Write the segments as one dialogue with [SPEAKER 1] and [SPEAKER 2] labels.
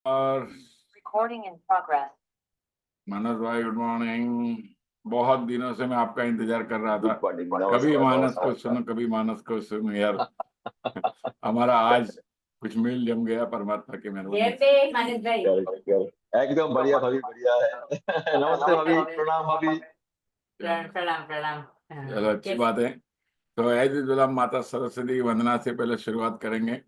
[SPEAKER 1] और
[SPEAKER 2] Recording in progress.
[SPEAKER 1] मानस भाई, good morning. बहुत दिनों से मैं आपका इंतजार कर रहा था।
[SPEAKER 3] Good morning.
[SPEAKER 1] कभी
[SPEAKER 3] नमस्कार
[SPEAKER 1] मानस को
[SPEAKER 3] नमस्कार।
[SPEAKER 1] सुनो, कभी मानस को सुनो यार। हमारा आज कुछ मिल जम गया परमात्मा की मेहरबानी से।
[SPEAKER 2] मानस भाई।
[SPEAKER 3] एकदम बढ़िया भाभी, बढ़िया है। नमस्ते भाभी, प्रणाम भाभी।
[SPEAKER 2] प्रणाम प्रणाम।
[SPEAKER 1] चलो, अच्छी बात है। तो एज यूजुअल हम माता सरस्वती की वंदना से पहले शुरुआत करेंगे।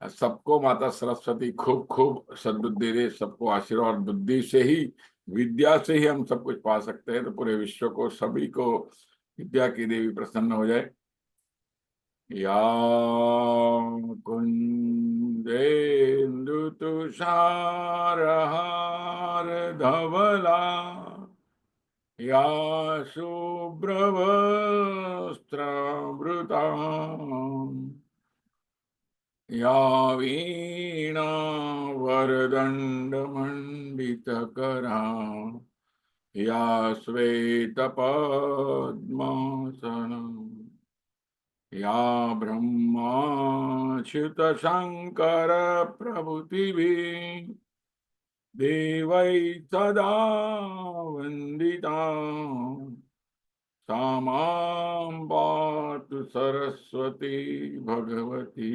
[SPEAKER 1] सबको माता सरस्वती खूब खूब सद्बुद्धि दे, सबको आशीर्वाद। बुद्धि से ही, विद्या से ही हम सब कुछ पा सकते हैं। तो पूरे विश्व को, सभी को विद्या की देवी प्रसन्न हो जाए। या कुंदेन्दु तुषारहार धवला, या शुभ्रवस्त्रावृता, या वीणा वरदण्डमण्डितकरा, या श्वेतपद्मासनम्, या ब्रह्माच्युतशङ्कर प्रभृतिभिः देवैः सदा वन्दिता, सा मां पातु सरस्वती भगवती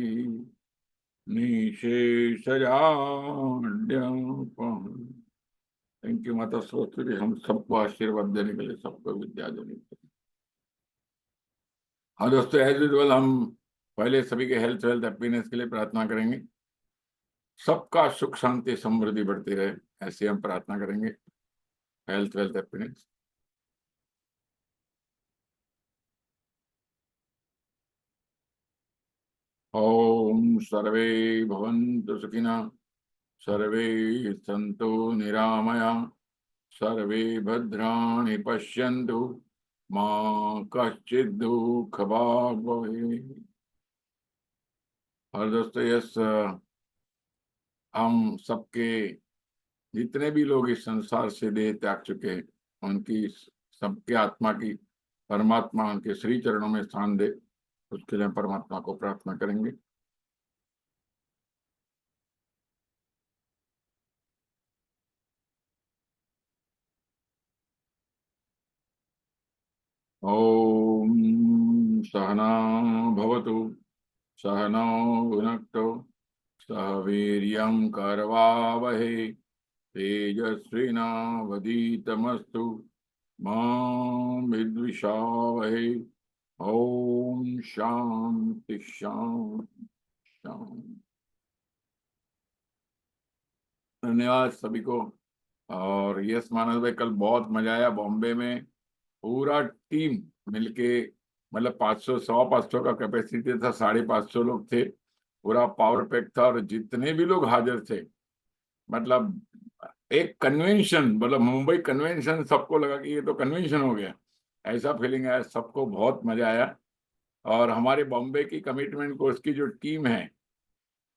[SPEAKER 1] निशेषजाड्यपम्। थैंक यू माता सरस्वती, हम सबको आशीर्वाद देने के लिए, सबको विद्या देने के लिए। हाँ दोस्तों, एज यूजुअल हम पहले सभी के हेल्थ वेल्थ हैप्पीनेस के लिए प्रार्थना करेंगे। सबका सुख शांति समृद्धि बढ़ती रहे, ऐसे हम प्रार्थना करेंगे। Health wealth happiness. ओम सर्वे भवन्तु सुखिनः, सर्वे सन्तु निरामया, सर्वे भद्राणि पश्यन्तु, मा कश्चित् दुःखभाग् भवेत्। और दोस्तों, यस, हम सबके जितने भी लोग इस संसार से देह त्याग चुके हैं, उनकी सबके आत्मा की परमात्मा उनके श्री चरणों में स्थान दे, उसके लिए हम परमात्मा को प्रार्थना करेंगे। ओम सहना भवतु, सहनौ भुनक्तु, सह वीर्यं करवावहै, तेजस्विनावधीतमस्तु मा विद्विषावहै। ओम शांति शांति शांति। धन्यवाद सभी को। और यस मानस भाई, कल बहुत मजा आया बॉम्बे में। पूरा टीम मिलके, मतलब 500, 100-500 का कैपेसिटी था, 550 लोग थे। पूरा पावर पैक था, और जितने भी लोग हाजिर थे, मतलब एक कन्वेंशन, मतलब मुंबई कन्वेंशन, सबको लगा कि ये तो कन्वेंशन हो गया, ऐसा फीलिंग आया। सबको बहुत मजा आया। और हमारे बॉम्बे की कमिटमेंट कोर्स की जो टीम है,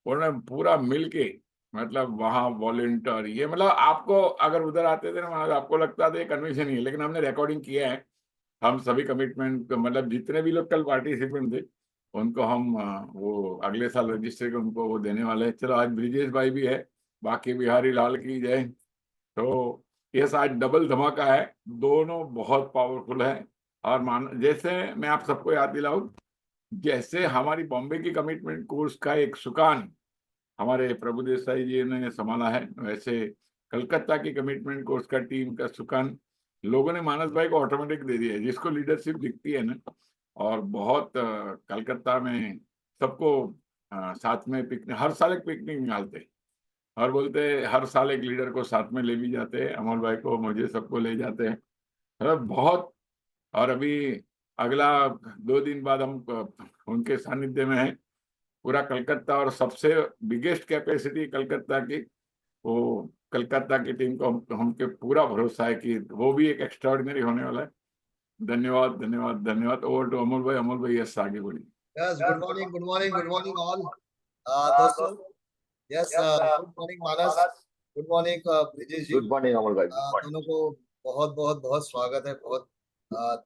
[SPEAKER 1] उन्होंने पूरा मिलके, मतलब वहाँ वॉलेंटियर, ये मतलब आपको अगर उधर आते थे ना, आपको लगता था ये कन्वेंशन ही है, लेकिन हमने रिकॉर्डिंग किया है। हम सभी कमिटमेंट, मतलब जितने भी लोग कल पार्टिसिपेंट थे, उनको हम वो अगले साल रजिस्टर के उनको वो देने वाले हैं। चलो, आज ब्रिजेश भाई भी है, बाकी बिहारी लाल की जय। तो ये आज डबल धमाका है, दोनों बहुत पावरफुल है। और जैसे मैं आप सबको याद दिलाऊं, जैसे हमारी बॉम्बे की कमिटमेंट कोर्स का एक सुकान हमारे प्रभु देसाई जी ने संभाला है, वैसे कलकत्ता की कमिटमेंट कोर्स का टीम का सुकान लोगों ने मानस भाई को ऑटोमेटिक दे दिया है, जिसको लीडरशिप दिखती है ना। और बहुत कलकत्ता में सबको साथ में पिकनिक, हर साल एक पिकनिक निकालते हैं, और बोलते हैं हर साल एक लीडर को साथ में ले भी जाते हैं, अमोल भाई को, मुझे, सबको ले जाते हैं, मतलब बहुत। और अभी अगला 2 दिन बाद हम उनके सानिध्य में हैं। पूरा कलकत्ता, और सबसे बिगेस्ट कैपेसिटी कलकत्ता की, वो कलकत्ता की टीम को हमके पूरा भरोसा है कि वो भी एक एक्स्ट्राऑर्डिनरी होने वाला है। धन्यवाद धन्यवाद धन्यवाद। ओवर टू अमोल भाई। अमोल भाई, यस, आगे बढ़िए।
[SPEAKER 4] Yes, good morning, good morning, good morning all. दोस्तों, yes, good morning मानस, good morning ब्रिजेश जी।
[SPEAKER 3] गुड मॉर्निंग अमोल भाई, गुड मॉर्निंग।
[SPEAKER 4] दोनों को बहुत बहुत बहुत स्वागत है, बहुत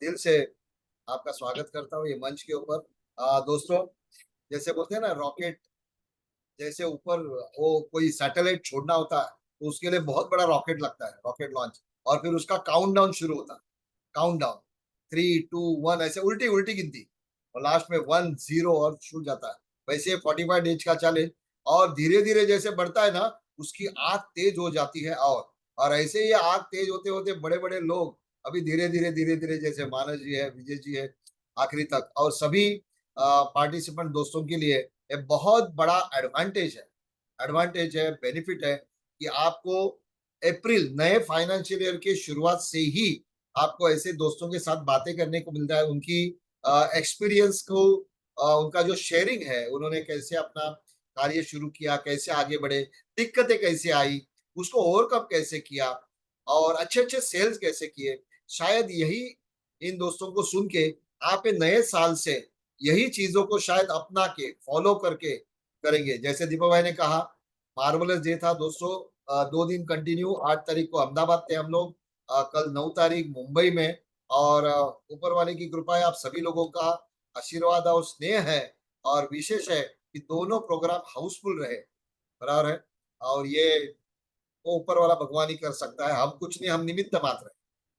[SPEAKER 4] दिल से आपका स्वागत करता हूँ ये मंच के ऊपर। दोस्तों, जैसे बोलते हैं ना, रॉकेट जैसे ऊपर वो कोई सैटेलाइट छोड़ना होता है तो उसके लिए बहुत बड़ा रॉकेट लगता है, रॉकेट लॉन्च, और फिर उसका काउंटडाउन शुरू होता है, काउंटडाउन 3 2 1 ऐसे उल्टी उल्टी गिनती, और लास्ट में 1 0 और छूट जाता है। वैसे 45 डेज का चैलेंज, और धीरे धीरे जैसे बढ़ता है ना, उसकी आग तेज हो जाती है, और ऐसे ही आग तेज होते होते बड़े बड़े लोग अभी धीरे धीरे जैसे मानस जी है, विजय जी है, आखिरी तक, और सभी पार्टिसिपेंट दोस्तों के लिए ये बहुत बड़ा एडवांटेज है, बेनिफिट है कि आपको अप्रैल नए फाइनेंशियल ईयर के शुरुआत से ही आपको ऐसे दोस्तों के साथ बातें करने को मिलता है, उनकी एक्सपीरियंस को, उनका जो शेयरिंग है, उन्होंने कैसे अपना कार्य शुरू किया, कैसे आगे बढ़े, दिक्कतें कैसे आई, उसको ओवरकम कैसे किया, और अच्छे अच्छे सेल्स कैसे किए। शायद यही इन दोस्तों को सुन के आप ये नए साल से यही चीजों को शायद अपना के फॉलो करके करेंगे। जैसे दीपक भाई ने कहा, मार्वलस डे था दोस्तों, 2 दिन कंटिन्यू, 8 तारीख को अहमदाबाद थे हम लोग, कल 9 तारीख मुंबई में, और ऊपर वाले की कृपा है, आप सभी लोगों का आशीर्वाद और स्नेह है, और विशेष है कि दोनों प्रोग्राम हाउसफुल रहे, बराबर है। और ये वो ऊपर वाला भगवान ही कर सकता है, हम कुछ नहीं, हम निमित्त मात्र है,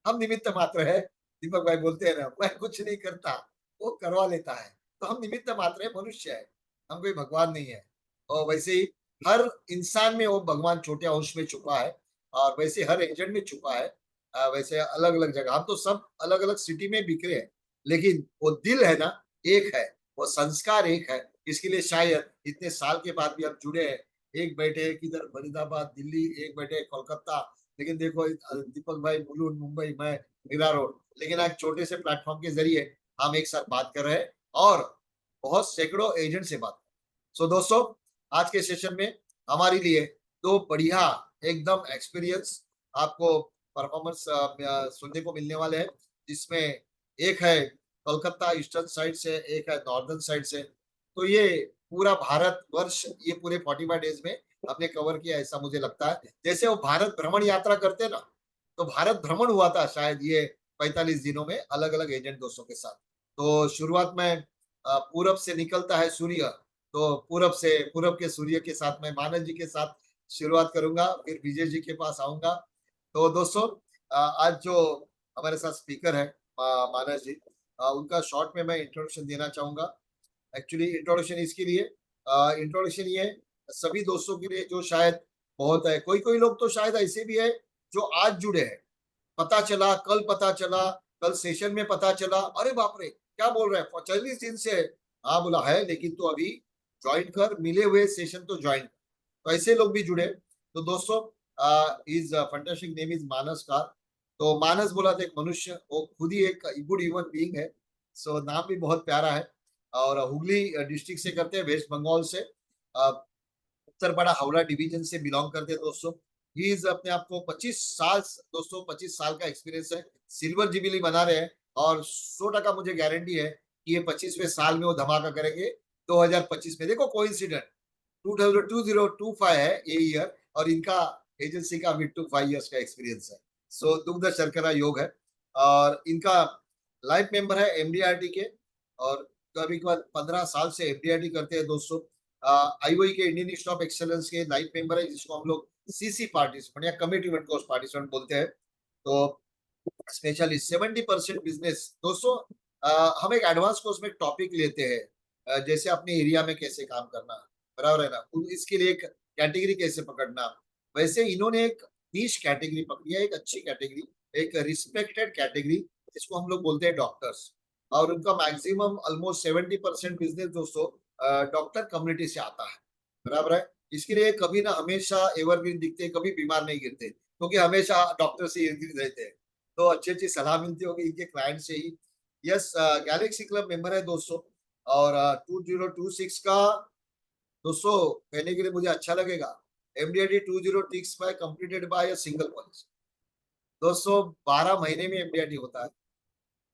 [SPEAKER 4] हम निमित्त मात्र है। दीपक भाई बोलते हैं ना, मैं कुछ नहीं करता, वो करवा लेता है, तो हम निमित्त मात्र है, मनुष्य है, हम कोई भगवान नहीं है। और वैसे ही हर इंसान में वो भगवान छोटे अंश में छुपा है, और वैसे हर एजेंट में छुपा है। वैसे अलग अलग जगह, हम तो सब अलग अलग सिटी में बिखरे हैं, लेकिन वो दिल है ना, एक है, वो संस्कार एक है। इसके लिए शायद इतने साल के बाद भी हम जुड़े हैं। एक बैठे हैं किधर फरीदाबाद दिल्ली, एक बैठे हैं कोलकाता, लेकिन देखो दीपक भाई मुलुंड मुंबई, मैं मीरा रोड, लेकिन एक छोटे से प्लेटफॉर्म के जरिए हम एक साथ बात कर रहे हैं, और बहुत सैकड़ों एजेंट से बात। सो दोस्तों, आज के सेशन में हमारे लिए दो बढ़िया एकदम एक्सपीरियंस आपको परफॉर्मेंस सुनने को मिलने वाले हैं, जिसमें एक है कोलकाता ईस्टर्न साइड से, एक है नॉर्दर्न साइड से। तो ये पूरा भारत वर्ष, ये पूरे 45 डेज में हमने कवर किया, ऐसा मुझे लगता है। जैसे वो भारत भ्रमण यात्रा करते ना, तो भारत भ्रमण हुआ था शायद ये 45 दिनों में, अलग अलग एजेंट दोस्तों के साथ। तो शुरुआत में पूरब से निकलता है सूर्य, तो पूरब के सूर्य के साथ मैं मानस जी के साथ शुरुआत करूंगा, फिर विजय जी के पास आऊंगा। तो दोस्तों, आज जो हमारे साथ स्पीकर है मानस जी, उनका शॉर्ट में मैं इंट्रोडक्शन देना चाहूंगा। एक्चुअली इंट्रोडक्शन इसके लिए, इंट्रोडक्शन ये सभी दोस्तों के लिए जो शायद बहुत है, कोई कोई लोग तो शायद ऐसे भी है जो आज जुड़े हैं, पता चला, कल पता चला, कल सेशन में पता चला, अरे बाप रे क्या बोल रहे हैं, 40 दिन से है। हाँ बोला है, लेकिन तो अभी ज्वाइन कर, मिले हुए सेशन तो ज्वाइन कर, तो ऐसे लोग भी जुड़े। तो दोस्तों, is fantastic name is Manas car. तो मानस बोला तो एक मनुष्य, वो खुद ही एक गुड ह्यूमन बीइंग है। सो नाम भी बहुत प्यारा है, और हुगली डिस्ट्रिक्ट से करते हैं, वेस्ट बंगाल से, उत्तरपाड़ा हावड़ा डिवीजन से बिलोंग करते हैं दोस्तों। ही इज अपने आप को 25 साल, दोस्तों 25 साल का एक्सपीरियंस है, सिल्वर जुबिली बना रहे हैं, और 100% मुझे गारंटी है कि ये 25वें साल में वो धमाका करेंगे। 2025 में देखो कोइंसिडेंट 2025 है ये ईयर, और इनका एजेंसी का भी 5 years का एक्सपीरियंस है। सो दुग्ध शर्करा योग है, और इनका लाइफ मेंबर है एमडीआरटी के, और कभी कभार 15 साल से एमडीआरटी करते हैं दोस्तों। आईओई के इंडियन इंस्टीट्यूट ऑफ एक्सेलेंस के लाइफ मेंबर है, जिसको हम लोग सीसी पार्टिसिपेंट या कमिटी कोर्स पार्टिसिपेंट बोलते हैं। तो स्पेशली 70% बिजनेस दोस्तों, हम एक एडवांस कोर्स में टॉपिक लेते हैं, जैसे अपने एरिया में कैसे काम करना, बराबर है ना, इसके लिए एक कैटेगरी कैसे पकड़ना। वैसे इन्होंने एक नीश कैटेगरी पकड़ी है, एक अच्छी कैटेगरी, एक रिस्पेक्टेड कैटेगरी, जिसको हम लोग बोलते हैं डॉक्टर्स, और उनका मैक्सिमम ऑलमोस्ट 70% बिजनेस दोस्तों डॉक्टर कम्युनिटी से आता है, बराबर है। इसके लिए कभी ना हमेशा एवरग्रीन दिखते, कभी बीमार नहीं गिरते, क्योंकि हमेशा डॉक्टर से इर्द रहते हैं, तो अच्छी अच्छी सलाह मिलती होगी इनके क्लाइंट से ही। यस, गैलेक्सी क्लब मेंबर है दोस्तों, और 2026 का दोस्तों कहने के लिए मुझे अच्छा लगेगा, एमडीआईटी 2025 completed by a single policy. दोस्तों 12 महीने में एमडीआईटी होता है,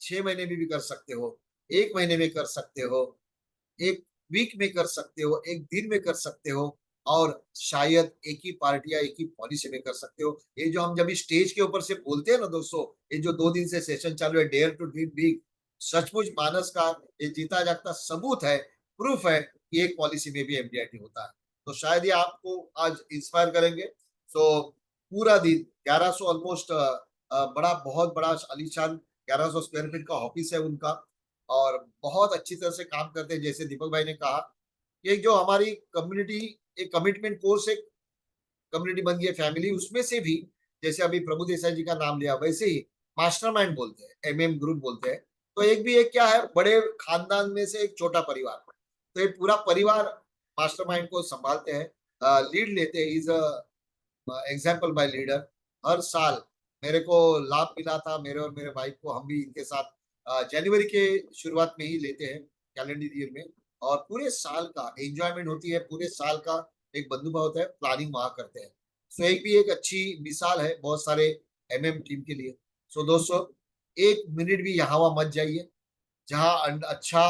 [SPEAKER 4] 6 महीने में भी कर सकते हो, 1 महीने में कर सकते हो, एक वीक में कर सकते हो, एक दिन में कर सकते हो, और शायद एक ही पार्टी या एक ही पॉलिसी में कर सकते हो। ये जो हम जब इस स्टेज के ऊपर से बोलते हैं ना दोस्तों, ये जो 2 दिन से सेशन चालू है, डेयर टू ड्रीम बिग, सचमुच मानस का ये जीता जागता सबूत है, प्रूफ है कि एक पॉलिसी में भी एमडीआईटी होता है। तो शायद ये आपको आज इंस्पायर करेंगे। सो पूरा दिन 1100 ऑलमोस्ट बड़ा बहुत बड़ा आलीशान 1100 स्क्वायर फीट का ऑफिस है उनका, और बहुत अच्छी तरह से काम करते हैं। जैसे दीपक भाई ने कहा, ये जो हमारी कम्युनिटी, एक कमिटमेंट कोर्स, एक कम्युनिटी बन गई है फैमिली, उसमें से भी जैसे अभी प्रभु देसाई जी का नाम लिया, वैसे ही मास्टरमाइंड बोलते हैं, एमएम ग्रुप बोलते हैं। तो एक भी एक क्या है, बड़े खानदान में से एक छोटा परिवार, तो ये पूरा परिवार मास्टरमाइंड को संभालते हैं, लीड लेते हैं। Is example by leader. हर साल मेरे को लाभ मिला था, मेरे और मेरे वाइफ को, हम भी इनके साथ जनवरी के शुरुआत में ही लेते हैं कैलेंडर ईयर में, और पूरे साल का एंजॉयमेंट होती है, पूरे साल का एक बंधुभाव होता है, प्लानिंग वहां करते हैं। सो एक भी एक अच्छी मिसाल है बहुत सारे एमएम टीम के लिए। सो दोस्तों, एक मिनट भी यहाँ वहाँ मत जाइए। जहाँ अच्छा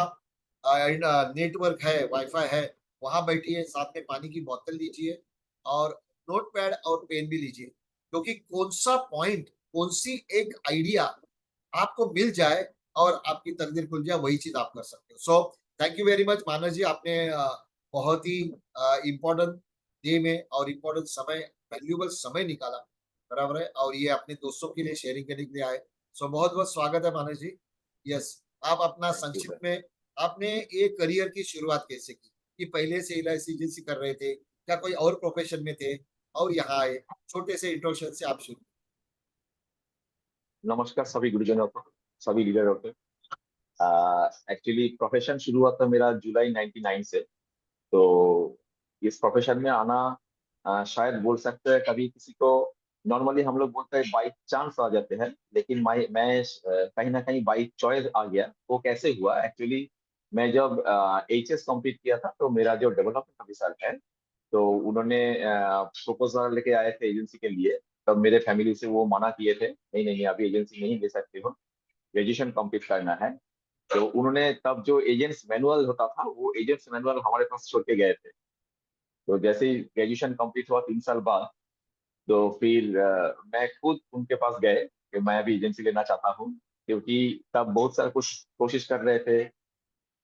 [SPEAKER 4] नेटवर्क है, वाईफाई है, वहां बैठिए, साथ में पानी की बोतल लीजिए, और नोटपैड और पेन भी लीजिए, क्योंकि कौन सा पॉइंट, कौन सी एक आइडिया आपको मिल जाए और आपकी तकदीर खुल जाए, वही चीज आप कर सकते हो। So thank you very much Manas ji, आपने बहुत ही इम्पोर्टेंट डे में और इम्पोर्टेंट समय, वैल्यूबल समय निकाला, बराबर है, और ये अपने दोस्तों के लिए शेयरिंग करने के लिए आए। सो बहुत बहुत स्वागत है मानस जी। यस, आप अपना
[SPEAKER 3] थैंक यू
[SPEAKER 4] संक्षिप्त
[SPEAKER 3] सर।
[SPEAKER 4] में, आपने ये करियर की शुरुआत कैसे की, कि पहले से एलआईसी एजेंसी कर रहे थे, क्या कोई और प्रोफेशन में थे और यहाँ आए? छोटे से इंट्रोडक्शन से आप शुरू।
[SPEAKER 3] नमस्कार सभी गुरुजनों को, सभी लीडरों को। एक्चुअली प्रोफेशन शुरू हुआ था मेरा जुलाई 99 से। तो इस प्रोफेशन में आना शायद बोल सकते हैं कभी किसी को, नॉर्मली हम लोग बोलते हैं बाई चांस आ जाते हैं, लेकिन मैं कहीं ना कहीं बाई चॉइस आ गया। वो कैसे हुआ एक्चुअली, मैं जब एचएस कंप्लीट किया था तो मेरा जो डेवलपमेंट ऑफिसर है, तो उन्होंने प्रपोजल लेके आए थे एजेंसी के लिए। तब मेरे फैमिली से वो मना किए थे, नहीं नहीं अभी एजेंसी नहीं ले सकते हो, ग्रेजुएशन कंप्लीट करना है। तो उन्होंने तब जो एजेंट्स मैनुअल होता था, वो एजेंट्स मैनुअल हमारे पास छोड़ के गए थे। तो जैसे ही ग्रेजुएशन कंप्लीट हुआ 3 साल बाद, तो फिर मैं खुद उनके पास गए कि मैं भी एजेंसी लेना चाहता हूँ, क्योंकि तब बहुत सारा कुछ कोशिश कर रहे थे।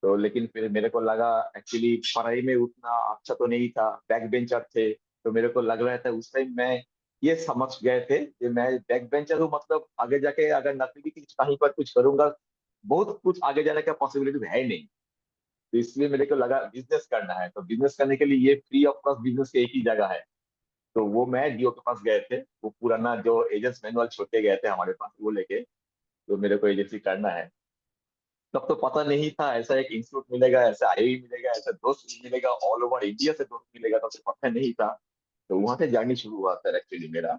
[SPEAKER 3] तो लेकिन फिर मेरे को लगा एक्चुअली पढ़ाई में उतना अच्छा तो नहीं था, बैक बेंचर थे। तो मेरे को लग रहा था उस टाइम, मैं ये समझ गए थे कि मैं बैक बेंचर हूँ, मतलब आगे जाके अगर नकली की कहीं पर कुछ करूंगा, बहुत कुछ आगे जाने का पॉसिबिलिटी है नहीं। तो इसलिए मेरे को लगा बिजनेस करना है, तो बिजनेस करने के लिए ये फ्री ऑफ कॉस्ट बिजनेस की एक ही जगह है। तो वो मैं डीओ के पास गए थे, वो पुराना जो एजेंट्स मैनुअल छोड़ के गए थे हमारे पास, वो लेके। तो मेरे को एजेंसी करना है। तब तो पता नहीं था ऐसा एक इंस्टीट्यूट मिलेगा, ऐसा आईआईटी मिलेगा, ऐसा दोस्त मिलेगा, ऑल ओवर इंडिया से दोस्त मिलेगा, तब तो पता नहीं था। तो वहां से जर्नी शुरू हुआ था एक्चुअली मेरा,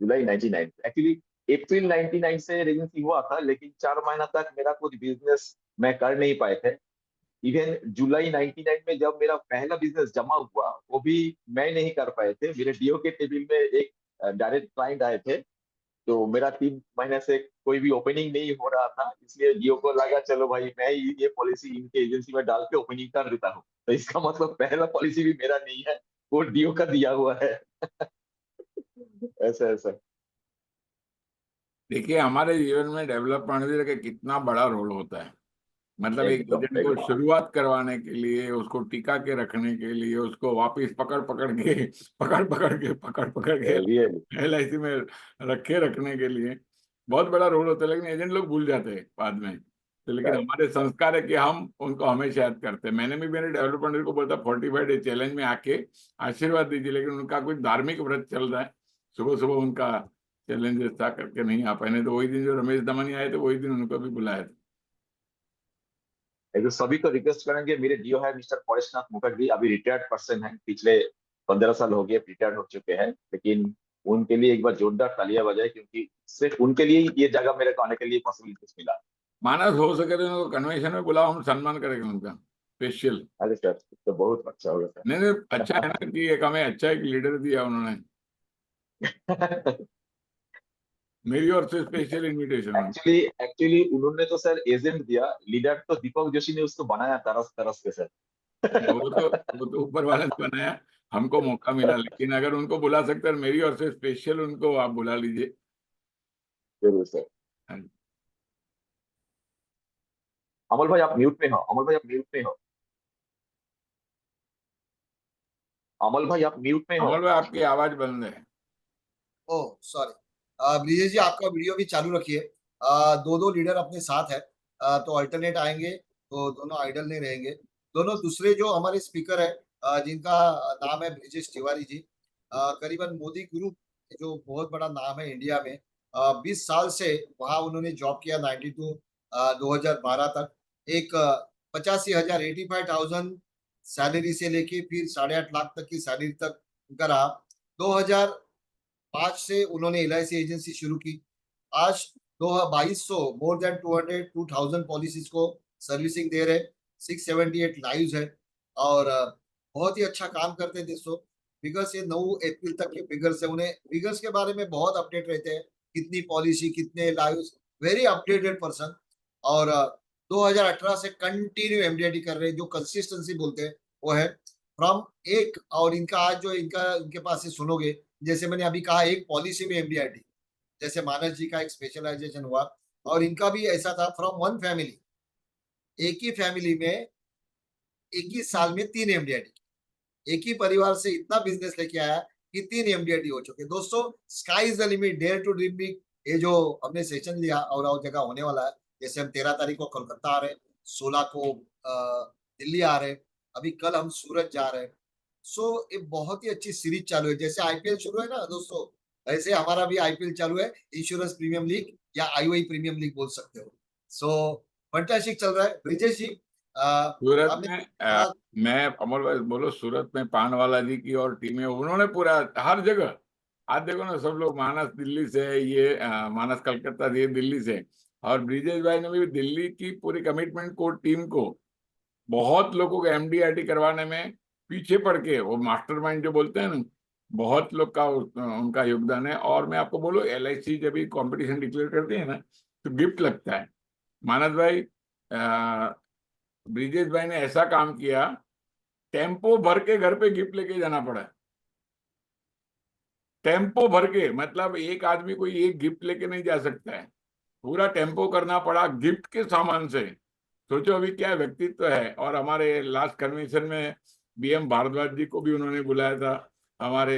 [SPEAKER 3] जुलाई 99 एक्चुअली। अप्रैल 99 से एजेंसी हुआ था, लेकिन 4 महीना तक मेरा कुछ बिजनेस मैं कर नहीं पाए थे। इवन जुलाई 99 में जब मेरा पहला बिजनेस जमा हुआ, वो भी मैं नहीं कर पाए थे। मेरे डीओ के टेबल में एक डायरेक्ट क्लाइंट आए थे। तो मेरा 3 महीने से कोई भी ओपनिंग नहीं हो रहा था, इसलिए जियो को लगा चलो भाई मैं ये पॉलिसी इनके एजेंसी में डाल के ओपनिंग कर देता हूँ। तो इसका मतलब पहला पॉलिसी भी मेरा नहीं है, वो डियो का दिया हुआ है। ऐसा ऐसा।
[SPEAKER 1] देखिए, हमारे जीवन में डेवलपमेंट का कितना बड़ा रोल होता है। मतलब एक
[SPEAKER 3] एकदम
[SPEAKER 1] एजेंट को
[SPEAKER 3] एकदम।
[SPEAKER 1] शुरुआत करवाने के लिए, उसको टिका के रखने के लिए, उसको वापस पकड़ पकड़ के पकड़ पकड़ के
[SPEAKER 3] रियली।
[SPEAKER 1] एलआईसी में रखे रखने के लिए बहुत बड़ा रोल होता है। लेकिन एजेंट लोग भूल जाते हैं बाद में। तो लेकिन हमारे संस्कार है कि हम उनको हमेशा याद करते हैं। मैंने भी मेरे डेवलपमेंट को बोलता 45 डे चैलेंज में आके आशीर्वाद दीजिए, लेकिन उनका कुछ धार्मिक व्रत चल रहा है, सुबह सुबह उनका चैलेंजेस था करके नहीं आ पाए। नहीं तो वही दिन जो रमेश दमनी आए थे, वही दिन उनको भी बुलाया था।
[SPEAKER 3] तो सभी को रिक्वेस्ट करेंगे, मेरे डीओ है मिस्टर परेशनाथ मुखर्जी, अभी रिटायर्ड पर्सन है, पिछले 15 साल हो गए रिटायर्ड हो चुके हैं। लेकिन उनके लिए एक बार जोरदार तालियां बजाए, क्योंकि सिर्फ उनके लिए ही ये जगह मेरे को आने के लिए पॉसिबिलिटीज मिला।
[SPEAKER 1] मानस हो सके तो उनको कन्वेंशन में बुलाओ, हम सम्मान करेंगे उनका स्पेशल।
[SPEAKER 3] अरे सर, तो बहुत अच्छा होगा
[SPEAKER 1] नहीं नहीं, अच्छा है ना कि एक हमें अच्छा एक लीडर दिया उन्होंने।
[SPEAKER 3] सर।
[SPEAKER 1] मेरी ओर से स्पेशल इनविटेशन है।
[SPEAKER 3] एक्चुअली एक्चुअली उन्होंने तो सर एजेंट दिया, लीडर तो दीपक जोशी ने उसको बनाया तरस तरस के सर।
[SPEAKER 1] वो तो ऊपर वाले ने बनाया, हमको मौका मिला। लेकिन अगर उनको बुला सकते हैं, मेरी ओर से स्पेशल उनको आप बुला लीजिए।
[SPEAKER 3] जरूर सर।
[SPEAKER 1] हाँ,
[SPEAKER 3] अमल भाई आप म्यूट में हो, अमल भाई आप म्यूट में हो। अमल भाई आप म्यूट में हो।
[SPEAKER 1] अमल भाई आपकी आवाज बंद है।
[SPEAKER 4] Oh sorry. ब्रिजेश जी आपका वीडियो भी चालू रखिए। दो दो लीडर अपने साथ है, तो अल्टरनेट आएंगे तो दोनों आइडल नहीं रहेंगे। दोनों दूसरे जो हमारे स्पीकर है, जिनका नाम है ब्रिजेश तिवारी जी, करीबन मोदी ग्रुप जो बहुत बड़ा नाम है इंडिया में, 20 साल से वहाँ उन्होंने जॉब किया, 92 2012 तक। एक 85,000 85,000 सैलरी से लेके फिर 8.5 लाख तक की सैलरी तक उनका रहा। 2005 से उन्होंने एलआईसी एजेंसी शुरू की। आज 2200 मोर देन 2000 पॉलिसीज को सर्विसिंग दे रहे, 678 लाइव्स है। और बहुत ही अच्छा काम करते हैं दोस्तों। फिगर्स ये 9 अप्रैल तक के फिगर्स है, उन्हें फिगर्स के बारे में बहुत अपडेट रहते हैं, कितनी पॉलिसी कितने लाइव्स, वेरी अपडेटेड पर्सन। और 2018 से कंटिन्यू एमडीआईटी कर रहे हैं, जो कंसिस्टेंसी बोलते हैं वो है फ्रॉम एक। और इनका आज जो इनके पास से सुनोगे, जैसे मैंने अभी कहा, एक पॉलिसी में एमडीआईटी, जैसे मानस जी का एक स्पेशलाइजेशन हुआ, और इनका भी ऐसा था फ्रॉम वन फैमिली, एक ही फैमिली में 21 साल में 3 एमडीआईटी, एक ही परिवार से इतना बिजनेस लेके आया कि 3 एमडीआईटी हो चुके। दोस्तों sky is the limit, dare to dream big. ये जो हमने सेशन लिया और जगह होने वाला है, जैसे हम 13 तारीख को कोलकाता आ रहे हैं, 16 को दिल्ली आ रहे हैं, अभी कल हम सूरत जा रहे हैं। सो ये बहुत ही अच्छी सीरीज चालू है, जैसे आईपीएल शुरू है ना दोस्तों, ऐसे हमारा भी आईपीएल चालू है, इंश्योरेंस प्रीमियम लीग या आईओई प्रीमियम लीग बोल सकते हो। सो फंटास्टिक चल रहा है। ब्रिजेश जी,
[SPEAKER 1] सूरत
[SPEAKER 4] आपने
[SPEAKER 1] में
[SPEAKER 4] कहा,
[SPEAKER 1] मैं अमर भाई बोलो, सूरत में पानवाला जी की और टीमें, उन्होंने पूरा हर जगह, आज देखो ना सब लोग, मानस दिल्ली से है, ये मानस कलकत्ता से, ये दिल्ली से, और ब्रिजेश भाई ने भी दिल्ली की पूरी कमिटमेंट को, टीम को, बहुत लोगों को एमडीआईटी करवाने में पीछे पड़ के, वो मास्टरमाइंड जो बोलते हैं ना, बहुत लोग का उनका योगदान है। और मैं आपको बोलूं, एलआईसी जब भी कंपटीशन डिक्लेयर करती है ना, तो गिफ्ट लगता है। मानस भाई, ब्रिजेश भाई ने ऐसा काम किया, टेम्पो भर के घर पे गिफ्ट लेके जाना पड़ा। टेम्पो भर के, मतलब एक आदमी कोई एक गिफ्ट लेके नहीं जा सकता है, पूरा टेम्पो करना पड़ा गिफ्ट के सामान से। सोचो अभी क्या व्यक्तित्व है। और हमारे लास्ट कन्वेंशन में बीएम भारद्वाज जी को भी उन्होंने बुलाया था, हमारे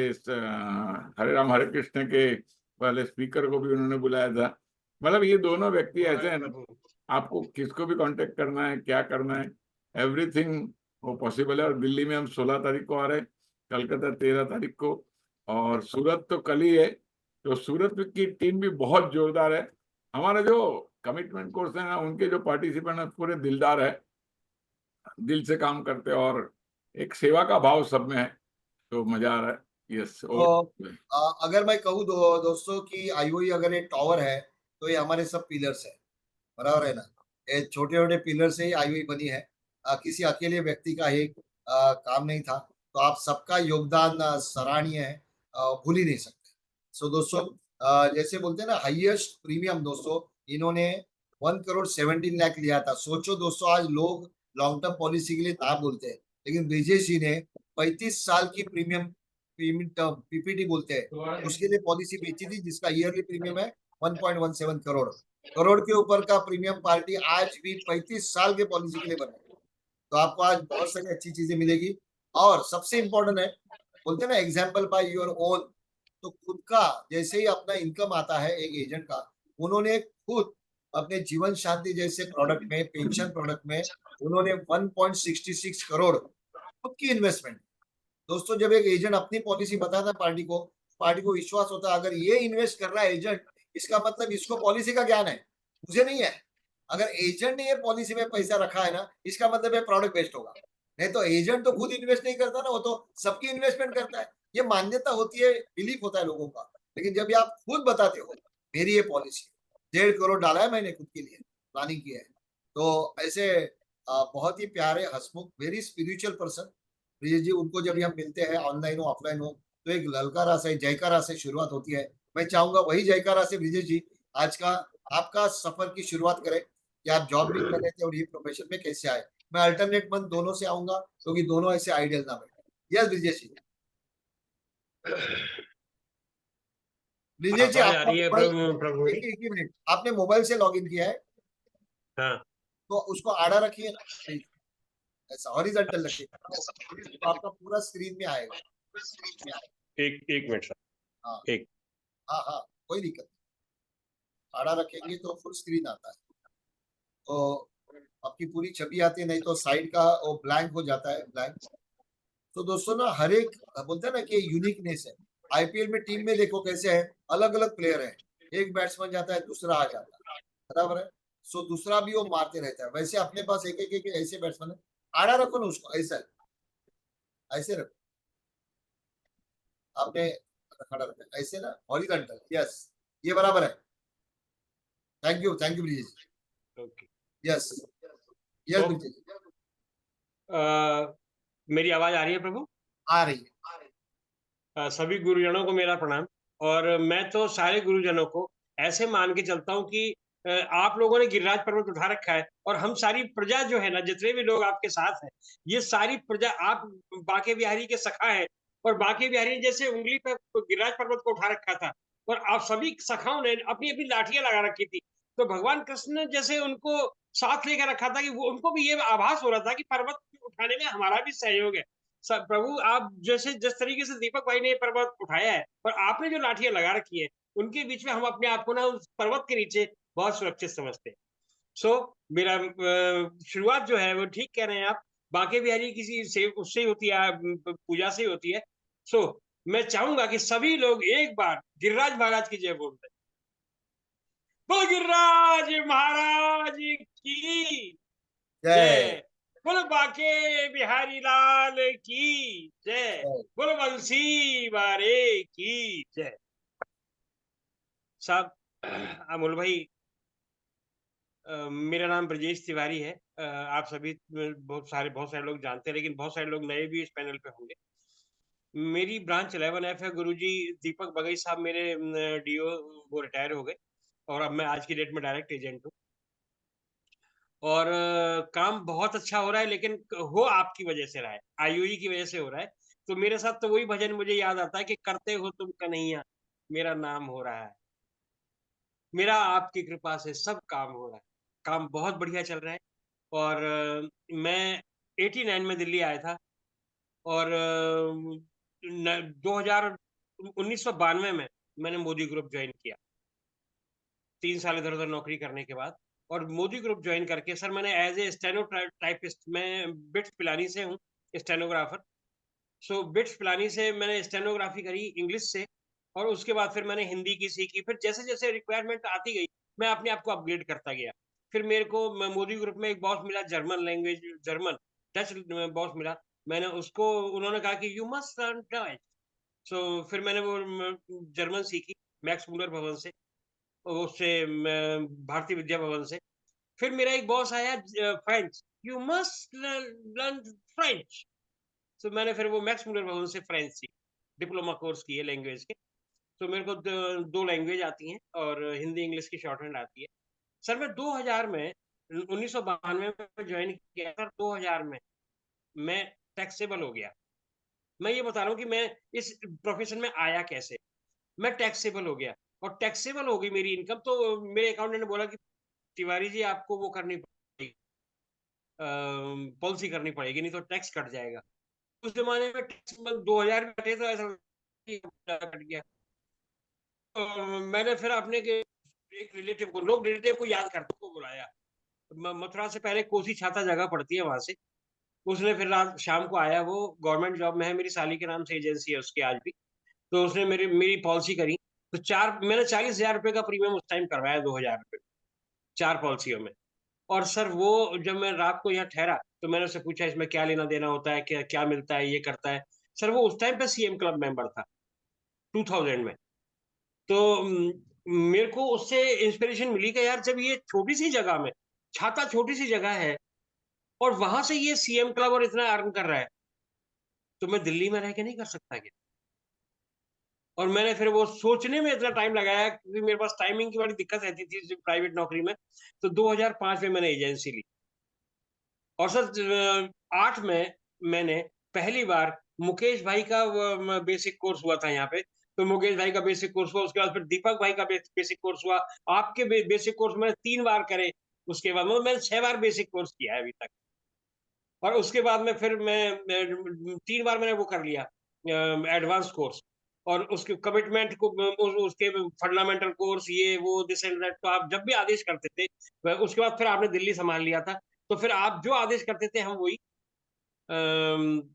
[SPEAKER 1] हरे राम हरे कृष्ण के पहले स्पीकर को भी उन्होंने बुलाया था। मतलब ये दोनों व्यक्ति ऐसे हैं ना, आपको किसको भी कांटेक्ट करना है, क्या करना है, एवरीथिंग वो पॉसिबल है। और दिल्ली में हम 16 तारीख को आ रहे हैं, कलकत्ता 13 तारीख को, और सूरत तो कल ही है। तो सूरत की टीम भी बहुत जोरदार है। हमारा जो कमिटमेंट कोर्स है ना, उनके जो पार्टिसिपेंट है पूरे दिलदार है, दिल से काम करते हैं, और एक सेवा का भाव सब में है, तो मजा आ रहा है। यस।
[SPEAKER 4] तो अगर मैं कहूँ दोस्तों कि आईओई अगर एक टावर है, तो ये हमारे सब पिलर्स है, बराबर है ना। ये छोटे छोटे पिलर से ही आईओई बनी है। किसी अकेले व्यक्ति का एक काम नहीं था। तो आप सबका योगदान सराहनीय है, भूल ही नहीं सकते। सो दोस्तों, जैसे बोलते हैं ना, हाईएस्ट प्रीमियम दोस्तों, इन्होंने 1,17,00,000 लिया था। सोचो दोस्तों, आज लोग लॉन्ग टर्म पॉलिसी के लिए ना बोलते हैं, लेकिन ब्रिजेश जी ने 35 साल की प्रीमियम प्रीमियम टर्म पीपीटी बोलते हैं, उसके लिए पॉलिसी बेची थी, जिसका ईयरली प्रीमियम है 1.17 करोड़। करोड़ के ऊपर का प्रीमियम पार्टी आज भी 35 साल के पॉलिसी के लिए बना है। तो आपको आज बहुत सारी अच्छी चीजें मिलेगी। और सबसे इंपॉर्टेंट है, बोलते हैं ना, एग्जाम्पल बाय योर ओन। तो खुद का जैसे ही अपना इनकम आता है एक एजेंट का, उन्होंने खुद अपने जीवन शांति जैसे प्रोडक्ट में, पेंशन प्रोडक्ट में, उन्होंने 1.66 करोड़ खुद की इन्वेस्टमेंट। दोस्तों जब एक एजेंट अपनी पॉलिसी बताता है पार्टी को विश्वास होता है, अगर ये इन्वेस्ट कर रहा है एजेंट, इसका मतलब इसको पॉलिसी का ज्ञान है, मुझे नहीं है। अगर एजेंट ने ये पॉलिसी में पैसा रखा है ना, इसका मतलब ये प्रोडक्ट बेस्ट होगा। नहीं तो एजेंट तो खुद इन्वेस्ट नहीं करता ना, वो तो सबकी इन्वेस्टमेंट करता है। ये मान्यता होती है, बिलीफ होता है लोगों का। लेकिन जब ये आप खुद बताते हो, मेरी ये पॉलिसी 1.5 करोड़ डाला है मैंने खुद के लिए, प्लानिंग किया है, तो ऐसे बहुत ही प्यारे, हसमुख, वेरी स्पिरिचुअल पर्सन ब्रिजेश जी। उनको जब भी हम मिलते हैं, ऑनलाइन हो ऑफलाइन हो, तो एक ललकारा से, जयकारा से शुरुआत होती है। मैं चाहूंगा वही जयकारा से ब्रिजेश जी आज का आपका सफर की शुरुआत करें, कि आप जॉब भी कर रहे थे और ये प्रोफेशन में कैसे आए। मैं अल्टरनेट मंथ दोनों से आऊंगा, क्योंकि दोनों ऐसे आइडियल ना बैठे। यस ब्रिजेश जी। ब्रिजेश जी
[SPEAKER 5] आवाज आ
[SPEAKER 4] आपका
[SPEAKER 5] रही है
[SPEAKER 4] मोबाइल,
[SPEAKER 5] प्रभु
[SPEAKER 4] एक ही मिनट, आपने मोबाइल से लॉग इन किया है,
[SPEAKER 5] हाँ
[SPEAKER 4] तो उसको आड़ा रखिए ना प्लीज। ऐसा हॉरिजॉन्टल रखिएगा, तो आपका पूरा स्क्रीन में आएगा।
[SPEAKER 5] एक मिनट सर।
[SPEAKER 4] हाँ
[SPEAKER 5] एक
[SPEAKER 4] हाँ हाँ, कोई दिक्कत नहीं, आड़ा रखेंगे तो फुल स्क्रीन आता है, तो आपकी पूरी छवि आती है, नहीं तो साइड का वो ब्लैंक हो जाता है, ब्लैंक। तो दोस्तों ना, हर एक बोलते हैं ना कि यूनिकनेस है। आईपीएल में टीम में देखो कैसे है, अलग अलग प्लेयर है, एक बैट्समैन जाता है, दूसरा आ जाता है, बराबर है। सो दूसरा भी वो मारते रहता है, वैसे अपने पास एक एक एक ऐसे बैट्समैन है। आड़ा रखो ना उसको, ऐसा ऐसे रखो, आपने खड़ा रखा ऐसे ना, हॉरिजॉन्टल, यस, ये बराबर है। Thank you Brijesh,
[SPEAKER 5] okay.
[SPEAKER 4] Yes yes
[SPEAKER 5] तो
[SPEAKER 4] ब्रिजेश,
[SPEAKER 5] मेरी आवाज आ रही है प्रभु?
[SPEAKER 4] आ रही है।
[SPEAKER 5] सभी गुरुजनों को मेरा प्रणाम। और मैं तो सारे गुरुजनों को ऐसे मान के चलता हूँ कि आप लोगों ने गिरिराज पर्वत उठा रखा है, और हम सारी प्रजा जो है ना, जितने भी लोग आपके साथ हैं, ये सारी प्रजा, आप बांके बिहारी के सखा है, और बांके बिहारी ने जैसे उंगली पे गिरिराज पर्वत को उठा रखा था, और आप सभी सखाओं ने अपनी अपनी लाठियां लगा रखी थी, तो भगवान कृष्ण ने जैसे उनको साथ लेकर रखा था कि वो, उनको भी ये आभास हो रहा था कि पर्वत उठाने में हमारा भी सहयोग है। प्रभु, आप जैसे जिस तरीके से दीपक भाई ने ये पर्वत उठाया है, और आपने जो लाठियां लगा रखी है, उनके बीच में हम अपने आप को ना उस पर्वत के नीचे बहुत सुरक्षित समझते हैं। सो मेरा शुरुआत जो है वो ठीक कह रहे हैं आप, बांके बिहारी किसी से उससे ही होती है, पूजा से ही होती है। सो मैं चाहूंगा कि सभी लोग एक बार गिरिराज महाराज की जय बोल दें। बोल गिरिराज महाराज की
[SPEAKER 4] जय
[SPEAKER 5] जय। बोलो बांके बिहारी लाल की जय।
[SPEAKER 4] जय।
[SPEAKER 5] बोलो बंसी वारे की जय। साहब, अमोल भाई, मेरा नाम ब्रजेश तिवारी है। आप सभी बहुत सारे लोग जानते हैं, लेकिन बहुत सारे लोग नए भी इस पैनल पे होंगे। मेरी ब्रांच 11F है। गुरुजी दीपक बगई साहब मेरे डीओ वो रिटायर हो गए, और अब मैं आज की डेट में डायरेक्ट एजेंट हूँ, और काम बहुत अच्छा हो रहा है, लेकिन हो आपकी वजह से रहा है, आईओई की वजह से हो रहा है। तो मेरे साथ तो वही भजन मुझे याद आता है कि करते हो तुम कन्हैया, मेरा नाम हो रहा है, मेरा आपकी कृपा से सब काम हो रहा है। काम बहुत बढ़िया चल रहा है। और मैं 89 में दिल्ली आया था, और 1992 में मैंने मोदी ग्रुप ज्वाइन किया, 3 साल इधर उधर नौकरी करने के बाद। और मोदी ग्रुप ज्वाइन करके सर मैंने एज ए स्टेनो टाइपिस्ट, मैं बिट्स पिलानी से हूँ, स्टेनोग्राफर। सो बिट्स पिलानी से मैंने स्टेनोग्राफी करी इंग्लिश से, और उसके बाद फिर मैंने हिंदी की सीखी। फिर जैसे जैसे रिक्वायरमेंट आती गई, मैं अपने आप को अपग्रेड करता गया। फिर मेरे को मोदी ग्रुप में एक बॉस मिला, German language, German Dutch boss मिला। मैंने उसको, उन्होंने कहा कि यू मस्ट लर्न डच। सो फिर मैंने वो जर्मन सीखी, मैक्स मूलर भवन से, उससे भारतीय विद्या भवन से। फिर मेरा एक बॉस आया, French, you must learn French. तो मैंने फिर वो मैक्स मूलर भवन से फ्रेंच सीखी, डिप्लोमा कोर्स किए लैंग्वेज के। तो मेरे को दो लैंग्वेज आती हैं, और हिंदी इंग्लिश की शॉर्ट हैंड आती है। सर मैं 2000 में, 1992 में ज्वाइन किया सर। 2000 में मैं टैक्सेबल हो गया। मैं ये बता रहा हूँ कि मैं इस प्रोफेशन में आया कैसे। मैं टैक्सेबल हो गया, और टैक्सेबल हो गई मेरी इनकम। तो मेरे अकाउंटेंट ने बोला कि तिवारी जी आपको वो करनी पड़ेगी, पॉलिसी करनी पड़ेगी, नहीं तो टैक्स कट जाएगा। उस जमाने में टैक्स 2000 कटे, तो ऐसा कट गया। तो मैंने फिर अपने एक रिलेटिव को याद करते को बुलाया। मथुरा से पहले कोसी छाता जगह पड़ती है, वहां से। उसने फिर रात शाम को आया, वो गवर्नमेंट जॉब में है, मेरी साली के नाम से एजेंसी है उसकी आज भी। तो उसने मेरी पॉलिसी करी। तो मैंने 40,000 रुपए का प्रीमियम उस टाइम करवाया, 2000 रुपए, 4 पॉलिसियों में। और सर वो, जब मैं रात को यहाँ ठहरा, तो मैंने उससे पूछा इसमें क्या लेना देना होता है, क्या क्या मिलता है, ये करता है। सर वो उस टाइम पे सीएम क्लब मेंबर था, 2000 में। तो मेरे को उससे इंस्पिरेशन मिली कि यार, जब ये छोटी सी जगह में, छाता छोटी सी जगह है, और वहां से ये सीएम क्लब और इतना अर्न कर रहा है, तो मैं दिल्ली में रह के नहीं कर सकता क्या? और मैंने फिर वो सोचने में इतना टाइम लगाया, क्योंकि मेरे पास टाइमिंग की बड़ी दिक्कत रहती थी प्राइवेट नौकरी में। तो 2005 में मैंने एजेंसी ली। और सर 8 में मैंने पहली बार मुकेश भाई का बेसिक कोर्स हुआ था यहाँ पे। तो मुकेश भाई का बेसिक कोर्स हुआ, उसके बाद फिर दीपक भाई का बेसिक कोर्स हुआ। आपके बेसिक कोर्स मैंने 3 बार करे। उसके बाद मतलब मैंने 6 बार बेसिक कोर्स किया है अभी तक। और उसके बाद में फिर मैं 3 बार मैंने वो कर लिया एडवांस कोर्स, और उसके कमिटमेंट को उसके फंडामेंटल कोर्स, ये वो दिस एंड दैट। तो आप जब भी आदेश करते थे, उसके बाद फिर आपने दिल्ली संभाल लिया था, तो फिर आप जो आदेश करते थे हम वही। अम,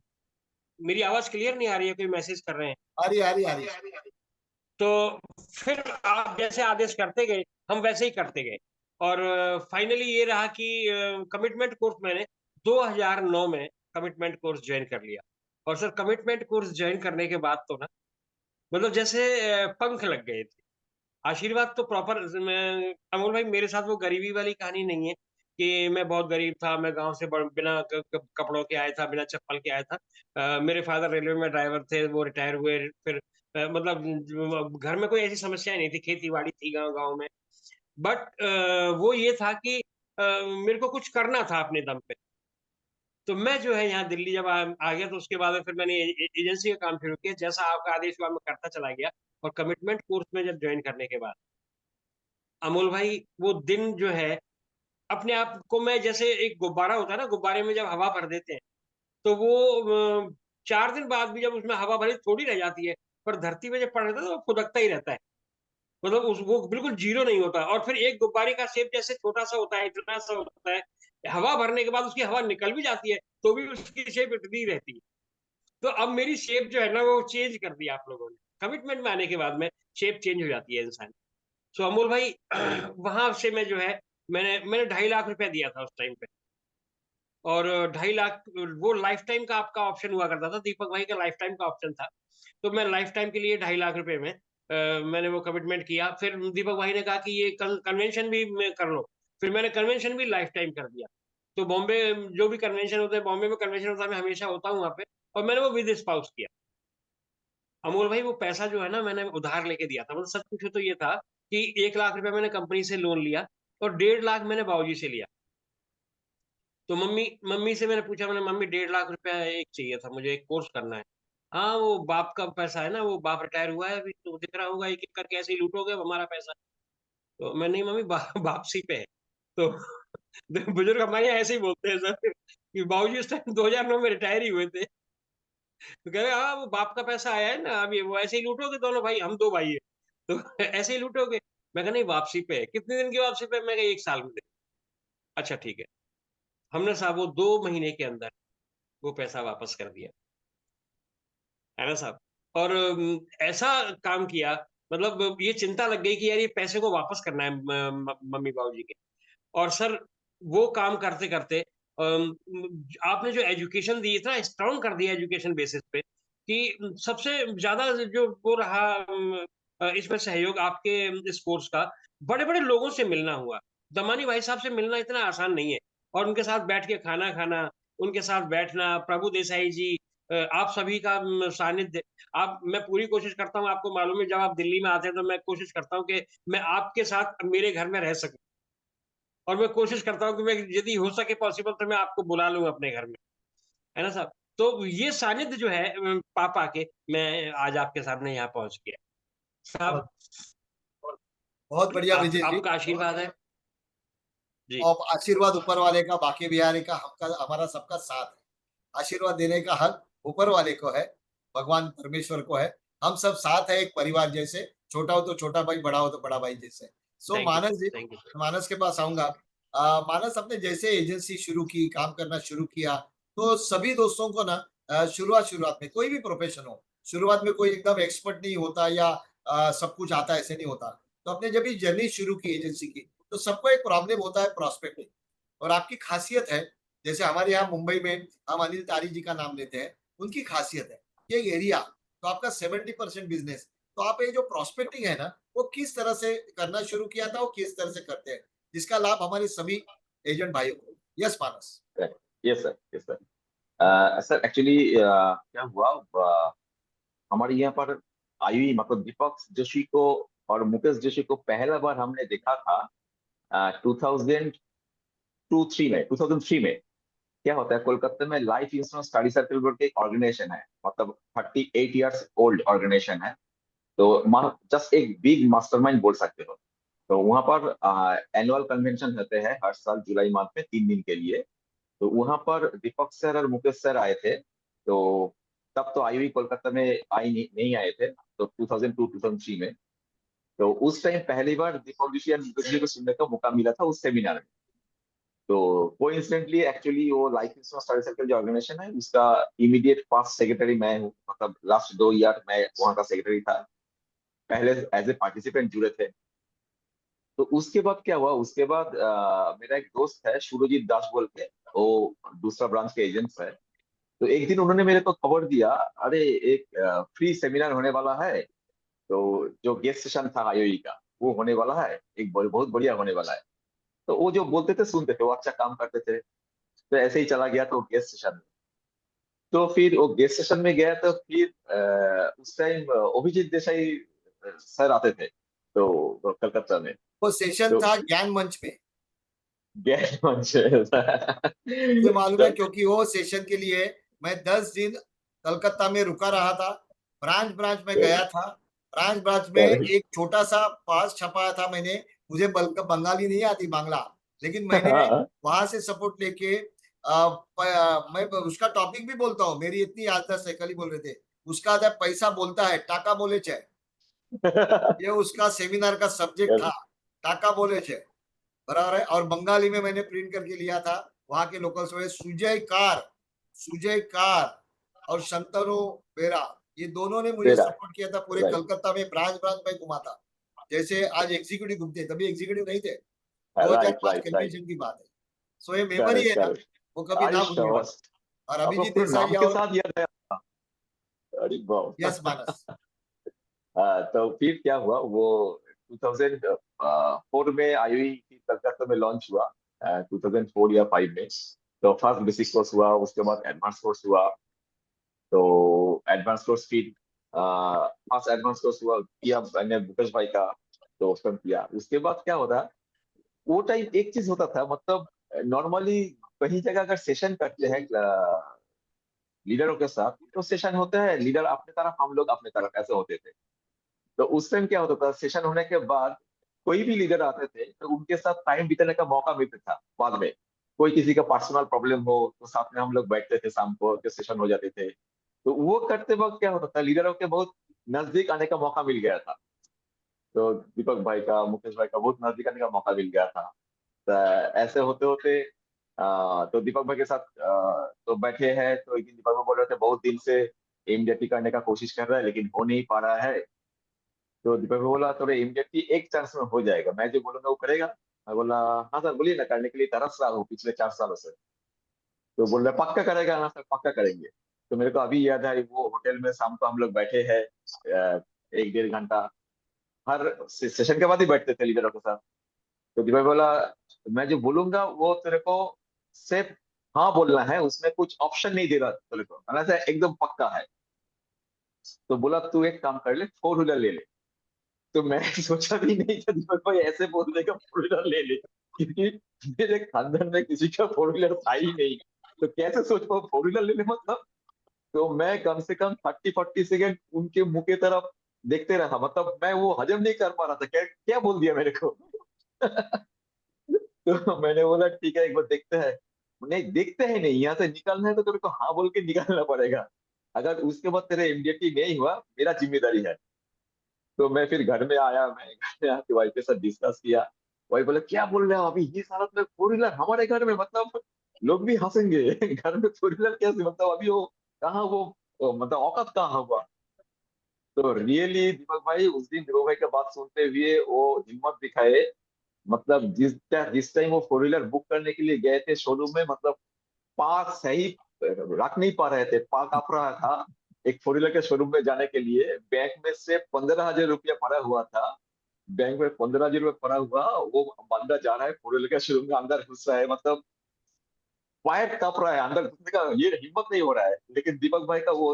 [SPEAKER 5] मेरी आवाज क्लियर नहीं आ रही है, कोई मैसेज कर रहे हैं?
[SPEAKER 4] आ रही
[SPEAKER 5] तो फिर आप जैसे आदेश करते गए, हम वैसे ही करते गए, और फाइनली ये रहा कि कमिटमेंट कोर्स मैंने 2009 में कमिटमेंट कोर्स ज्वाइन कर लिया। और सर कमिटमेंट कोर्स ज्वाइन करने के बाद तो ना, मतलब जैसे पंख लग गए थे। आशीर्वाद तो प्रॉपर, अमोल भाई मेरे साथ वो गरीबी वाली कहानी नहीं है कि मैं बहुत गरीब था, मैं गांव से बिना कपड़ों के आया था, बिना चप्पल के आया था। मेरे फादर रेलवे में ड्राइवर थे, वो रिटायर हुए फिर। मतलब घर में कोई ऐसी समस्या नहीं थी, खेती बाड़ी थी गांव गांव में। बट वो ये था कि मेरे को कुछ करना था अपने दम पे। तो मैं जो है यहाँ दिल्ली जब आ गया, तो उसके बाद में फिर मैंने एजेंसी का काम शुरू किया, जैसा आपका आदेश हुआ मैं करता चला गया। और कमिटमेंट कोर्स में जब ज्वाइन करने के बाद, अमोल भाई वो दिन जो है, अपने आप को मैं जैसे एक गुब्बारा होता है ना, गुब्बारे में जब हवा भर देते हैं, तो वो 4 दिन बाद भी जब उसमें हवा भरी थोड़ी रह जाती है, पर धरती पे जब पड़ जाता है तो वो फुदकता ही रहता है। मतलब उस वो बिल्कुल जीरो नहीं होता। और फिर एक गुब्बारे का शेप जैसे छोटा-सा होता है, इतना सा होता है, हवा भरने के बाद उसकी हवा निकल भी जाती है, तो भी उसकी शेप इतनी ही रहती है। तो अब मेरी शेप जो है ना, वो चेंज कर दी आप लोगों ने। कमिटमेंट में आने के बाद में शेप चेंज हो जाती है इंसान। सो अमोल भाई वहां से मैं जो है, मैंने 2.5 लाख रुपया दिया था उस टाइम पे। और 2.5 लाख वो लाइफ टाइम का आपका ऑप्शन हुआ करता था, दीपक भाई का लाइफ टाइम का ऑप्शन था। तो मैं लाइफ टाइम के लिए 2.5 लाख रुपए में मैंने वो कमिटमेंट किया। फिर दीपक भाई ने कहा कि ये कन्वेंशन भी कर लो। फिर मैंने कन्वेंशन भी लाइफ टाइम कर दिया। तो बॉम्बे जो भी कन्वेंशन होते हैं, बॉम्बे में कन्वेंशन होता है, मैं हमेशा होता हूँ वहाँ पे। और मैंने वो विद स्पाउस किया। अमोल भाई वो पैसा जो है ना, मैंने उधार लेके दिया था। मतलब सच पूछो तो ये था कि 1 लाख रुपया मैंने कंपनी से लोन लिया, और 1.5 लाख मैंने बाबूजी से लिया। तो मम्मी मम्मी से मैंने पूछा, मैंने मम्मी 1.5 लाख रुपया एक चाहिए था, मुझे एक कोर्स करना है। हाँ वो बाप का पैसा है ना, वो बाप रिटायर हुआ है अभी, तो दिख रहा होगा एक एक करके ऐसे ही लूटोगे अब हमारा पैसा। तो मैं, नहीं मम्मी वापसी पे है। तो बुजुर्ग हमारे यहाँ ऐसे ही बोलते हैं सर कि बाबूजी उस टाइम 2009 में रिटायर ही हुए थे। तो कह रहे हाँ वो बाप का पैसा आया है ना, अभी वो ऐसे ही लूटोगे दोनों भाई, हम 2 भाई है, तो ऐसे ही लूटोगे। मैं कहा नहीं वापसी पे है। कितने दिन की वापसी पे? मैं कहा 1 साल में दे। अच्छा ठीक है। हमने साहब वो 2 महीने के अंदर वो पैसा वापस कर दिया, है ना साहब। और ऐसा काम किया, मतलब ये चिंता लग गई कि यार ये पैसे को वापस करना है मम्मी बाबूजी के। और सर वो काम करते करते आपने जो एजुकेशन दी, इतना स्ट्रांग कर दिया एजुकेशन बेसिस पे कि सबसे ज्यादा जो वो रहा इसमें सहयोग आपके इस कोर्स का, बड़े बड़े लोगों से मिलना हुआ। दमानी भाई साहब से मिलना इतना आसान नहीं है, और उनके साथ बैठ के खाना खाना, उनके साथ बैठना, प्रभु देसाई जी, आप सभी का सानिध्य। आप, मैं पूरी कोशिश करता हूँ, आपको मालूम है जब आप दिल्ली में आते हैं तो मैं कोशिश करता हूँ कि मैं आपके साथ मेरे घर में रह सकूं। और मैं कोशिश करता हूँ कि मैं यदि हो सके पॉसिबल तो मैं आपको बुला लूँ अपने घर में, है ना साहब। तो ये सानिध्य जो है पापा के, मैं आज आपके सामने यहाँ पहुंच गया साहब।
[SPEAKER 4] बहुत बहुत बढ़िया विजय जी।
[SPEAKER 5] आपका आशीर्वाद है जी।
[SPEAKER 4] और आशीर्वाद ऊपर वाले का, बाकी बिहारी का, हमका हमारा सबका साथ है। आशीर्वाद देने का हक ऊपर वाले को है, भगवान परमेश्वर को है। हम सब साथ है, एक परिवार जैसे। छोटा हो तो छोटा भाई, बड़ा हो तो बड़ा भाई जैसे। So
[SPEAKER 5] thank you
[SPEAKER 4] Manas ji,
[SPEAKER 5] thank you sir.
[SPEAKER 4] Manas के पास आऊंगा। मानस अपने जैसे एजेंसी शुरू की, काम करना शुरू किया, तो सभी दोस्तों को ना शुरुआत शुरुआत में कोई भी प्रोफेशन हो, शुरुआत में कोई एकदम एक्सपर्ट नहीं होता या सब कुछ आता है, ऐसे नहीं होता। तो अपने जब ये जर्नी शुरू की एजेंसी की, तो सबको एक प्रॉब्लम होता है, प्रॉस्पेक्टिंग। और आपकी खासियत है, जैसे हमारे यहाँ मुंबई में हम अनिल तारी जी का नाम लेते हैं, उनकी खासियत है ये एरिया। तो आपका 70% बिजनेस। तो आप ये जो प्रॉस्पेक्टिंग है ना, वो किस तरह से करना शुरू किया था, वो किस तरह से करते हैं, जिसका लाभ हमारे सभी एजेंट भाइयों को। Yes Manas.
[SPEAKER 3] Yes sir, yes sir. Sir actually क्या हुआ, हमारे यहाँ पर आयुई मतलब दीपक जोशी को और मुकेश जोशी को पहला बार हमने देखा था 2003 में। क्या होता है, कोलकाता में लाइफ इंश्योरेंस स्टडी सर्कल बोल के एक ऑर्गेनाइजेशन है, मतलब 38 इयर्स ओल्ड ऑर्गेनाइजेशन है। तो जस्ट एक बिग मास्टरमाइंड बोल सकते हो। तो वहां पर एनुअल कन्वेंशन होते हैं हर साल जुलाई माह में 3 दिन के लिए। तो वहां पर दीपक सर और मुकेश सर आए थे। तो तब तो आईवी कोलकाता में आई नहीं आए थे, तो 2002-2003 में। तो उस टाइम पहली बार दीपक जोशी और मुकेश जी को सुनने का मौका मिला था उस सेमिनार में। तो कोइंसिडेंटली एक्चुअली वो लाइफ इंश्योरेंस स्टडी सर्कल जो ऑर्गेनाइजेशन है उसका इमीडिएट पास्ट सेक्रेटरी मैं हूँ, मतलब लास्ट 2 ईयर मैं वहाँ का सेक्रेटरी था। पहले एज ए पार्टिसिपेंट जुड़े थे। तो उसके बाद क्या हुआ, उसके बाद मेरा एक दोस्त है शुभजीत दास बोल के, वो दूसरा ब्रांच के एजेंट है। तो एक दिन उन्होंने मेरे को खबर दिया, अरे एक फ्री सेमिनार होने वाला है, तो जो गेस्ट सेशन था आईओई का वो होने वाला है, एक बहुत बढ़िया होने वाला है। तो वो जो बोलते थे सुनते थे, वो अच्छा काम करते थे। तो ऐसे ही चला गया तो गेस्ट सेशन में। तो फिर वो गेस्ट सेशन में गया तो फिर उस टाइम अभिजीत देसाई सर आते थे तो कलकत्ता में।
[SPEAKER 4] वो सेशन
[SPEAKER 3] तो
[SPEAKER 4] था ज्ञान मंच में,
[SPEAKER 3] गेस्ट मंच
[SPEAKER 4] मुझे मालूम है
[SPEAKER 3] तो
[SPEAKER 4] क्योंकि वो सेशन के लिए मैं 10 दिन कलकत्ता में रुका रहा था। ब्रांच ब्रांच में गया था। ब्रांच ब्रांच में एक छोटा सा पास छपाया था मैंने। मुझे बंगाली नहीं आती, बांग्ला, लेकिन मैंने वहां से सपोर्ट लेके मैं उसका टॉपिक भी बोलता हूँ। मेरी इतनी याददाश्त है, कल ही बोल रहे थे। उसका था पैसा बोलता है, टाका बोले छे। ये उसका सेमिनार का सब्जेक्ट था, टाका बोले छे। बराबर है। और बंगाली में मैंने प्रिंट करके लिया था। वहां के लोकल्स में सुजय कार और शंतनु बेरा, ये दोनों ने मुझे
[SPEAKER 3] तेरा
[SPEAKER 4] सपोर्ट किया था। पूरे
[SPEAKER 3] राइट
[SPEAKER 4] कलकत्ता में ब्रांच ब्रांच में घुमा था। जैसे आज एग्जीक्यूटिव घूमते हैं, तभी एग्जीक्यूटिव नहीं थे।
[SPEAKER 3] राइट
[SPEAKER 4] 2005
[SPEAKER 3] राइट राइट
[SPEAKER 4] कन्वेंशन की बात है। सो ये मेमोरी
[SPEAKER 3] करेक्ट
[SPEAKER 4] है ना,
[SPEAKER 3] करेक्ट।
[SPEAKER 4] वो कभी ना
[SPEAKER 3] आयुष
[SPEAKER 4] भूलने वाली। और
[SPEAKER 3] आपको
[SPEAKER 4] अभिजीत
[SPEAKER 3] पूरे नाम
[SPEAKER 4] देसाई
[SPEAKER 3] के
[SPEAKER 4] और
[SPEAKER 3] साथ याद है? अरे
[SPEAKER 4] यस
[SPEAKER 3] वाह।
[SPEAKER 4] मानस।
[SPEAKER 3] तो फिर क्या हुआ, वो 2004 में आईओई की कलकत्ता में लॉन्च हुआ, 2004 या 5 में। तो फर्स्ट बेसिक कोर्स हुआ, उसके बाद एडवांस कोर्स हुआ। तो एडवांस कोर्स फिर फर्स्ट एडवांस कोर्स हुआ किया मैंने मुकेश भाई का, तो उस टाइम किया। उसके बाद क्या होता, वो टाइम एक चीज होता था, मतलब नॉर्मली कहीं जगह अगर सेशन करते हैं लीडरों के साथ, तो सेशन होता है लीडर अपने तरफ हम लोग अपने तरफ ऐसे होते थे। तो उस टाइम क्या होता था, सेशन होने के बाद कोई भी लीडर आते थे तो उनके साथ टाइम बिताने का मौका मिलता था बाद में। कोई किसी का पर्सनल प्रॉब्लम हो तो साथ में हम लोग बैठते थे, शाम को के सेशन हो जाते थे। तो वो करते वक्त क्या होता था, लीडरों के बहुत नजदीक आने का मौका मिल गया था। तो दीपक भाई का, मुकेश भाई का बहुत नजदीक आने का मौका मिल गया था। तो ऐसे होते होते तो दीपक भाई के साथ तो बैठे हैं, तो एक दिन दीपक भाई बोल रहे थे बहुत दिन से एमडीटी करने का कोशिश कर रहा है लेकिन हो नहीं पा रहा है। तो दीपक को बोला थोड़े इमीडिएटली एक चांस में हो जाएगा, मैं जो बोलूंगा वो करेगा। मैं बोला हाँ सर बोलिए ना, करने के लिए तरस रहा हूँ पिछले 4 सालों से। तो बोल रहे पक्का करेगा ना सर, पक्का करेंगे। तो मेरे को अभी याद है, वो होटल में शाम को हम लोग बैठे हैं 1-1.5 घंटा, हर सेशन के बाद ही बैठते थे लीडरों के साथ। तो दीपक बोला मैं जो बोलूंगा वो तेरे को सिर्फ हाँ बोलना है, उसमें कुछ ऑप्शन नहीं दे रहा तेरे को, मतलब ऐसा एकदम पक्का है। तो बोला तू एक काम कर ले, 4 व्हीलर ले ले। तो मैं सोचा भी नहीं था दीपक भाई ऐसे बोल देगा 4 व्हीलर ले ले, क्योंकि मेरे खानदान में किसी का 4 व्हीलर था ही नहीं। तो कैसे सोच पाऊँ 4 व्हीलर ले ले मतलब। तो मैं कम से कम 30-40 सेकेंड उनके मुंह की तरफ देखते रहा, मतलब मैं वो हजम नहीं कर पा रहा था, क्या क्या बोल दिया मेरे को। तो मैंने बोला ठीक है एक बार देखते हैं। नहीं देखते हैं नहीं, यहाँ से निकलना है तो तेरे को हाँ बोल के निकलना पड़ेगा। अगर उसके बाद तेरे इमीडिएटली नहीं हुआ, मेरा जिम्मेदारी है। तो मैं फिर घर में आया, मैं घर में आके वाइफ के साथ डिस्कस किया। वाइफ बोला क्या बोल रहे हो अभी इस हालत में 4 व्हीलर हमारे घर में, मतलब लोग भी हंसेंगे। घर में 4 व्हीलर कैसे, मतलब अभी वो कहाँ वो मतलब औकात कहाँ हुआ। तो रियली दीपक भाई उस दिन दीपक भाई की बात सुनते हुए वो हिम्मत दिखाए। मतलब जिस टाइम वो 4 व्हीलर बुक करने के लिए गए थे शोरूम में, मतलब पास सही रख नहीं पा रहे थे, पार कांप रहा था। एक 4 व्हीलर के शोरूम में जाने के लिए बैंक में से 15,000 रुपया पड़ा हुआ था। बैंक में 15,000 रुपया पड़ा हुआ, वो बंदा जा रहा है 4 व्हीलर के शोरूम में, अंदर घुस रहा है, मतलब पैर कांप रहा है, अंदर घुसने का ये हिम्मत नहीं हो रहा है। लेकिन दीपक भाई का वो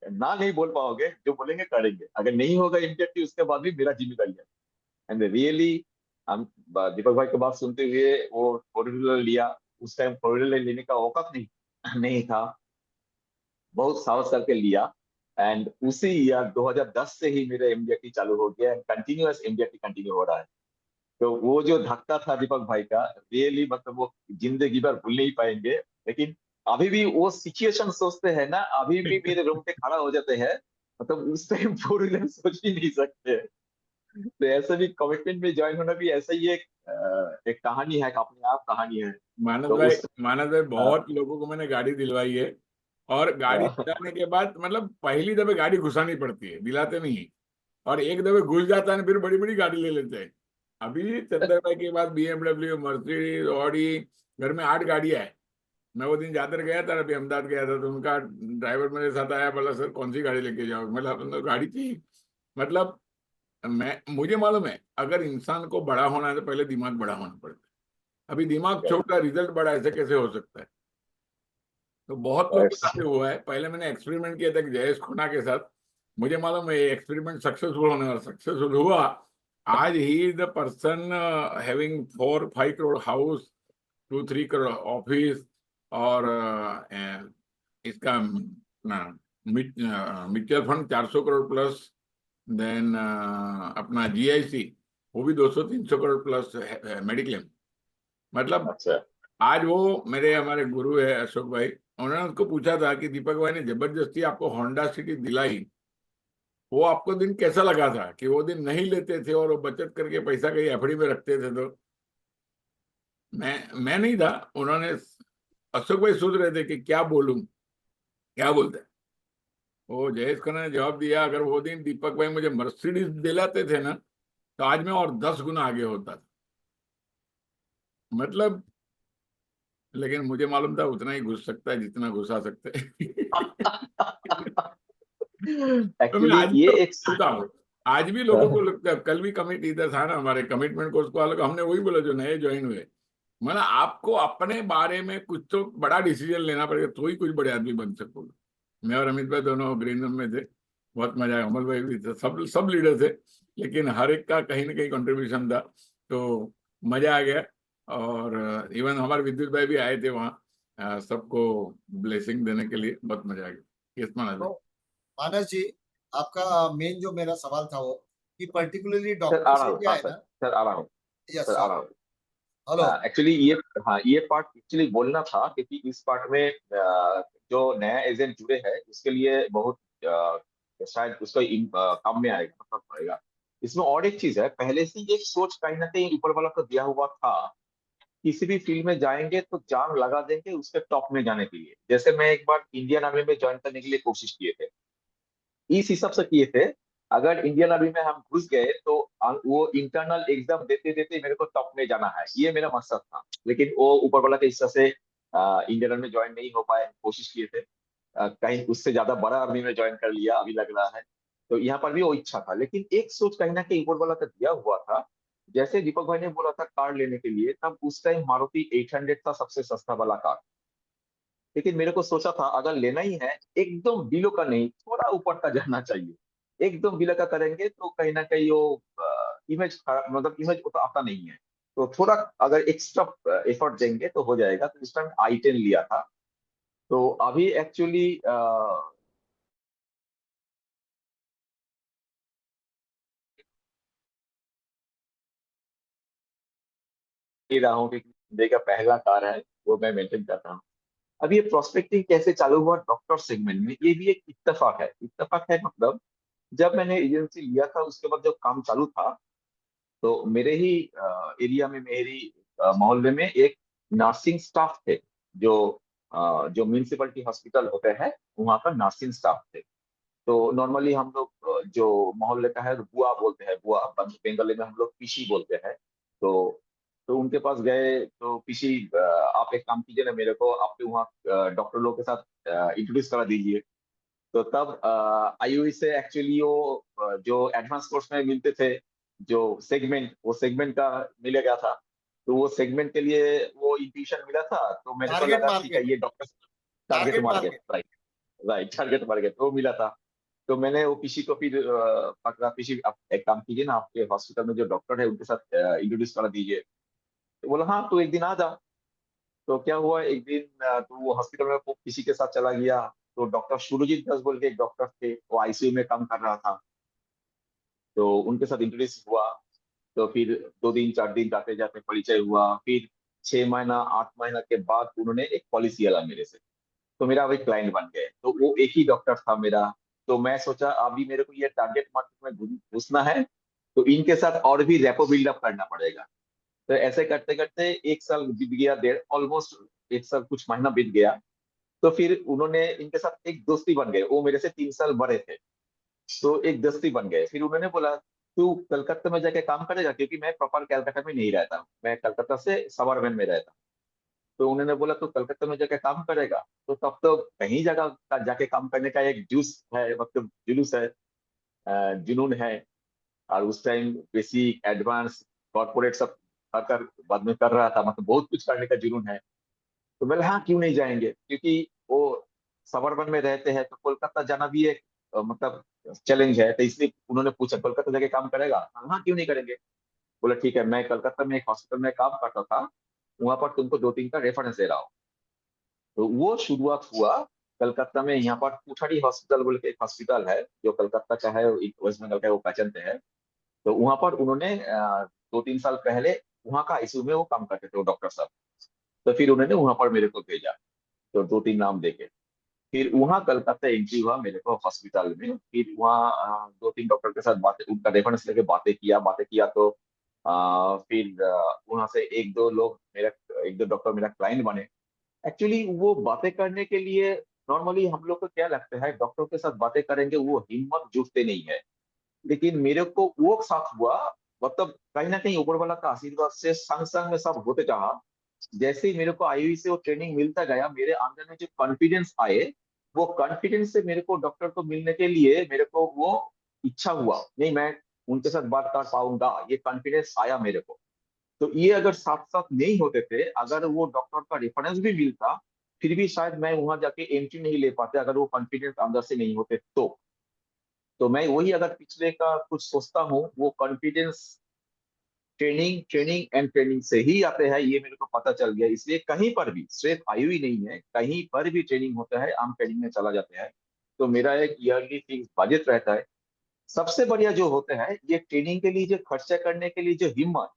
[SPEAKER 3] ना नहीं बोल पाओगे, जो बोलेंगे करेंगे, अगर नहीं होगा इमीडिएटली उसके बाद भी मेरा जिम्मेदारी है। एंड रियली हम दीपक भाई की बात सुनते हुए वो 4 व्हीलर लिया। उस टाइम 4 व्हीलर लेने का औकात नहीं था, बहुत साहस करके लिया। एंड उसी ईयर 2010 से ही मेरा एमडीटी चालू हो गया, कंटिन्यूअस एमडीटी कंटिन्यू हो रहा है। तो वो जो धक्का था दीपक भाई का, रियली मतलब वो जिंदगी भर भूल नहीं पाएंगे। लेकिन अभी भी वो सिचुएशन सोचते हैं ना, अभी भी मेरे रूम पे खड़ा हो जाते हैं, मतलब उस टाइम फोर व्हीलर सोच ही नहीं सकते। तो ऐसे भी कमिटमेंट में ज्वाइन होना भी ऐसा ही एक कहानी है, अपने आप कहानी है। तो उस
[SPEAKER 1] मानस भाई बहुत लोगों को मैंने गाड़ी दिलवाई है, और गाड़ी दिलाने के बाद मतलब पहली दफे गाड़ी घुसानी पड़ती है, दिलाते नहीं है। और एक दफे घुस जाता है ना, फिर बड़ी बड़ी गाड़ी ले लेते हैं। अभी चंद्र भाई के बाद BMW, मर्सिडीज, ऑडी, घर में 8 गाड़ियां है। मैं वो दिन जाकर गया था, अभी अहमदाबाद गया था, तो उनका ड्राइवर मेरे साथ आया, बोला सर कौन सी गाड़ी लेके जाओ, मतलब गाड़ी चाहिए। मतलब मुझे मालूम है, अगर इंसान को बड़ा होना है तो पहले दिमाग बड़ा होना पड़ता है। अभी दिमाग छोटा, रिजल्ट बड़ा, ऐसे कैसे हो सकता है? तो बहुत लोग के साथ हुआ है। पहले मैंने एक्सपेरिमेंट किया था कि जयेश खुना के साथ, मुझे मालूम है एक्सपेरिमेंट सक्सेसफुल होने वाला, सक्सेसफुल हुआ। आज he is the person having 4-5 crore house, 2-3 crore office, और इसका mutual fund 400 crore plus, then अपना GIC वो भी 200-300 करोड़ प्लस, मेडिक्लेम। मतलब
[SPEAKER 3] अच्छा।
[SPEAKER 1] आज वो मेरे हमारे गुरु है अशोक भाई, उन्होंने उसको पूछा था कि दीपक भाई ने जबरदस्ती आपको होंडा सिटी दिलाई, वो आपको दिन कैसा लगा था कि वो दिन नहीं लेते थे और वो बचत करके पैसा कहीं एफडी में रखते थे? तो मैं नहीं था, उन्होंने, अशोक भाई सोच रहे थे कि क्या बोलूं, क्या बोलते हैं। वो जयेश खन्ना ने जवाब दिया, अगर वो दिन दीपक भाई मुझे मर्सिडीज दिलाते थे ना, तो आज मैं और 10 गुना आगे होता था। मतलब, लेकिन मुझे मालूम था उतना ही घुस सकता है जितना घुसा सकते हैं। तो मैं
[SPEAKER 3] एक्चुअली
[SPEAKER 1] आज भी
[SPEAKER 3] ये
[SPEAKER 1] लोगों
[SPEAKER 3] एक
[SPEAKER 1] को बोलता हूँ, आज भी लोगों को लगता है। कल भी कमिट इधर था ना, हमारे कमिटमेंट कोर्स को अलग, हमने वही बोला जो नए ज्वाइन हुए, मतलब आपको अपने बारे में कुछ तो बड़ा डिसीजन लेना पड़ेगा, तो ही कुछ बड़े आदमी बन सकोगे। मैं और अमित भाई दोनों ग्रीन रूम में थे, बहुत मजा आया, अमल भाई भी थे, सब सब लीडर थे, लेकिन हर एक का कहीं ना कहीं कंट्रीब्यूशन था, तो मजा आ गया। और इवन हमारे विद्युत भाई भी आए थे वहाँ, सबको ब्लेसिंग देने के लिए, बहुत मजा आ गया। यस मानस भाई।
[SPEAKER 4] तो मानस जी, आपका मेन जो मेरा सवाल था वो कि पर्टिकुलरली
[SPEAKER 3] सर आ
[SPEAKER 4] डॉक्टर
[SPEAKER 3] रहा
[SPEAKER 4] से
[SPEAKER 3] हूँ,
[SPEAKER 4] क्या
[SPEAKER 3] हाँ
[SPEAKER 4] है
[SPEAKER 3] सर,
[SPEAKER 4] ना।
[SPEAKER 3] सर आ रहा हूँ,
[SPEAKER 4] यस
[SPEAKER 3] सर आ
[SPEAKER 4] सर।
[SPEAKER 3] रहा हूँ।
[SPEAKER 4] हेलो।
[SPEAKER 3] एक्चुअली ये, हाँ ये पार्ट एक्चुअली बोलना था, क्योंकि इस पार्ट में जो नया एजेंट जुड़े हैं उसके लिए बहुत शायद उसका काम में आएगा, मतलब पड़ेगा। इसमें और एक चीज है, पहले से ही एक सोच कहीं ना कहीं ऊपर वाला को दिया हुआ था, किसी भी फील्ड में जाएंगे तो जान लगा देंगे उसके टॉप में जाने के लिए। जैसे मैं एक बार इंडियन आर्मी में ज्वाइन करने के लिए कोशिश किए थे, इस हिसाब से किए थे, अगर इंडियन आर्मी में हम घुस गए तो वो इंटरनल एग्जाम देते देते मेरे को टॉप में जाना है, ये मेरा मकसद था। लेकिन वो ऊपर वाला के हिस्सा से इंडियन आर्मी में ज्वाइन नहीं हो पाए, कोशिश किए थे, कहीं उससे ज्यादा बड़ा आर्मी में ज्वाइन कर लिया अभी लग रहा है। तो यहाँ पर भी वो इच्छा था, लेकिन एक सोच कहीं ना कहीं ऊपर वाला का दिया हुआ था। जैसे दीपक भाई ने बोला था कार लेने के लिए, तब उस टाइम मारुति 800 था सबसे सस्ता वाला कार। लेकिन मेरे को सोचा था अगर लेना ही है, एकदम बिलो का नहीं, थोड़ा ऊपर का जाना चाहिए। एकदम बिलो का करेंगे तो कहीं ना कहीं वो इमेज खराब, मतलब इमेज तो आता नहीं है। तो थोड़ा अगर एक्स्ट्रा एफर्ट देंगे तो हो जाएगा। तो इस टाइम i10 लिया था। तो अभी एक्चुअली रहा हूँ कि इंडिया का पहला कार है, वो मैं मेंटेन कर रहा हूँ। अब ये प्रोस्पेक्टिंग कैसे चालू हुआ डॉक्टर सेगमेंट में, ये भी एक इत्तेफाक है। इत्तेफाक है मतलब, जब मैंने एजेंसी लिया था उसके बाद जब काम चालू था, तो मेरे ही एरिया में, मेरी मोहल्ले में एक नर्सिंग स्टाफ थे, जो जो म्यूनिसिपैलिटी हॉस्पिटल होते हैं वहाँ पर नर्सिंग स्टाफ थे। तो नॉर्मली हम लोग जो मोहल्ले का है बुआ बोलते हैं, बुआ बंगाली में हम लोग पीसी बोलते हैं। तो उनके पास गए तो पीसी, आप एक काम कीजिए ना, मेरे को आपके वहाँ डॉक्टर लोग के साथ इंट्रोड्यूस करा दीजिए। तो तब आईयूई से एक्चुअली वो जो एडवांस कोर्स में मिलते थे, जो सेगमेंट, वो सेगमेंट का मिल गया था। तो वो सेगमेंट के लिए वो इंट्यूशन मिला था, तो मेरे को
[SPEAKER 4] टारगेट
[SPEAKER 3] लगा ठीक है
[SPEAKER 4] मार्केट।
[SPEAKER 3] ये doctor, target
[SPEAKER 4] target
[SPEAKER 3] market,
[SPEAKER 4] market.
[SPEAKER 3] Right, right, target market वो मिला था। तो मैंने वो पीसी को फिर पकड़ा, पीसी आप एक काम कीजिए ना, आपके हॉस्पिटल में जो डॉक्टर है उनके साथ इंट्रोड्यूस करा दीजिए। तो बोला हाँ तो एक दिन आ जा। तो क्या हुआ, एक दिन तो वो हॉस्पिटल में वो किसी के साथ चला गया। तो डॉक्टर सुरजीत दास बोल के एक डॉक्टर थे, वो आईसीयू में काम कर रहा था। तो उनके साथ इंट्रोड्यूस हुआ। तो फिर 2 दिन 4 दिन जाते जाते परिचय हुआ। फिर 6 महीना 8 महीना के बाद उन्होंने एक पॉलिसी वाला मेरे से, तो मेरा वही क्लाइंट बन गए। तो वो एक ही डॉक्टर था मेरा। तो मैं सोचा अभी मेरे को ये टारगेट मार्केट में घुसना है, तो इनके साथ और भी रेपो बिल्डअप करना पड़ेगा। तो ऐसे करते करते 1 साल बीत गया, डेढ़ ऑलमोस्ट 1 साल कुछ महीना बीत गया। तो फिर उन्होंने इनके साथ एक दोस्ती बन गए, वो मेरे से 3 साल बड़े थे। तो एक दोस्ती बन गए। फिर उन्होंने बोला तू कलकत्ता में जाके काम करेगा, क्योंकि मैं प्रॉपर कलकत्ता में नहीं रहता हूँ, मैं कलकत्ता से सबअर्बन में रहता हूँ। तो उन्होंने बोला तू कलकत्ता में जाके काम करेगा, तो तब तो कहीं जगह का जाके काम करने का एक जूस है, मतलब जुलूस है, जुनून है। और उस टाइम बेसिक एडवांस कॉर्पोरेट सब कर बाद में कर रहा था, मतलब बहुत कुछ करने का जुनून है। तो बोले हाँ क्यों नहीं जाएंगे, क्योंकि वो सबअर्बन में रहते हैं, तो कोलकाता जाना भी एक मतलब चैलेंज है। तो इसलिए उन्होंने पूछा कोलकाता जाके काम करेगा, हाँ क्यों नहीं करेंगे। बोला ठीक है, मैं कलकत्ता में एक हॉस्पिटल में काम करता था, वहां पर तुमको 2-3 का रेफरेंस दे रहा हूँ। तो वो शुरुआत हुआ कलकत्ता में। यहाँ पर कुठरी हॉस्पिटल बोल के एक हॉस्पिटल है जो कलकत्ता का है, वेस्ट बंगाल का है, वो पहचानते हैं। तो वहां पर उन्होंने 2-3 साल पहले वहां का आईसीयू में वो काम करते थे वो डॉक्टर साहब। तो फिर उन्होंने वहां पर मेरे को भेजा, तो 2-3 नाम देके फिर वहां कलकत्ता एंट्री हुआ मेरे को हॉस्पिटल में। फिर वहाँ 2-3 डॉक्टर के साथ बातें, उनका रेफरेंस लेके बातें किया। तो फिर वहां से एक दो डॉक्टर मेरा क्लाइंट बने। एक्चुअली वो बातें करने के लिए नॉर्मली हम लोग को क्या लगता है, डॉक्टर के साथ बातें करेंगे वो हिम्मत जुटते नहीं है। लेकिन मेरे को वो साथ हुआ, मतलब कहीं ना कहीं ऊपर वाला का आशीर्वाद से संग संग में सब होते रहा। जैसे ही मेरे को आईयूई से वो ट्रेनिंग मिलता गया, मेरे अंदर में जो कॉन्फिडेंस आए, वो कॉन्फिडेंस से मेरे को डॉक्टर को मिलने के लिए मेरे को वो इच्छा हुआ, नहीं मैं उनके साथ बात कर पाऊंगा, ये कॉन्फिडेंस आया मेरे को। तो ये अगर साथ साथ नहीं होते थे, अगर वो डॉक्टर का रेफरेंस भी मिलता, फिर भी शायद मैं वहां जाके एंट्री नहीं ले पाते, अगर वो कॉन्फिडेंस अंदर से नहीं होते तो मैं वही अगर पिछले का कुछ सोचता हूँ, वो confidence training training and training से ही आते हैं, ये मेरे को पता चल गया। इसलिए कहीं पर भी सिर्फ आईयूई नहीं है, कहीं पर भी ट्रेनिंग होता है, हम ट्रेनिंग में चला जाते हैं। तो मेरा एक ईयरली फिक्स बजट रहता है। सबसे बढ़िया जो होता है, ये ट्रेनिंग के लिए जो खर्चा करने के लिए जो हिम्मत,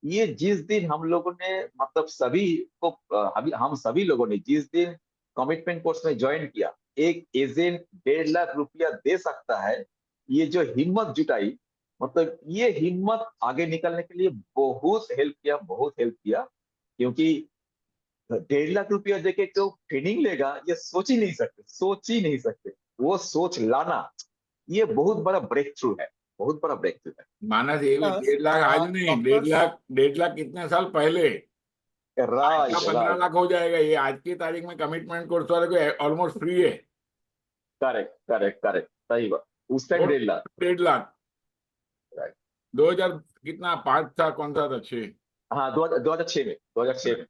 [SPEAKER 3] ये जिस दिन हम लोगों ने मतलब सभी को हम सभी लोगों ने जिस दिन कमिटमेंट कोर्स में ज्वाइन किया, एक एजेंट 1.5 लाख रुपया दे सकता है, ये जो हिम्मत जुटाई, मतलब ये हिम्मत आगे निकलने के लिए बहुत हेल्प किया। क्योंकि 1.5 लाख रुपया देके जो ट्रेनिंग लेगा, ये सोच ही नहीं सकते। वो सोच लाना, ये बहुत बड़ा ब्रेक थ्रू है, बहुत बड़ा ब्रेक थ्रू है।
[SPEAKER 1] मानस ये भी 1.5 लाख आज नहीं, डेढ़
[SPEAKER 4] डॉक्टर्स
[SPEAKER 1] लाख 1.5 लाख कितने साल पहले, आज का
[SPEAKER 3] राइट
[SPEAKER 1] 15
[SPEAKER 3] राइट,
[SPEAKER 1] लाख हो जाएगा। ये आज की तारीख में कमिटमेंट कोर्स वाले को ऑलमोस्ट फ्री है।
[SPEAKER 3] करेक्ट करेक्ट करेक्ट, सही बात। उस टाइम
[SPEAKER 1] और
[SPEAKER 3] 1.5 लाख।
[SPEAKER 1] 1.5 लाख
[SPEAKER 3] राइट।
[SPEAKER 1] 2000 कितना 5 था, कौन सा था 6?
[SPEAKER 3] हाँ 2006 में, 2006 में,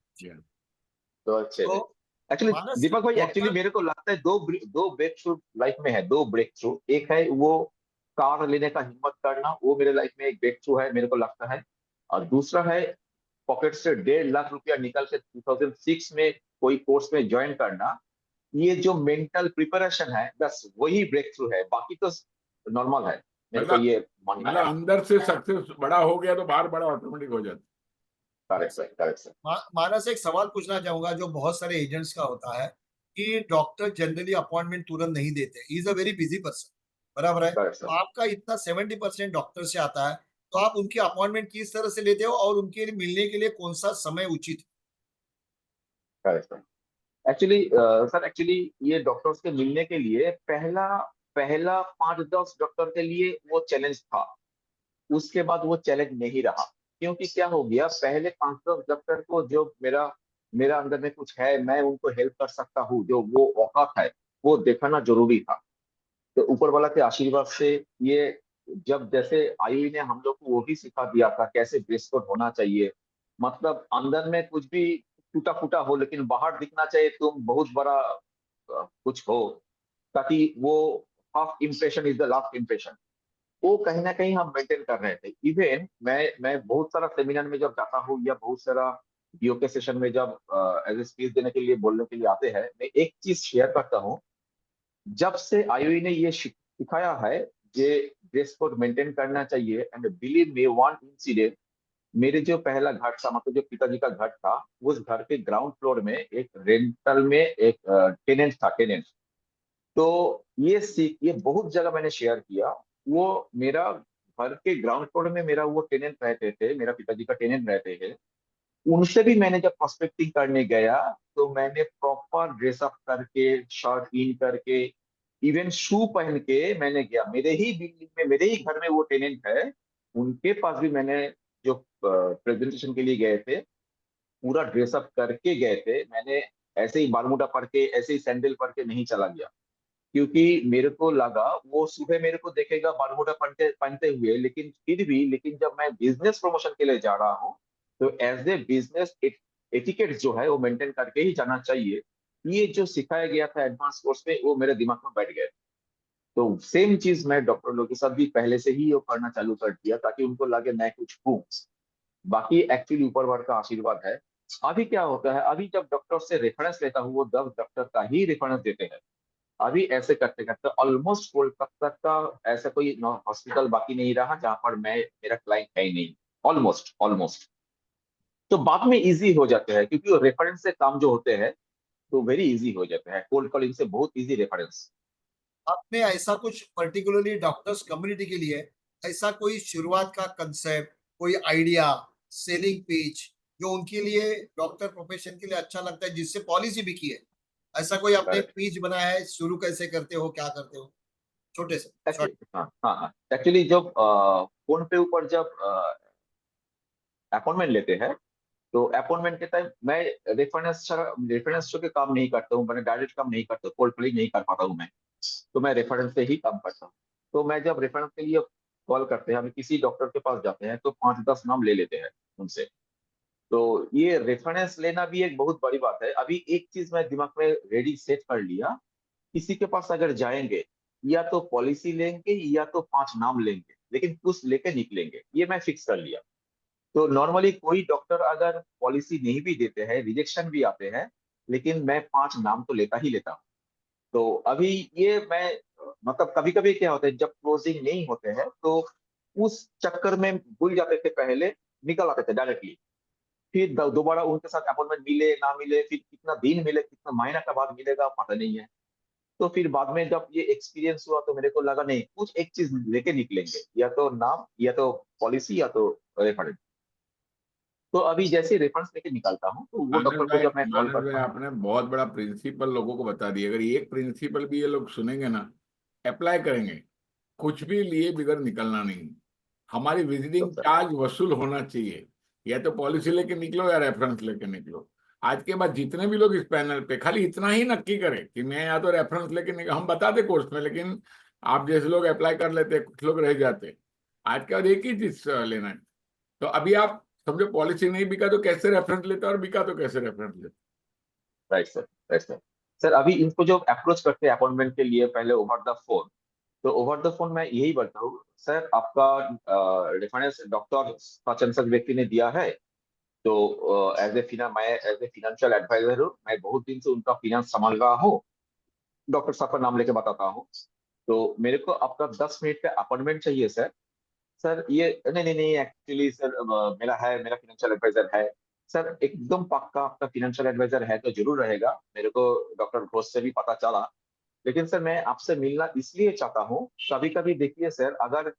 [SPEAKER 3] 2006
[SPEAKER 4] तो
[SPEAKER 3] में। एक्चुअली
[SPEAKER 4] मानस
[SPEAKER 3] दीपक भाई, एक्चुअली
[SPEAKER 4] डॉक्टर
[SPEAKER 3] मेरे को लगता है दो ब्रेक थ्रू लाइफ में है, दो ब्रेक थ्रू। एक है वो कार लेने का हिम्मत करना, वो मेरे लाइफ में एक ब्रेक थ्रू है मेरे को लगता है। और दूसरा है पॉकेट से 1.5 लाख रुपया निकल के 2006 में कोई कोर्स में ज्वाइन करना। ये जो मेंटल प्रिपरेशन है, बस वही ब्रेक थ्रू है, बाकी तो नॉर्मल है, मेरे को
[SPEAKER 1] मतलब
[SPEAKER 3] ये मानना है।
[SPEAKER 1] अंदर से सक्सेस बड़ा हो गया तो बाहर बड़ा ऑटोमेटिक हो जाता
[SPEAKER 3] करेक्ट सर, करेक्ट सर।
[SPEAKER 4] मानस एक सवाल पूछना चाहूंगा जो बहुत सारे एजेंट्स का होता है कि डॉक्टर जनरली अपॉइंटमेंट तुरंत नहीं देते, is a very busy person, बराबर है।
[SPEAKER 3] करेक्ट
[SPEAKER 4] तो
[SPEAKER 3] सर,
[SPEAKER 4] आपका इतना 70% डॉक्टर से आता है, तो आप उनकी अपॉइंटमेंट किस तरह से लेते हो और उनके लिए मिलने के लिए कौन सा समय उचित है?
[SPEAKER 3] Correct sir. Actually sir, actually ये डॉक्टर्स के मिलने के लिए पहला पहला 5-10 डॉक्टर के लिए वो चैलेंज था। उसके बाद वो चैलेंज नहीं रहा। क्योंकि क्या हो गया, पहले 5-10 डॉक्टर को जो मेरा मेरा अंदर में कुछ है, मैं उनको हेल्प कर सकता हूँ, जो वो औकात है, वो दिखाना जरूरी था। तो ऊपर वाला के आशीर्वाद से ये, जब जैसे आईयूई ने हम लोग को वो भी सिखा दिया था कैसे ड्रेस कोड होना चाहिए। मतलब अंदर में कुछ भी टूटा फूटा हो, लेकिन बाहर दिखना चाहिए तुम बहुत बड़ा कुछ हो, ताकि वो half impression is the last impression, वो कहीं ना कहीं हम मेंटेन कर रहे थे। इवन मैं बहुत सारा सेमिनार में जब जाता हूँ, या बहुत सारा बीओ के सेशन में जब एज ए स्पीच देने के लिए बोलने के लिए आते हैं, मैं एक चीज शेयर करता हूँ। जब से आईओई ने ये सिखाया है, ये ड्रेस कोड मेंटेन करना चाहिए, and believe me one incident, मेरे जो पहला घर था, मतलब जो पिताजी का घर था, उस घर के ग्राउंड फ्लोर में एक रेंटल में एक टेनेंट था, टेनेंट। तो ये बहुत जगह मैंने शेयर किया। वो मेरा घर के ग्राउंड फ्लोर में मेरा वो टेनेंट रहते थे, मेरा पिताजी का टेनेंट रहते थे। उनसे भी मैंने जब प्रोस्पेक्टिंग करने गया, तो मैंने प्रॉपर ड्रेसअप करके, शर्ट इन करके, इवन शू पहन के मैंने गया। मेरे ही बिल्डिंग में, मेरे ही घर में वो टेनेंट है, उनके पास भी मैंने, जो प्रेजेंटेशन के लिए गए थे, पूरा ड्रेसअप करके गए थे। मैंने ऐसे ही बारमूडा पहन के, ऐसे ही सैंडल पहन के नहीं चला गया, क्योंकि मेरे को लगा वो सुबह मेरे को देखेगा बारमूडा पहनते पहनते हुए, लेकिन फिर भी, लेकिन जब मैं बिजनेस प्रमोशन के लिए जा रहा हूँ, तो एज ए बिजनेस एटिकेट जो है वो मेंटेन करके ही जाना चाहिए। ये जो सिखाया गया था एडवांस कोर्स में, वो मेरे दिमाग में बैठ गया। तो सेम चीज मैं डॉक्टर लोगों के साथ भी पहले से ही वो करना चालू कर दिया, ताकि उनको लगे मैं कुछ हूँ। बाकी एक्चुअली ऊपर वाले का आशीर्वाद है। अभी क्या होता है, अभी जब डॉक्टर से रेफरेंस लेता हूँ, वो 10 डॉक्टर का ही रेफरेंस देते हैं। अभी ऐसे करते करते ऑलमोस्ट कोलकाता का ऐसा कोई हॉस्पिटल बाकी नहीं रहा जहां पर मैं, मेरा क्लाइंट है ही नहीं। Almost almost. तो बाद में इजी हो जाते हैं, क्योंकि वो रेफरेंस से काम जो होते हैं, तो वेरी इजी हो जाते हैं। कोल्ड कॉलिंग से बहुत इजी रेफरेंस।
[SPEAKER 4] आपने ऐसा कुछ पर्टिकुलरली डॉक्टर्स कम्युनिटी के लिए ऐसा कोई शुरुआत का कंसेप्ट, कोई आइडिया, सेलिंग पिच जो उनके लिए, डॉक्टर प्रोफेशन के लिए अच्छा लगता है, जिससे पॉलिसी भी की है, ऐसा कोई आपने
[SPEAKER 3] करेक्ट।
[SPEAKER 4] पिच बनाया है? शुरू कैसे करते हो, क्या करते हो? छोटे से शॉर्ट।
[SPEAKER 3] एक्चुअली हाँ हाँ हाँ, एक्चुअली जब फोन पे ऊपर जब अपॉइंटमेंट लेते हैं, तो अपॉइंटमेंट के टाइम मैं रेफरेंस रेफरेंस शो के काम नहीं करता हूँ, मैंने डायरेक्ट काम नहीं करता, कोल्ड कॉलिंग नहीं कर पाता हूँ मैं। तो मैं रेफरेंस से ही काम करता हूँ। तो मैं जब रेफरेंस के लिए कॉल करते हैं, हम किसी डॉक्टर के पास जाते हैं, तो 5-10 नाम ले लेते हैं उनसे। तो ये रेफरेंस लेना भी एक बहुत बड़ी बात है। अभी एक चीज मैं दिमाग में रेडी सेट कर लिया, किसी के पास अगर जाएंगे, या तो पॉलिसी लेंगे या तो 5 नाम लेंगे, लेकिन कुछ लेके निकलेंगे, ये मैं फिक्स कर लिया। तो नॉर्मली कोई डॉक्टर अगर पॉलिसी नहीं भी देते हैं, रिजेक्शन भी आते हैं, लेकिन मैं 5 नाम तो लेता ही लेता हूँ। तो अभी ये मैं, मतलब कभी कभी क्या होता है, जब क्लोजिंग नहीं होते हैं, तो उस चक्कर में भूल जाते थे, पहले निकल आते थे डायरेक्टली। फिर दोबारा उनके साथ अपॉइंटमेंट मिले ना मिले, फिर कितना दिन मिले, कितना महीना का बाद मिलेगा, पता नहीं है। तो फिर बाद में जब ये एक्सपीरियंस हुआ, तो मेरे को लगा नहीं, कुछ एक चीज लेके निकलेंगे, या तो नाम, या तो पॉलिसी, या तो रेफरेंस। तो अभी जैसे रेफरेंस लेके निकलता हूँ, तो वो डॉक्टर को जब मैं कॉल
[SPEAKER 1] मानस भाई
[SPEAKER 3] करता हूँ।
[SPEAKER 1] आपने बहुत बड़ा प्रिंसिपल लोगों को बता दिया। अगर एक प्रिंसिपल भी ये लोग सुनेंगे ना, अप्लाई करेंगे, कुछ भी लिए बिगड़ निकलना नहीं। हमारी
[SPEAKER 3] तो
[SPEAKER 1] विजिटिंग
[SPEAKER 3] सर,
[SPEAKER 1] चार्ज वसूल होना चाहिए। या तो पॉलिसी लेके निकलो या रेफरेंस लेके निकलो। आज के बाद जितने भी लोग इस पैनल पे खाली इतना ही नक्की करें कि मैं या तो रेफरेंस लेके निकल, हम बताते कोर्स में, लेकिन आप जैसे लोग अप्लाई कर लेते, कुछ लोग रह जाते। आज के बाद एक ही चीज लेना है। तो अभी आप समझो पॉलिसी नहीं बिका तो कैसे रेफरेंस लेते, और बिका तो कैसे रेफरेंस लेते।
[SPEAKER 3] Right sir, right sir. Sir अभी इनको जो अप्रोच करते हैं अपॉइंटमेंट के लिए, पहले ओवर द फोन, तो ओवर द फोन मैं यही बोलता हूँ, सर आपका रेफरेंस डॉक्टर सचिन सर व्यक्ति ने दिया है। तो मैं एज ए फिनेंशियल एडवाइजर हूँ, मैं बहुत दिन से उनका फिनेंस संभाल रहा हूँ। डॉक्टर साहब का नाम लेके बताता हूँ। तो मेरे को आपका 10 मिनट का अपॉइंटमेंट चाहिए सर। सर ये नहीं नहीं नहीं, एक्चुअली सर मेरा फिनेंशियल एडवाइजर है। सर एकदम पक्का आपका फिनेंशियल एडवाइजर है तो जरूर रहेगा, मेरे को डॉक्टर घोष से भी पता चला। लेकिन सर मैं आपसे मिलना इसलिए चाहता हूँ, कभी कभी देखिए सर, अगर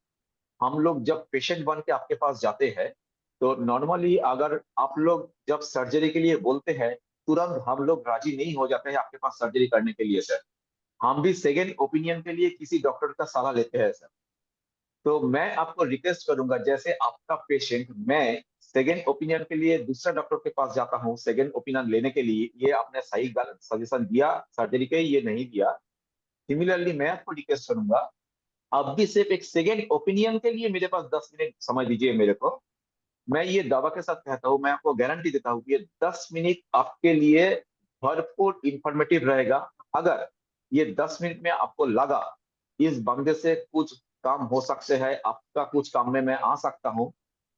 [SPEAKER 3] हम लोग जब पेशेंट बन के आपके पास जाते हैं, तो नॉर्मली अगर आप लोग जब सर्जरी के लिए बोलते हैं, तुरंत हम लोग राजी नहीं हो जाते हैं आपके पास सर्जरी करने के लिए सर। हम भी सेकेंड ओपिनियन के लिए किसी डॉक्टर का सलाह लेते हैं सर। तो मैं आपको रिक्वेस्ट करूंगा, जैसे आपका पेशेंट, मैं सेकेंड ओपिनियन के लिए दूसरा डॉक्टर के पास जाता हूँ सेकेंड ओपिनियन लेने के लिए, ये आपने सही गलत सजेशन दिया सर्जरी के, ये नहीं दिया। सिमिलरली मैं आपको रिक्वेस्ट करूंगा, आप भी सिर्फ एक सेकेंड ओपिनियन के लिए मेरे पास 10 मिनट समय दीजिए मेरे को। मैं ये दावा के साथ कहता हूँ, मैं आपको गारंटी देता हूँ कि ये 10 मिनट आपके लिए भरपूर इंफॉर्मेटिव रहेगा। अगर ये 10 मिनट में आपको लगा इस बंदे से कुछ काम हो सकते हैं, आपका कुछ काम में मैं आ सकता हूँ,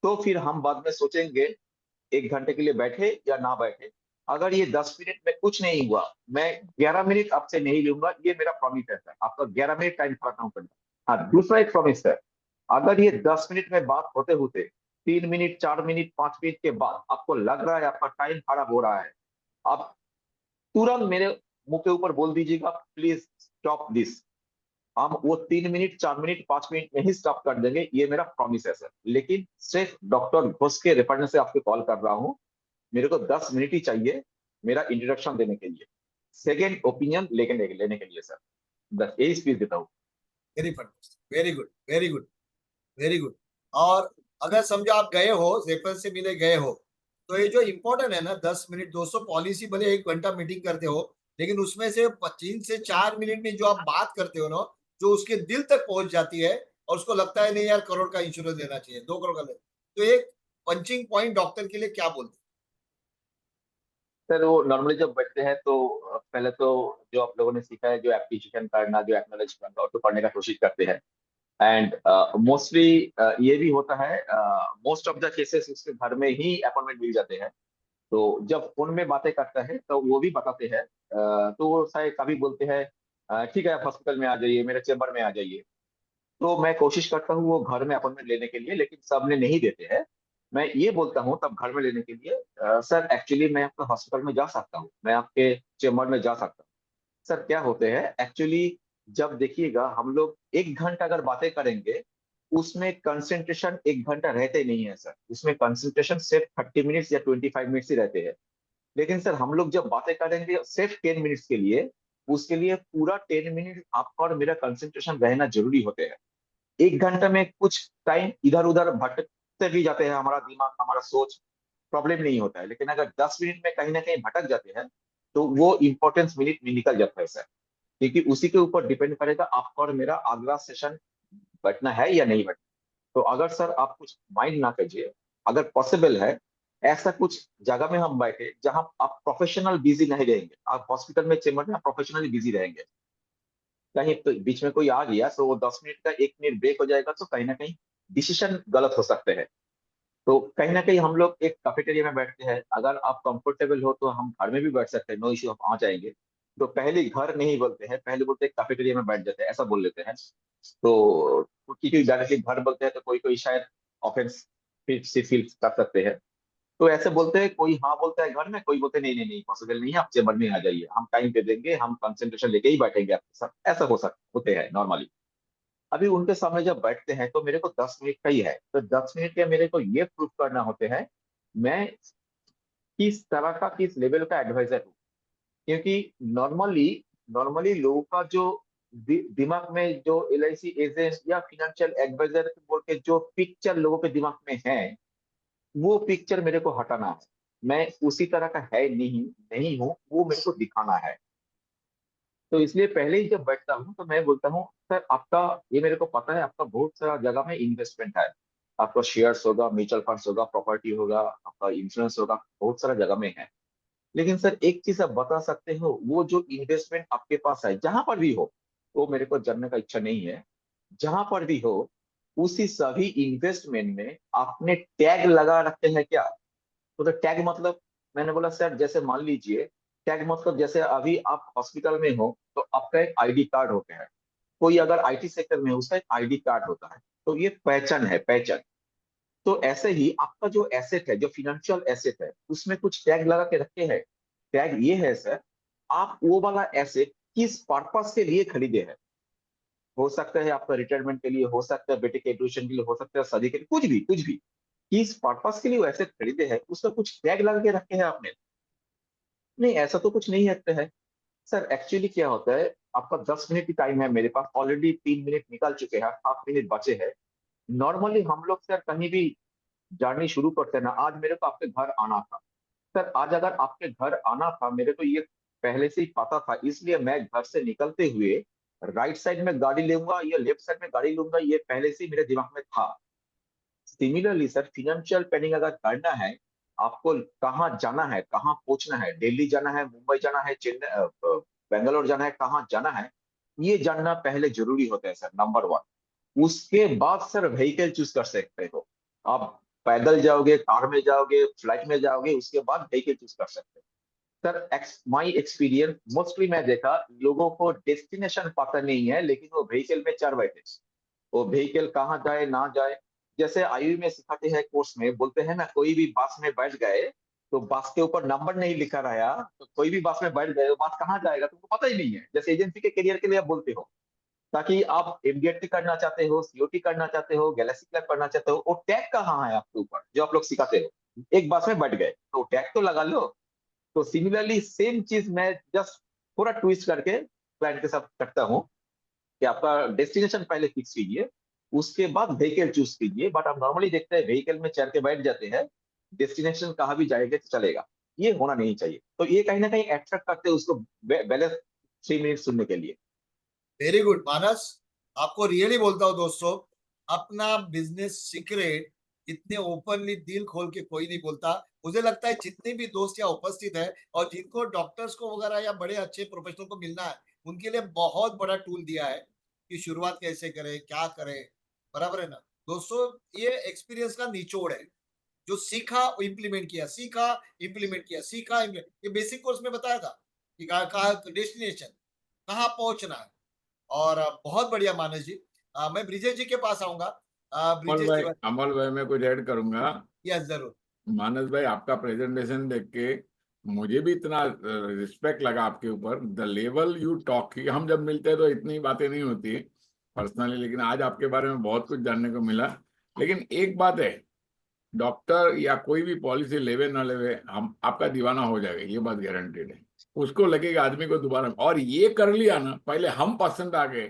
[SPEAKER 3] तो फिर हम बाद में सोचेंगे 1 घंटे के लिए बैठे या ना बैठे। अगर ये 10 मिनट में कुछ नहीं हुआ, मैं 11 मिनट आपसे नहीं लूंगा, ये मेरा प्रॉमिस है सर। आपका 11 मिनट टाइम खत्म करना। हाँ, दूसरा एक प्रॉमिस है, अगर ये 10 मिनट में बात होते होते 3 मिनट 4 मिनट 5 मिनट के बाद आपको लग रहा है आपका टाइम खराब हो रहा है, आप तुरंत मेरे मुंह के ऊपर बोल दीजिएगा प्लीज स्टॉप दिस। हम वो 3 मिनट 4 मिनट 5 मिनट में ही स्टॉप कर देंगे, ये मेरा प्रॉमिस है सर। लेकिन सिर्फ डॉक्टर घोष के रेफरेंस से आपको कॉल कर रहा हूँ, मेरे को 10 मिनट ही चाहिए मेरा इंट्रोडक्शन देने के लिए, सेकेंड ओपिनियन लेने के लिए सर। बस यही स्पीच देता हूँ।
[SPEAKER 4] Very fantastic, very good, very good, very good. और अगर समझो आप गए हो, रेफरेंस से मिले गए हो, तो ये जो इम्पोर्टेंट है ना, 10 मिनट, दोस्तों पॉलिसी भले 1 घंटा मीटिंग करते हो, लेकिन उसमें से 3 से 4 मिनट में जो आप बात करते हो ना, जो उसके दिल तक पहुंच जाती है, और उसको लगता है नहीं यार करोड़ का इंश्योरेंस देना चाहिए, 2 करोड़ का ले, तो एक पंचिंग पॉइंट डॉक्टर के लिए क्या बोलते
[SPEAKER 3] सर वो नॉर्मली जब बैठते हैं तो पहले तो जो आप लोगों ने सीखा है, जो एप्लीकेशन करना, जो एक्नॉलेज करना, उसको पढ़ने का कोशिश करते हैं। एंड मोस्टली ये भी होता है, मोस्ट ऑफ द केसेस उसके घर में ही अपॉइंटमेंट मिल जाते हैं। तो जब फोन में बातें करता है तो वो भी बताते हैं, तो वो शायद कभी बोलते हैं ठीक है आप हॉस्पिटल में आ जाइए, मेरे चेम्बर में आ जाइए। तो मैं कोशिश करता हूँ वो घर में अपॉइंटमेंट लेने के लिए, लेकिन सब ने नहीं देते हैं। मैं ये बोलता हूँ तब घर में लेने के लिए, सर एक्चुअली मैं आपका हॉस्पिटल में जा सकता हूँ, मैं आपके चेम्बर में जा सकता हूँ। सर क्या होते हैं एक्चुअली, जब देखिएगा हम लोग 1 घंटा अगर बातें करेंगे, उसमें कंसंट्रेशन 1 घंटा रहते नहीं है सर, उसमें कंसंट्रेशन सिर्फ 30 मिनट्स या 25 मिनट्स ही रहते हैं। लेकिन सर हम लोग जब बातें करेंगे सिर्फ 10 मिनट्स के लिए, उसके लिए पूरा 10 मिनट आपका और मेरा कंसंट्रेशन रहना जरूरी होते हैं। 1 घंटा में कुछ टाइम इधर उधर भटकते भी जाते हैं, हमारा दिमाग हमारा सोच, प्रॉब्लम नहीं होता है। लेकिन अगर 10 मिनट में कहीं ना कहीं भटक जाते हैं, तो वो इंपॉर्टेंस मिनट में निकल जाता है सर। क्योंकि उसी के ऊपर डिपेंड करेगा आपका और मेरा अगला सेशन बैठना है या नहीं बैठना। तो अगर सर आप कुछ माइंड ना कीजिए, अगर पॉसिबल है, ऐसा कुछ जगह में हम बैठे जहां आप प्रोफेशनल बिजी नहीं रहेंगे, आप हॉस्पिटल में चेम्बर में प्रोफेशनली बिजी रहेंगे। कहीं तो बीच में कोई आ गया तो वो 10 मिनट का 1 मिनट ब्रेक हो जाएगा, तो कहीं ना कहीं डिसीजन गलत हो सकते हैं। तो कहीं ना कहीं हम लोग एक कैफेटेरिया में बैठते हैं, अगर आप कंफर्टेबल हो तो हम घर में भी बैठ सकते हैं, नो इश्यू, हम आ जाएंगे। तो पहले घर नहीं बोलते हैं, पहले बोलते हैं कैफेटेरिया में बैठ जाते हैं, ऐसा बोल लेते हैं। तो क्योंकि डायरेक्टली घर बोलते हैं तो कोई कोई शायद ऑफेंस फील कर सकते हैं। तो ऐसे बोलते हैं, कोई हाँ बोलता है घर में, कोई बोलते हैं नहीं नहीं नहीं पॉसिबल नहीं है, आप चेम्बर में आ जाइए, हम टाइम दे देंगे, हम कंसंट्रेशन लेके ही बैठेंगे आपके साथ, ऐसा हो सकता होते हैं नॉर्मली। अभी उनके सामने जब बैठते हैं तो मेरे को 10 मिनट का ही है, तो 10 मिनट के मेरे को ये प्रूफ करना होते हैं मैं किस तरह का, किस लेवल का एडवाइजर हूँ। क्योंकि नॉर्मली नॉर्मली लोगों का जो दिमाग में जो LIC एजेंट या फिनेंशियल एडवाइजर बोल के जो पिक्चर लोगों के दिमाग में है, वो पिक्चर मेरे को हटाना है। मैं उसी तरह का है नहीं, नहीं हूँ, वो मेरे को दिखाना है। तो इसलिए पहले ही जब बैठता हूँ तो मैं बोलता हूँ सर आपका, ये मेरे को पता है आपका बहुत सारा जगह में इन्वेस्टमेंट है, आपका शेयर्स होगा, म्यूचुअल फंड्स होगा, प्रॉपर्टी होगा, आपका इंश्योरेंस होगा, बहुत सारा जगह में है। लेकिन सर एक चीज आप बता सकते हो, वो जो इन्वेस्टमेंट आपके पास है जहां पर भी हो, वो मेरे को जानने का इच्छा नहीं है, जहां पर भी हो, उसी सभी इन्वेस्टमेंट में आपने टैग लगा रखे हैं क्या? तो टैग मतलब, मैंने बोला सर जैसे मान लीजिए, टैग मतलब जैसे अभी आप हॉस्पिटल में हो तो आपका एक ID कार्ड होता है, कोई अगर IT सेक्टर में है उसका एक ID कार्ड होता है, तो ये पहचान है, पहचान। तो ऐसे ही आपका जो एसेट है, जो फिनेंशियल एसेट है, उसमें कुछ टैग लगा के रखे हैं। टैग ये है सर, आप वो वाला एसेट किस पर्पस के लिए खरीदे हैं। हो सकता है आपका रिटायरमेंट के लिए, हो सकता है बेटे के एडुकेशन के लिए, हो सकता है शादी के लिए, कुछ भी कुछ भी, किस पर्पस के लिए वो एसेट खरीदे हैं उसका कुछ टैग लगा के रखे हैं आपने? नहीं, ऐसा तो कुछ नहीं रखते हैं सर। एक्चुअली क्या होता है, आपका 10 मिनट की टाइम है, मेरे पास ऑलरेडी 3 मिनट निकल चुके हैं, 7 मिनट बचे हैं। नॉर्मली हम लोग सर कहीं भी जर्नी शुरू करते हैं ना, आज मेरे को आपके घर आना था सर, आज अगर आपके घर आना था मेरे को ये पहले से ही पता था, इसलिए मैं घर से निकलते हुए राइट साइड में गाड़ी लूंगा या लेफ्ट साइड में गाड़ी लूंगा, ये पहले से ही मेरे दिमाग में था। सिमिलरली सर फिनेंशियल प्लानिंग अगर करना है, आपको कहाँ जाना है, कहाँ पहुंचना है, दिल्ली जाना है, मुंबई जाना है, चेन्नई बेंगलोर जाना है, कहाँ जाना है, ये जानना पहले जरूरी होता है सर, नंबर 1। उसके बाद सर व्हीकल चूज कर सकते हो आप, पैदल जाओगे, कार में जाओगे, फ्लाइट में जाओगे, उसके बाद व्हीकल चूज कर सकते हो सर। माई एक्सपीरियंस मोस्टली मैं देखा, लोगों को डेस्टिनेशन पता नहीं है, लेकिन वो व्हीकल में चढ़ बैठे, वो व्हीकल कहाँ जाए ना जाए, जैसे आईयू में सिखाते हैं कोर्स में, बोलते हैं ना, कोई भी बस में बैठ गए तो बस के ऊपर नंबर नहीं लिखा रहा, तो कोई भी बस में बैठ गए तो बस कहाँ जाएगा तुमको पता ही नहीं है। जैसे एजेंसी के करियर के लिए आप बोलते हो, ताकि आप एमडीएटी करना चाहते हो, सीओटी करना चाहते हो, गैलेक्सी क्लैप करना चाहते हो, वो टैग कहाँ है आपके ऊपर जो आप लोग सिखाते हो। एक बस में बैठ गए तो टैग तो लगा लो। तो सिमिलरली सेम चीज मैं जस्ट थोड़ा ट्विस्ट करके क्लाइंट के साथ करता हूँ कि आपका डेस्टिनेशन पहले फिक्स कीजिए, उसके बाद व्हीकल चूज कीजिए। बट आप नॉर्मली देखते हैं व्हीकल में चढ़ के बैठ जाते हैं, डेस्टिनेशन कहाँ भी जाएगा तो चलेगा। ये होना नहीं चाहिए। तो ये कहीं ना कहीं अट्रैक्ट करते हैं उसको बैलेंस 3 मिनट सुनने के लिए।
[SPEAKER 4] वेरी गुड मानस, आपको रियली बोलता हूँ दोस्तों, अपना बिजनेस सीक्रेट इतने ओपनली दिल खोल के कोई नहीं बोलता। मुझे लगता है जितने भी दोस्त यहाँ उपस्थित है और जिनको डॉक्टर्स को वगैरह या बड़े अच्छे प्रोफेशनल को मिलना है, उनके लिए बहुत बड़ा टूल दिया है कि शुरुआत कैसे करें, क्या करें। बराबर है ना दोस्तों? ये एक्सपीरियंस का निचोड़ है। जो सीखा वो इम्प्लीमेंट किया, सीखा इम्प्लीमेंट किया, सीखा ये बेसिक कोर्स में बताया था कि कहाँ डेस्टिनेशन, कहाँ पहुंचना है। और बहुत बढ़िया मानस जी। मैं ब्रिजेश जी के पास आऊंगा। ब्रिजेश जी,
[SPEAKER 1] अमल भाई मैं कुछ ऐड करूंगा।
[SPEAKER 4] यस जरूर।
[SPEAKER 1] मानस भाई आपका प्रेजेंटेशन देख के मुझे भी इतना रिस्पेक्ट लगा आपके ऊपर। द लेवल यू टॉक की, हम जब मिलते हैं तो इतनी बातें नहीं होती पर्सनली, लेकिन आज आपके बारे में बहुत कुछ जानने को मिला। लेकिन एक बात है, डॉक्टर या कोई भी पॉलिसी लेवे ना लेवे, हम आपका दीवाना हो जाएगा, ये बात गारंटेड है। उसको लगेगा आदमी को दोबारा, और ये कर लिया ना, पहले हम पसंद आ गए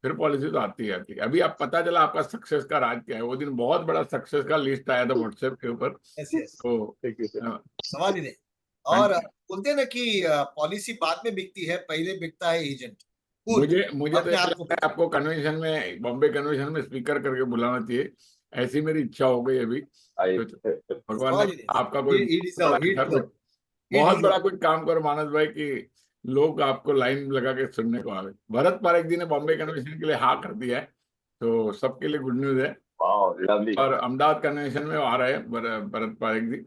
[SPEAKER 1] फिर पॉलिसी तो आती है आती है। अभी आप पता चला आपका सक्सेस का राज क्या है। वो दिन बहुत बड़ा सक्सेस का लिस्ट आया था व्हाट्सएप के ऊपर।
[SPEAKER 4] यस यस,
[SPEAKER 1] तो
[SPEAKER 3] थैंक यू सर।
[SPEAKER 4] सवाल ही नहीं।
[SPEAKER 1] थैंक
[SPEAKER 4] और
[SPEAKER 1] यू।
[SPEAKER 4] बोलते हैं ना कि पॉलिसी बाद में बिकती है, पहले बिकता है एजेंट खुद
[SPEAKER 1] मुझे मुझे तो
[SPEAKER 4] अपने
[SPEAKER 1] ऐसा
[SPEAKER 4] आप को
[SPEAKER 1] लगता है आपको कन्वेंशन में, बॉम्बे कन्वेंशन में स्पीकर करके बुलाना चाहिए। ऐसी मेरी इच्छा हो गई अभी।
[SPEAKER 3] आई
[SPEAKER 1] तो भगवान ने
[SPEAKER 4] सवाल ही नहीं।
[SPEAKER 1] आपका कोई
[SPEAKER 4] ही
[SPEAKER 1] बड़ा
[SPEAKER 4] डिजर्व, ही
[SPEAKER 1] ऐसा कुछ,
[SPEAKER 4] डिजर्व, ही
[SPEAKER 1] बहुत बड़ा
[SPEAKER 4] डिजर्व।
[SPEAKER 1] कुछ काम करो मानस भाई कि लोग आपको लाइन लगा के सुनने को आवे। भरत पारेख जी ने बॉम्बे कन्वेंशन के लिए हाँ कर दिया है, तो सबके लिए गुड न्यूज है।
[SPEAKER 3] Wow lovely.
[SPEAKER 1] और अहमदाबाद कन्वेंशन में आ रहे हैं भरत पारेख जी।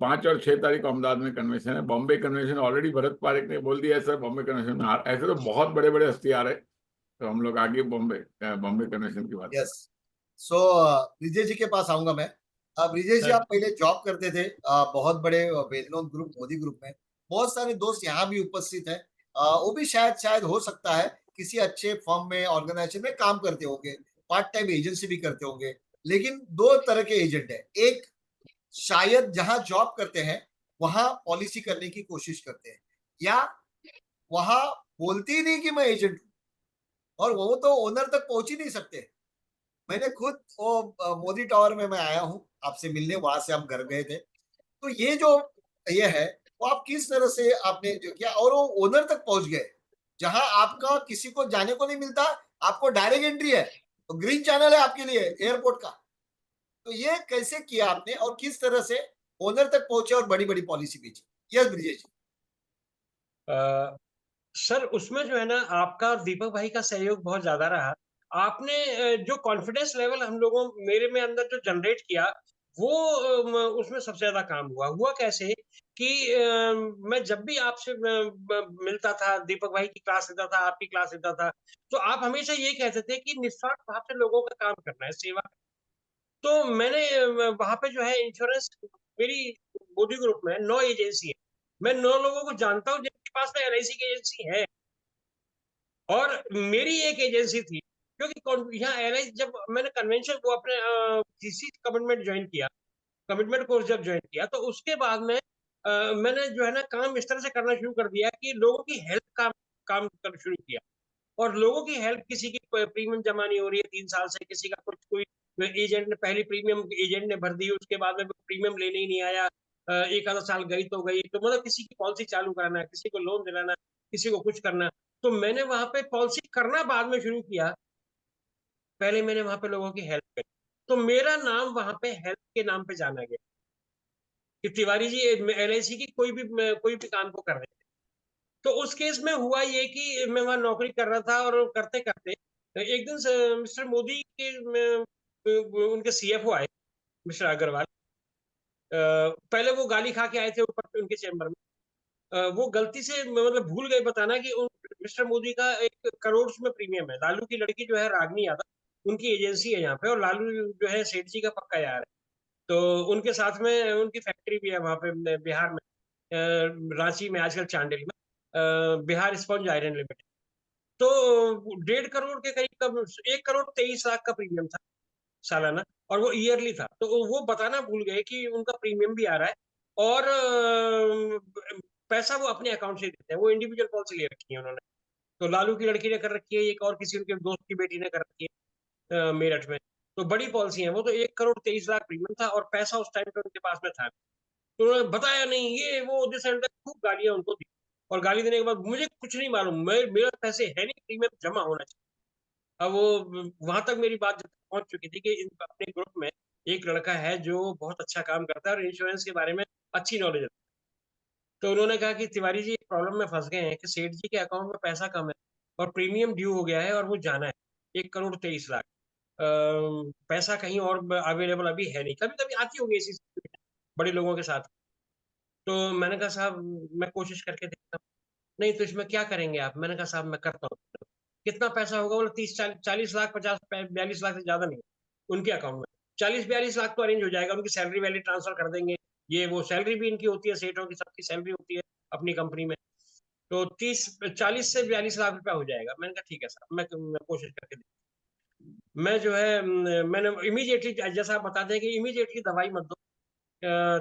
[SPEAKER 1] 5 और 6 तारीख को अहमदाबाद में कन्वेंशन है। बॉम्बे कन्वेंशन ऑलरेडी भरत पारेख ने बोल दिया है सर, बॉम्बे कन्वेंशन में ऐसे तो बहुत बड़े बड़े हस्ती आ रहे हैं। तो हम लोग आगे बॉम्बे कन्वेंशन की बात
[SPEAKER 4] यस। सो ब्रिजेश जी के पास आऊंगा मैं। ब्रिजेश जी,
[SPEAKER 5] सर
[SPEAKER 4] आप पहले जॉब करते थे बहुत बड़े well known group Modi group में। बहुत सारे दोस्त यहाँ भी उपस्थित हैं। वो भी शायद शायद हो सकता है किसी अच्छे फर्म में, ऑर्गेनाइजेशन में काम करते होंगे, पार्ट टाइम एजेंसी भी करते होंगे। लेकिन दो तरह के एजेंट है। एक शायद जहां जॉब करते हैं वहां पॉलिसी करने की कोशिश करते हैं, या वहां बोलती ही नहीं कि मैं एजेंट हूं, और वो तो ओनर तक पहुंच ही नहीं सकते। मैंने खुद वो मोदी टावर में मैं आया हूँ आपसे मिलने, वहां से हम घर गए थे। तो ये जो ये है, वो आप किस तरह से आपने जो किया और वो ओनर तक पहुंच गए, जहां आपका किसी को जाने को नहीं मिलता, आपको डायरेक्ट एंट्री है, तो ग्रीन चैनल है आपके लिए एयरपोर्ट का। तो ये कैसे किया आपने और किस तरह से ओनर तक पहुंचे और बड़ी बड़ी पॉलिसी बेची? यस ब्रिजेश जी।
[SPEAKER 5] अ, सर उसमें जो है ना आपका और दीपक भाई का सहयोग बहुत ज्यादा रहा। आपने जो कॉन्फिडेंस लेवल हम लोगों मेरे में अंदर जो जनरेट किया, वो उसमें सबसे ज्यादा काम हुआ। हुआ कैसे कि मैं जब भी आपसे मिलता था, दीपक भाई की क्लास लेता था, आपकी क्लास लेता था, तो आप हमेशा ये कहते थे कि निस्वार्थ भाव से लोगों का काम करना है, सेवा। तो मैंने वहाँ पे जो है इंश्योरेंस, मेरी मोदी ग्रुप में 9 एजेंसी है। मैं 9 लोगों को जानता हूँ जिनके पास में एलआईसी की एजेंसी है, और मेरी एक एजेंसी थी। क्योंकि यहाँ एलआईसी, जब मैंने कन्वेंशन को अपने जीसी कमिटमेंट ज्वाइन किया, कमिटमेंट कोर्स जब ज्वाइन किया, तो उसके बाद में मैंने जो है ना काम इस तरह से करना शुरू कर दिया कि लोगों की हेल्प काम करना शुरू किया। और लोगों की हेल्प, किसी की प्रीमियम जमा नहीं हो रही है 3 साल से, किसी का कुछ, कोई एजेंट ने पहली प्रीमियम एजेंट ने भर दी, उसके बाद में प्रीमियम लेने ही नहीं आया, एक आधा साल गई तो गई। तो मतलब किसी की पॉलिसी चालू कराना, किसी को लोन दिलाना, किसी को कुछ करना। तो मैंने वहां पे पॉलिसी करना बाद में शुरू किया, पहले मैंने वहां पे लोगों की हेल्प करी। तो मेरा नाम वहां पे हेल्प के नाम पे जाना गया कि तिवारी जी एलआईसी की कोई भी काम को कर रहे थे। तो उस केस में हुआ ये कि मैं वहां नौकरी कर रहा था, और करते करते एक दिन मिस्टर मोदी के उनके सीएफओ आए, मिस्टर अग्रवाल। पहले वो गाली खा के आए थे ऊपर पे उनके चैम्बर में। वो गलती से मतलब भूल गए बताना कि मिस्टर मोदी का 1 करोड़ में प्रीमियम है। लालू की लड़की जो है रागनी यादव, उनकी एजेंसी है यहाँ पे, और लालू जो है सेठ जी का पक्का यार है। तो उनके साथ में उनकी फैक्ट्री भी है वहाँ पे बिहार में, रांची में, आजकल चांडिल में, बिहार स्पंज आयरन लिमिटेड। तो 1.5 करोड़ के करीब का, 1,23,00,000 का प्रीमियम था सालाना, और वो ईयरली था। तो वो बताना भूल गए कि उनका प्रीमियम भी आ रहा है, और पैसा वो अपने अकाउंट से देते हैं। वो इंडिविजुअल पॉलिसी ले रखी है उन्होंने। तो लालू की लड़की ने कर रखी है, एक और किसी उनके दोस्त की बेटी ने कर रखी है मेरठ में। तो बड़ी पॉलिसी है वो। तो 1,23,00,000 प्रीमियम था, और पैसा उस टाइम पे उनके पास में था। तो उन्होंने बताया नहीं, ये वो दिस एंड दैट, खूब गालियां उनको दी। और गाली देने के बाद, मुझे कुछ नहीं मालूम, मेरा पैसे है नहीं, प्रीमियम जमा होना चाहिए। अब वो वहां तक मेरी बात जब पहुंच चुकी थी कि अपने ग्रुप में एक लड़का है जो बहुत अच्छा काम करता है और इंश्योरेंस के बारे में अच्छी नॉलेज है। तो उन्होंने कहा कि तिवारी जी प्रॉब्लम में फंस गए हैं कि सेठ जी के अकाउंट में पैसा कम है, और प्रीमियम ड्यू हो गया है, और वो जाना है 1,23,00,000। पैसा कहीं और अवेलेबल अभी है नहीं। कभी कभी आती होगी ऐसी situation बड़े लोगों के साथ। तो मैंने कहा साहब मैं कोशिश करके देखता हूँ। नहीं तो इसमें क्या करेंगे आप? मैंने कहा साहब मैं करता हूँ। कितना पैसा होगा? बोला 30-40 लाख, 50-42 लाख से ज्यादा नहीं उनके अकाउंट में। 40-42 लाख तो अरेंज हो जाएगा, उनकी सैलरी वैली ट्रांसफर कर देंगे। ये वो सैलरी भी इनकी होती है, सेठों की सबकी सैलरी होती है अपनी कंपनी में। तो 40 से 42 लाख रुपया हो जाएगा। मैंने कहा ठीक है साहब, मैं कोशिश करके देखता हूँ। मैं जो है मैंने इमीडिएटली, जैसा आप बताते हैं कि इमीडिएटली दवाई मत दो,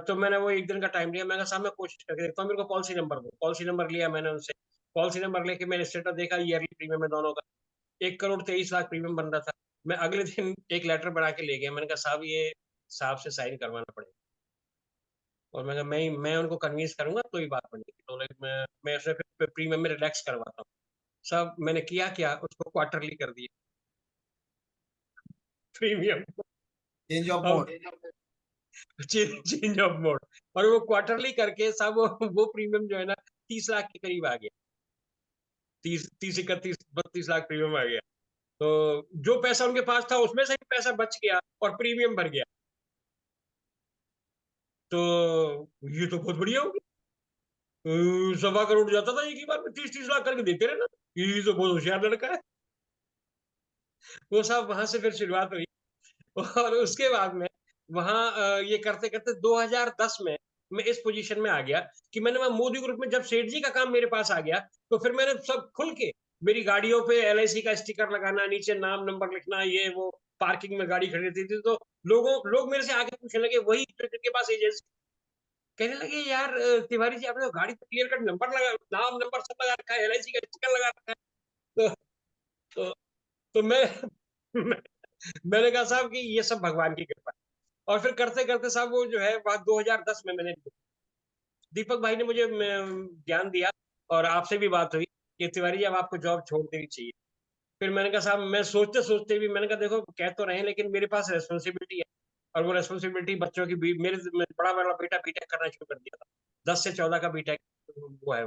[SPEAKER 5] तो मैंने वो एक दिन का टाइम लिया। मैंने कहा साहब मैं कोशिश करके देखता हूँ, मेरे को पॉलिसी नंबर दो। पॉलिसी नंबर लिया मैंने उनसे। पॉलिसी नंबर लेके मैंने स्टेटस देखा, ईयरली प्रीमियम है दोनों का। 1,23,00,000 प्रीमियम बन रहा था। मैं अगले दिन एक लेटर बना के ले गया। मैंने कहा साहब ये साहब से साइन करवाना पड़ेगा। और मैं उनको कन्विंस करूंगा तो ही बात बनेगी। तो मैं उसमें फिर प्रीमियम में रिलैक्स करवाता हूँ। साहब मैंने किया क्या, उसको क्वार्टरली कर दिया प्रीमियम।
[SPEAKER 4] चेंज ऑफ
[SPEAKER 5] अब
[SPEAKER 4] मोड।
[SPEAKER 5] चेंज ऑफ मोड, और वो क्वार्टरली करके सब वो प्रीमियम जो है ना 30 लाख के करीब आ गया। 30, 31, 32 लाख प्रीमियम आ गया। तो जो पैसा उनके पास था उसमें से भी पैसा बच गया, और प्रीमियम भर गया। तो ये तो बहुत बढ़िया होगी। 1.25 करोड़ जाता था एक ही बार में, 30-30 लाख करके देते रहे ना। ये तो बहुत होशियार लड़का है। वो साहब वहां से फिर शुरुआत हुई। और उसके बाद में वहां ये करते करते 2010 में मैं इस पोजीशन में आ गया कि मैंने वहां मोदी ग्रुप में, जब सेठ जी का काम मेरे पास आ गया, तो फिर मैंने सब खुल के, मेरी गाड़ियों पे LIC का स्टिकर लगाना, नीचे नाम नंबर लिखना, ये वो, पार्किंग में गाड़ी खड़ी रहती थी तो लोग मेरे से आके पूछने लगे, वही जो जिनके पास एजेंसी, कहने लगे यार तिवारी जी आपने तो गाड़ी पे क्लियर कट नंबर लगा, नाम नंबर सब लगा रखा है, LIC का स्टिकर लगा रखा है। तो, तो मैंने कहा साहब कि ये सब भगवान की कृपा है। और फिर करते करते साहब वो जो है बात 2010 में मैंने, दीपक भाई ने मुझे ज्ञान दिया, और आपसे भी बात हुई कि तिवारी जी अब आपको जॉब छोड़ देनी चाहिए। फिर मैंने कहा साहब, मैं सोचते सोचते भी मैंने कहा देखो कह तो रहे हैं, लेकिन मेरे पास रेस्पॉन्सिबिलिटी है, और वो रेस्पॉन्सिबिलिटी बच्चों की भी, बड़ा बड़ा बेटा बीटेक करना शुरू कर दिया था, 10 से 14 का बीटेक वो है,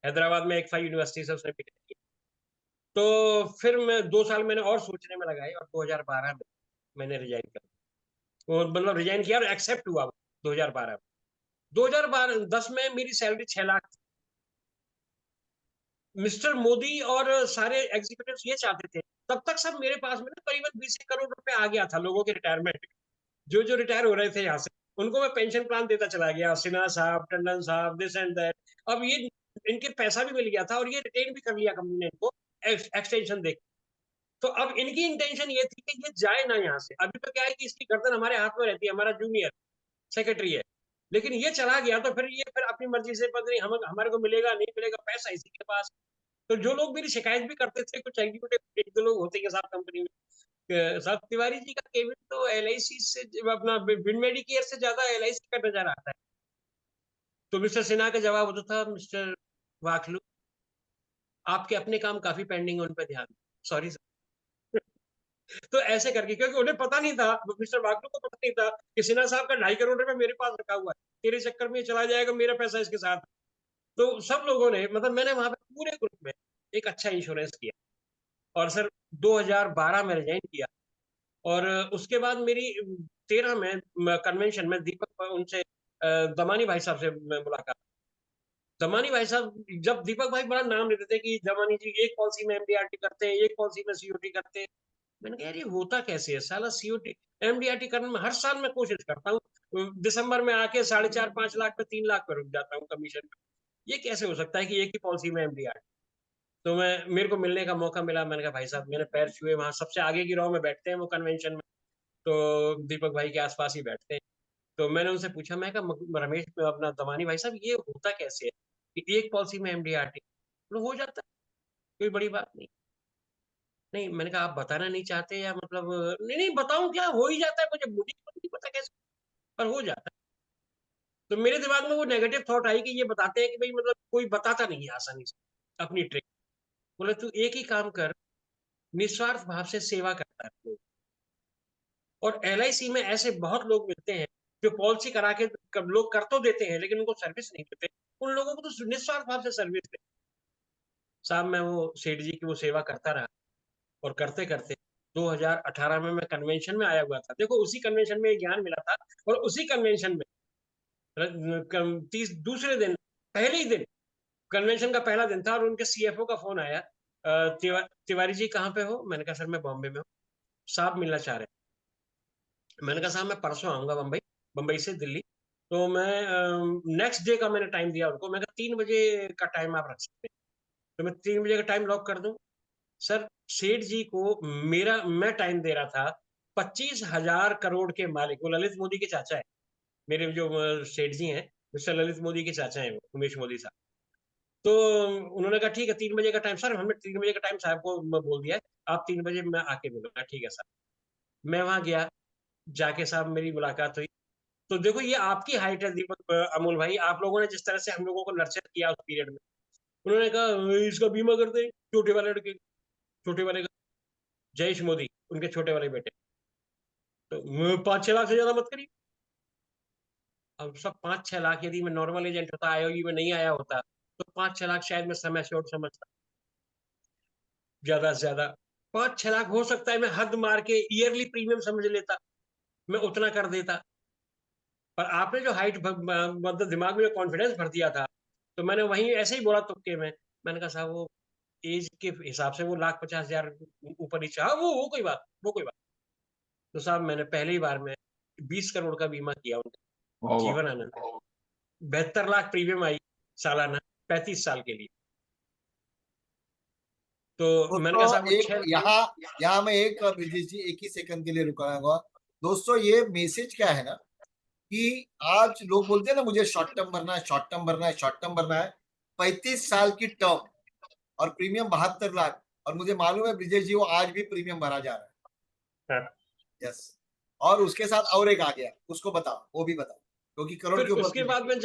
[SPEAKER 5] हैदराबाद में एक 5 यूनिवर्सिटी से उसने बीटेक किया। तो फिर मैं 2 साल मैंने और सोचने में लगाए, और 2012 में मैंने रिजाइन कर दिया। वो मतलब रिजाइन किया और एक्सेप्ट हुआ 2012 में। 2010 में मेरी सैलरी 6 लाख थी। मिस्टर मोदी और सारे एग्जीक्यूटिव्स ये चाहते थे, तब तक सब मेरे पास में ना करीबन 20 करोड़ रुपए आ गया था लोगों के रिटायरमेंट। जो जो रिटायर हो रहे थे यहाँ से, उनको मैं पेंशन प्लान देता चला गया, सिन्हा साहब, टंडन साहब, दिस एंड दैट। अब ये इनके पैसा भी मिल गया था, और ये रिटेन भी कर लिया कंपनी ने इनको एक्सटेंशन देकर। तो अब इनकी इंटेंशन ये थी कि ये जाए ना यहाँ से। अभी तो क्या है कि इसकी गर्दन हमारे हाथ में रहती है, हमारा जूनियर सेक्रेटरी है। लेकिन ये चला गया तो फिर अपनी मर्जी से, पता नहीं हम हमारे को मिलेगा नहीं मिलेगा, पैसा इसी के पास। तो जो लोग मेरी शिकायत भी करते थे, कुछ एग्जीक्यूटिव 1-2 लोग होते हैं साहब कंपनी में, साहब तिवारी जी का केबिन तो LIC से, अपना विन मेडिकेयर से ज्यादा LIC का नजर आता है। तो मिस्टर सिन्हा का जवाब होता था, मिस्टर वाकलू आपके अपने काम काफी पेंडिंग है, उन पर ध्यान, सॉरी सर। तो ऐसे करके, क्योंकि उन्हें पता नहीं था, मिस्टर वाकलू को पता नहीं था कि सिन्हा साहब का 2.5 करोड़ रुपए मेरे पास रखा हुआ है, तेरे चक्कर में ये चला जाएगा, मेरा पैसा इसके साथ। तो सब लोगों ने, मतलब मैंने वहां पे पूरे ग्रुप में एक अच्छा इंश्योरेंस किया। और सर 2012 में रिजाइन किया, और उसके बाद मेरी 13 में कन्वेंशन में दीपक उनसे दमानी भाई साहब से मुलाकात। दमानी भाई साहब, जब दीपक भाई बड़ा नाम लेते थे कि दमानी जी एक पॉलिसी में MDRT करते हैं, एक पॉलिसी में COT करते हैं, मैंने कहा यार ये होता कैसे है साला, सीओटी एमडीआरटी करने में हर साल मैं कोशिश करता हूँ, दिसंबर में आके 4.5-5 लाख पे 3 लाख पे रुक जाता हूँ कमीशन पे। ये कैसे हो सकता है कि एक ही पॉलिसी में एमडीआरटी? तो मेरे को मिलने का मौका मिला, मैंने कहा भाई साहब, मैंने पैर छुए, वहाँ सबसे आगे की रो में बैठते हैं वो कन्वेंशन में, तो दीपक भाई के आस-पास ही बैठते हैं। तो मैंने उनसे पूछा, मैं कहा रमेश अपना दमानी भाई साहब, ये होता कैसे है कि एक पॉलिसी में एमडीआरटी? बोले हो जाता है, कोई बड़ी बात नहीं। नहीं, मैंने कहा आप बताना नहीं चाहते या मतलब नहीं, नहीं बताऊँ क्या, हो ही जाता है, मुझे खुद नहीं पता कैसे, पर हो जाता है। तो मेरे दिमाग में वो नेगेटिव थॉट आई कि ये बताते हैं कि भई मतलब कोई बताता नहीं है आसानी से अपनी ट्रिक। बोले तू एक ही काम कर, निस्वार्थ भाव से सेवा करता है लोग। और एलआईसी में ऐसे बहुत लोग मिलते हैं जो पॉलिसी करा के लोग कर तो देते हैं लेकिन उनको सर्विस नहीं देते। उन लोगों को तो निस्वार्थ भाव से सर्विस दे। साहब मैं वो सेठ जी की वो सेवा करता रहा और करते-करते 2018 में मैं कन्वेंशन में आया हुआ था। देखो उसी कन्वेंशन में ये ज्ञान मिला था और उसी कन्वेंशन में 30 दूसरे दिन, पहले ही दिन, कन्वेंशन का पहला दिन था और उनके सीएफओ का फोन आया, तिवारी जी कहाँ पे हो? मैंने कहा सर मैं बॉम्बे में हूँ। साहब मिलना चाह रहे हैं। मैंने कहा साहब मैं परसों आऊंगा बम्बई, बम्बई से दिल्ली। तो मैं नेक्स्ट डे का मैंने टाइम दिया उनको। मैंने कहा 3 बजे का टाइम आप रख सकते हैं। तो मैं 3 बजे का टाइम लॉक कर दूं। सर सेठ जी को मैं टाइम दे रहा था 25,000 करोड़ के मालिक, वो ललित मोदी के चाचा है। मेरे जो सेठ जी हैं, मिस्टर ललित मोदी के चाचा हैं वो, उमेश मोदी साहब। तो उन्होंने कहा ठीक है 3 बजे का टाइम सर, हमने 3 बजे का टाइम साहब को बोल दिया है, आप 3 बजे मैं आके मिलूंगा। ठीक है सर। मैं वहां गया, जाके साहब मेरी मुलाकात हुई। तो देखो ये आपकी हाइट है दीपक, अमोल भाई, आप लोगों ने जिस तरह से हम लोगों को नर्चर किया उस पीरियड में, उन्होंने कहा इसका बीमा कर दे, छोटे वाले लड़के, छोटे वाले का, जयेश मोदी, उनके छोटे वाले बेटे। तो 5-6 लाख से ज्यादा मत करिए। अब सब 5-6 लाख यदि मैं नॉर्मल एजेंट होता, आईओई में नहीं आया होता, तो 5-6 लाख शायद मैं समय शॉर्ट समझता, ज्यादा से ज्यादा 5-6 लाख हो सकता है मैं हद मार के ईयरली प्रीमियम समझ लेता, मैं उतना कर देता। पर आपने जो हाइट मतलब दिमाग में कॉन्फिडेंस भर दिया था, तो मैंने वहीं ऐसे ही बोला तुक्के में। मैंने कहा साहब वो एज के हिसाब से वो 1,50,000 ऊपर नीचे, हाँ वो कोई बात, वो कोई बात। तो साहब मैंने पहली ही बार में 20 करोड़ का बीमा किया उनका,
[SPEAKER 1] वाह वाह।
[SPEAKER 5] जीवन आनंद, 72 लाख प्रीमियम आई सालाना, 35 साल के लिए। तो मैंने कहा
[SPEAKER 4] दोस्तों
[SPEAKER 5] साहब वो
[SPEAKER 4] एक
[SPEAKER 5] 6
[SPEAKER 4] यहाँ यहाँ मैं एक ब्रिजेश जी एक ही सेकंड के लिए रुकाऊंगा। दोस्तों ये मैसेज क्या है ना कि आज लोग बोलते हैं ना मुझे शॉर्ट टर्म भरना है, शॉर्ट टर्म भरना है, शॉर्ट टर्म भरना है। 35 साल की टर्म और प्रीमियम 72 लाख, और मुझे मालूम है ब्रिजेश जी वो आज भी प्रीमियम भरा जा रहा
[SPEAKER 5] हाँ।
[SPEAKER 4] है। यस। और उसके साथ और एक आ गया, उसको बताओ, वो भी बताओ, क्योंकि करोड़
[SPEAKER 5] फिर
[SPEAKER 4] के ऊपर
[SPEAKER 5] उसके बाद में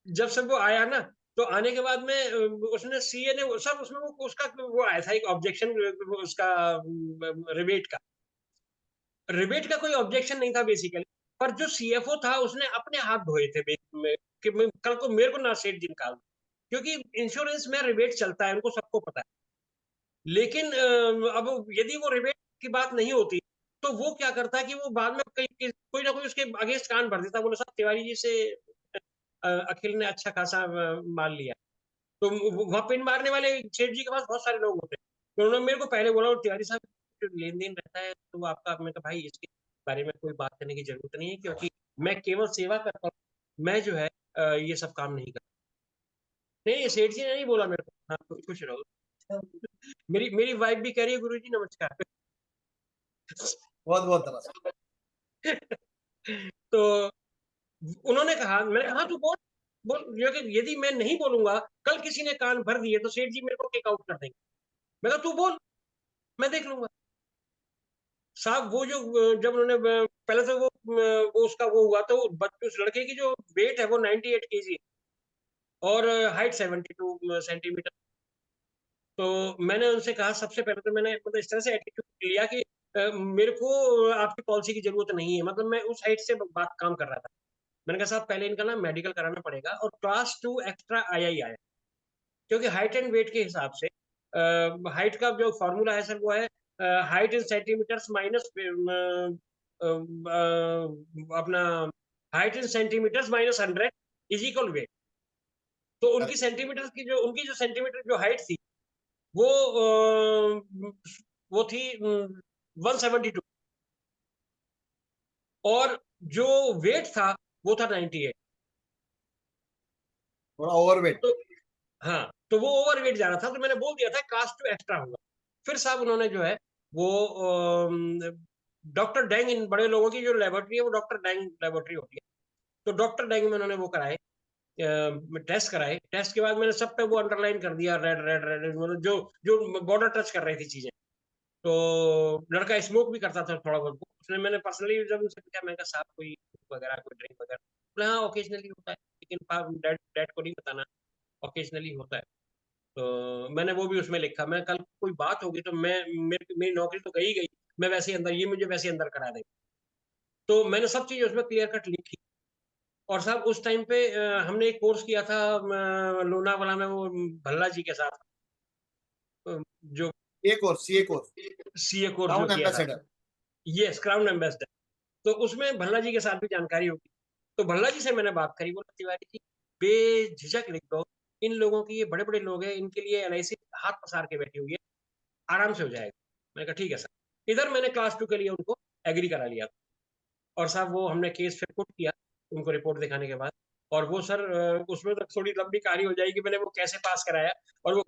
[SPEAKER 5] जब से वो आया ना, तो आने के बाद में उसने सीए ने सब उसमें वो उसका वो आया था एक ऑब्जेक्शन, उसका रिबेट का, रिबेट का कोई ऑब्जेक्शन नहीं था बेसिकली। पर जो सीएफओ था उसने अपने हाथ धोए थे कि कल को मेरे को ना सेठ जी निकाल, क्योंकि इंश्योरेंस में रिबेट चलता है, उनको सबको पता है। लेकिन अब यदि वो रिबेट की बात नहीं होती, तो वो क्या करता है कि वो बाद में कोई ना कोई उसके अगेंस्ट कान भर देता, बोले साहब तिवारी जी से अखिल ने अच्छा खासा माल लिया। तो वहां पिन मारने वाले सेठ जी के पास बहुत सारे लोग होते हैं। तो उन्होंने मेरे को पहले बोला और तिवारी साहब जो लेन देन रहता है तो वो आपका, मैं कहा भाई इसके बारे में कोई बात करने की जरूरत नहीं है, क्योंकि मैं केवल सेवा करता हूँ, मैं जो है ये सब काम नहीं करता। नहीं सेठ जी ने नहीं बोला मेरे को, हाँ खुश रहो। मेरी मेरी वाइफ भी कह रही है गुरु जी नमस्कार।
[SPEAKER 4] बहुत बहुत धन्यवाद।
[SPEAKER 5] तो उन्होंने कहा, मैंने कहा हाँ तू बोल बोल, यदि मैं नहीं बोलूंगा, कल किसी ने कान भर दिए तो सेठ जी मेरे को टेक आउट कर देंगे। मैं कहा तू बोल, मैं देख लूंगा। साहब वो जो जब उन्होंने पहले तो वो उसका वो हुआ तो उस लड़के की जो वेट है वो 98 केजी और हाइट 72 सेंटीमीटर। तो मैंने उनसे कहा, सबसे पहले तो मैंने मतलब इस तरह से एटीट्यूड लिया कि मेरे को आपकी पॉलिसी की जरूरत नहीं है, मतलब मैं उस हाइट से बात काम कर रहा था। मैंने कहा साहब पहले इनका ना मेडिकल कराना पड़ेगा और क्लास 2 एक्स्ट्रा आया, क्योंकि हाइट एंड वेट के हिसाब से हाइट का जो फॉर्मूला है सर वो है हाइट इन सेंटीमीटर्स माइनस अपना height in centimetres minus 100 is equal weight. तो उनकी सेंटीमीटर की जो सेंटीमीटर जो हाइट थी वो वो थी 172 और जो वेट था वो था 98।
[SPEAKER 4] थोड़ा ओवरवेट।
[SPEAKER 5] तो हाँ, तो वो ओवरवेट जा रहा था, तो मैंने बोल दिया था क्लास 2 एक्स्ट्रा होगा। फिर साहब उन्होंने जो है वो डॉक्टर डैंग, इन बड़े लोगों की जो लेबोरेटरी है वो डॉक्टर डैंग लेबोरेटरी होती है, तो डॉक्टर डैंग में उन्होंने वो कराए, टेस्ट कराए। टेस्ट के बाद मैंने सब पे वो अंडरलाइन कर दिया, रेड रेड रेड, मतलब जो जो बॉर्डर टच कर रही थी चीजें। तो लड़का स्मोक भी करता था थोड़ा बहुत। उसने, मैंने पर्सनली जब उनसे पूछा, मैंने कहा साहब कोई वगैरह, कोई ड्रिंक वगैरह, बोला हाँ ओकेजनली होता है, लेकिन डैड डैड को नहीं बताना, ओकेजनली होता है। तो मैंने वो भी उसमें लिखा, मैं कल कोई बात होगी तो मेरी नौकरी तो गई गई, मैं वैसे ही अंदर, ये मुझे वैसे ही अंदर करा देंगे। तो मैंने सब चीज उसमें क्लियर कट लिखी। और साहब उस टाइम पे हमने एक कोर्स किया था लोनावाला में, वो भल्ला जी के साथ, जो
[SPEAKER 4] सीए कोर्स
[SPEAKER 5] सीए कोर्स जो
[SPEAKER 4] टाउन
[SPEAKER 5] किया था,
[SPEAKER 4] एम्बेसडर।
[SPEAKER 5] ये क्राउन एम्बेसडर। तो उसमें भल्ला जी के साथ भी जानकारी होगी। तो भल्ला जी से मैंने बात करी, बोला तिवारी जी बेझिझक लिख दो, इन लोगों की, ये बड़े बड़े लोग हैं, इनके लिए एलआईसी हाथ पसार के बैठी हुई है, आराम से हो जाएगा। मैंने कहा ठीक है सर। इधर मैंने क्लास 2 के लिए उनको एग्री करा लिया, और साहब वो हमने केस फिर पुट किया उनको रिपोर्ट दिखाने के बाद। और वो सर उसमें तो थोड़ी लंबी कहानी हो जाएगी, मैंने वो कैसे पास कराया। और वो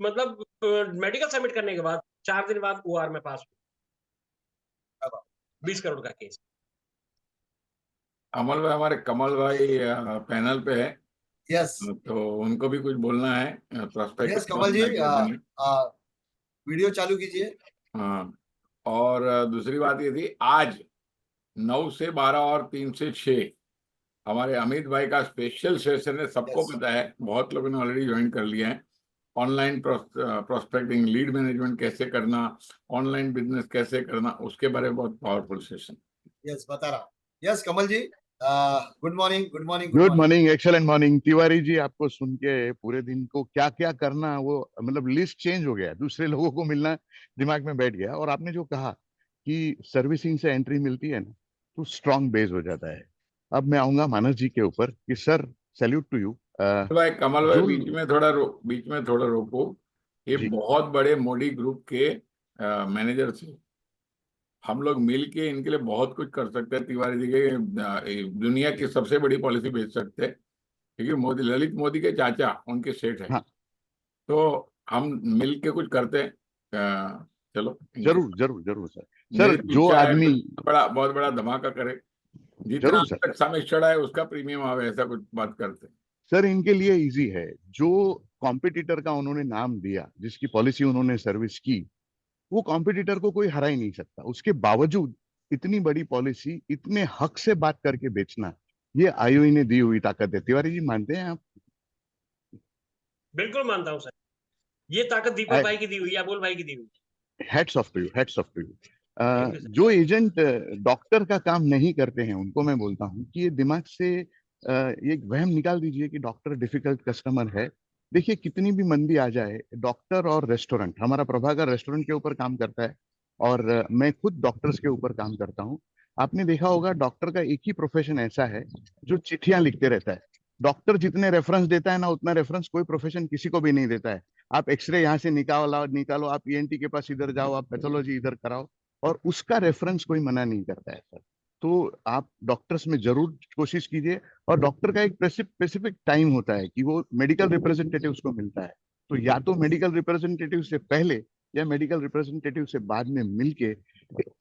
[SPEAKER 5] मतलब मेडिकल सबमिट करने के बाद 4 दिन बाद ओआर में पास हुआ, 20 करोड़ का केस।
[SPEAKER 1] अमल भाई, हमारे कमल भाई पैनल पे है,
[SPEAKER 4] यस
[SPEAKER 1] तो उनको भी कुछ बोलना है
[SPEAKER 4] यस
[SPEAKER 1] प्रोस्पेक्टिव
[SPEAKER 4] कमल जी,
[SPEAKER 1] बने।
[SPEAKER 4] वीडियो चालू कीजिए।
[SPEAKER 1] हाँ, और दूसरी बात ये थी, आज 9 से 12 और 3 से 6 हमारे अमित भाई का स्पेशल सेशन है। सबको
[SPEAKER 4] Yes.
[SPEAKER 1] पता है, बहुत लोगों ने ऑलरेडी ज्वाइन कर लिया है। ऑनलाइन प्रोस्पेक्टिंग, लीड मैनेजमेंट कैसे करना, ऑनलाइन बिजनेस कैसे करना, उसके बारे में बहुत पावरफुल सेशन।
[SPEAKER 4] यस बता रहा। Yes Kamal ji, good morning good morning good
[SPEAKER 6] good
[SPEAKER 4] morning.
[SPEAKER 6] Morning, excellent morning. Tiwari ji, आपको सुन के पूरे दिन को क्या क्या करना, वो मतलब लिस्ट चेंज हो गया, दूसरे लोगों को मिलना दिमाग में बैठ गया। और आपने जो कहा कि सर्विसिंग से एंट्री मिलती है ना, तो स्ट्रांग बेस हो जाता है। अब मैं आऊंगा मानस जी के ऊपर कि सर, सैल्यूट टू यू।
[SPEAKER 1] भाई कमल भाई,
[SPEAKER 6] जो
[SPEAKER 1] बीच में थोड़ा रोको। ये
[SPEAKER 6] जी,
[SPEAKER 1] बहुत बड़े मोदी ग्रुप के मैनेजर थे। हम लोग मिल के इनके लिए बहुत कुछ कर सकते हैं। तिवारी जी के दुनिया की सबसे बड़ी पॉलिसी भेज सकते हैं, क्योंकि मोदी, ललित मोदी के चाचा उनके सेठ है।
[SPEAKER 6] हाँ,
[SPEAKER 1] तो हम मिल के कुछ करते हैं। चलो इनके,
[SPEAKER 6] जरूर जरूर जरूर सर। सर,
[SPEAKER 1] मेरी तो
[SPEAKER 6] जो
[SPEAKER 1] इच्छा है
[SPEAKER 6] आदमी,
[SPEAKER 1] बहुत बड़ा धमाका करे, जितना
[SPEAKER 6] जरूर
[SPEAKER 1] अब
[SPEAKER 6] सर,
[SPEAKER 1] तक समय चढ़ा है उसका प्रीमियम आवे, ऐसा कुछ बात करते हैं।
[SPEAKER 6] सर इनके लिए इजी है। जो कॉम्पिटिटर का उन्होंने नाम दिया, जिसकी पॉलिसी उन्होंने सर्विस की, वो कॉम्पिटिटर को कोई हरा ही नहीं सकता। उसके बावजूद इतनी बड़ी पॉलिसी इतने हक से बात करके बेचना, ये आईओई ने दी हुई ताकत है। तिवारी जी, मानते हैं आप?
[SPEAKER 5] बिल्कुल मानता हूँ सर, ये ताकत दीपक भाई की दी हुई है, अबुल भाई की दी हुई
[SPEAKER 6] hats off to you, hats off to you.
[SPEAKER 5] है। Thank you sir.
[SPEAKER 6] जो एजेंट डॉक्टर का काम नहीं करते हैं, उनको मैं बोलता हूँ कि ये दिमाग से ये वहम निकाल दीजिए कि डॉक्टर डिफिकल्ट कस्टमर है। देखिए, कितनी भी मंदी आ जाए, डॉक्टर और रेस्टोरेंट, हमारा प्रभाकर रेस्टोरेंट के ऊपर काम करता है, और मैं खुद डॉक्टर्स के ऊपर काम करता हूँ। आपने देखा होगा, डॉक्टर का एक ही प्रोफेशन ऐसा है जो चिट्ठियां लिखते रहता है। डॉक्टर जितने रेफरेंस देता है ना, उतना रेफरेंस कोई प्रोफेशन किसी को भी नहीं देता है। आप एक्सरे यहाँ से निकालो, आप ईएनटी के पास इधर जाओ, आप पैथोलॉजी इधर कराओ, और उसका रेफरेंस कोई मना नहीं करता है सर। तो आप डॉक्टर्स में जरूर कोशिश कीजिए। और डॉक्टर का एक स्पेसिफिक टाइम होता है कि वो मेडिकल रिप्रेजेंटेटिव को मिलता है। तो या तो मेडिकल रिप्रेजेंटेटिव से पहले या मेडिकल रिप्रेजेंटेटिव से बाद में मिलके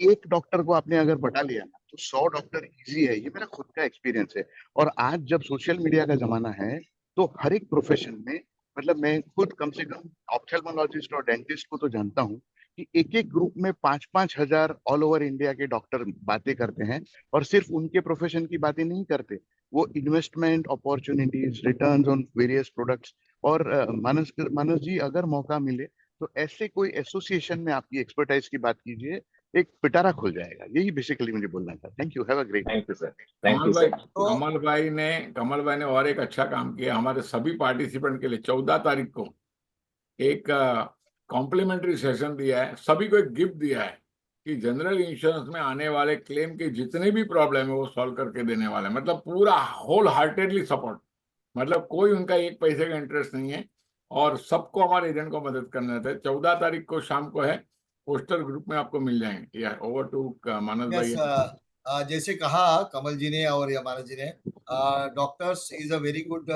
[SPEAKER 6] एक डॉक्टर को आपने अगर पटा लिया ना, तो 100 डॉक्टर इजी है। ये मेरा खुद का एक्सपीरियंस है। और आज जब सोशल मीडिया का जमाना है, तो हर एक प्रोफेशन में, मतलब मैं खुद कम से कम ऑप्थेल्मोलॉजिस्ट और डेंटिस्ट को तो जानता हूँ कि एक एक ग्रुप में 5-5 हजार ऑल ओवर इंडिया के डॉक्टर बातें करते हैं। और सिर्फ उनके प्रोफेशन की बातें नहीं करते, वो investment opportunities, returns on various products. और मानस जी, अगर मौका मिले तो ऐसे कोई एसोसिएशन में आपकी एक्सपर्टाइज की बात कीजिए, एक पिटारा खुल जाएगा। यही बेसिकली मुझे बोलना था। Thank you, have a great.
[SPEAKER 3] Thank you sir, thank you sir.
[SPEAKER 4] तो
[SPEAKER 1] कमल भाई ने और एक अच्छा काम किया हमारे सभी पार्टिसिपेंट के लिए। 14 तारीख को एक कॉम्प्लीमेंट्री सेशन दिया है, सभी को एक गिफ्ट दिया है कि जनरल इंश्योरेंस में आने वाले क्लेम के जितने भी प्रॉब्लम है वो सॉल्व करके देने वाले हैं। मतलब पूरा होल हार्टेडली सपोर्ट, मतलब कोई उनका एक पैसे का इंटरेस्ट नहीं है, और सबको हमारे एजेंट को मदद करना था। 14 तारीख को शाम को है, पोस्टर ग्रुप में आपको मिल जाएंगे। या ओवर टू मानस भाई।
[SPEAKER 4] यस, जैसे कहा कमल जी ने और या मानस जी ने, doctors is a very good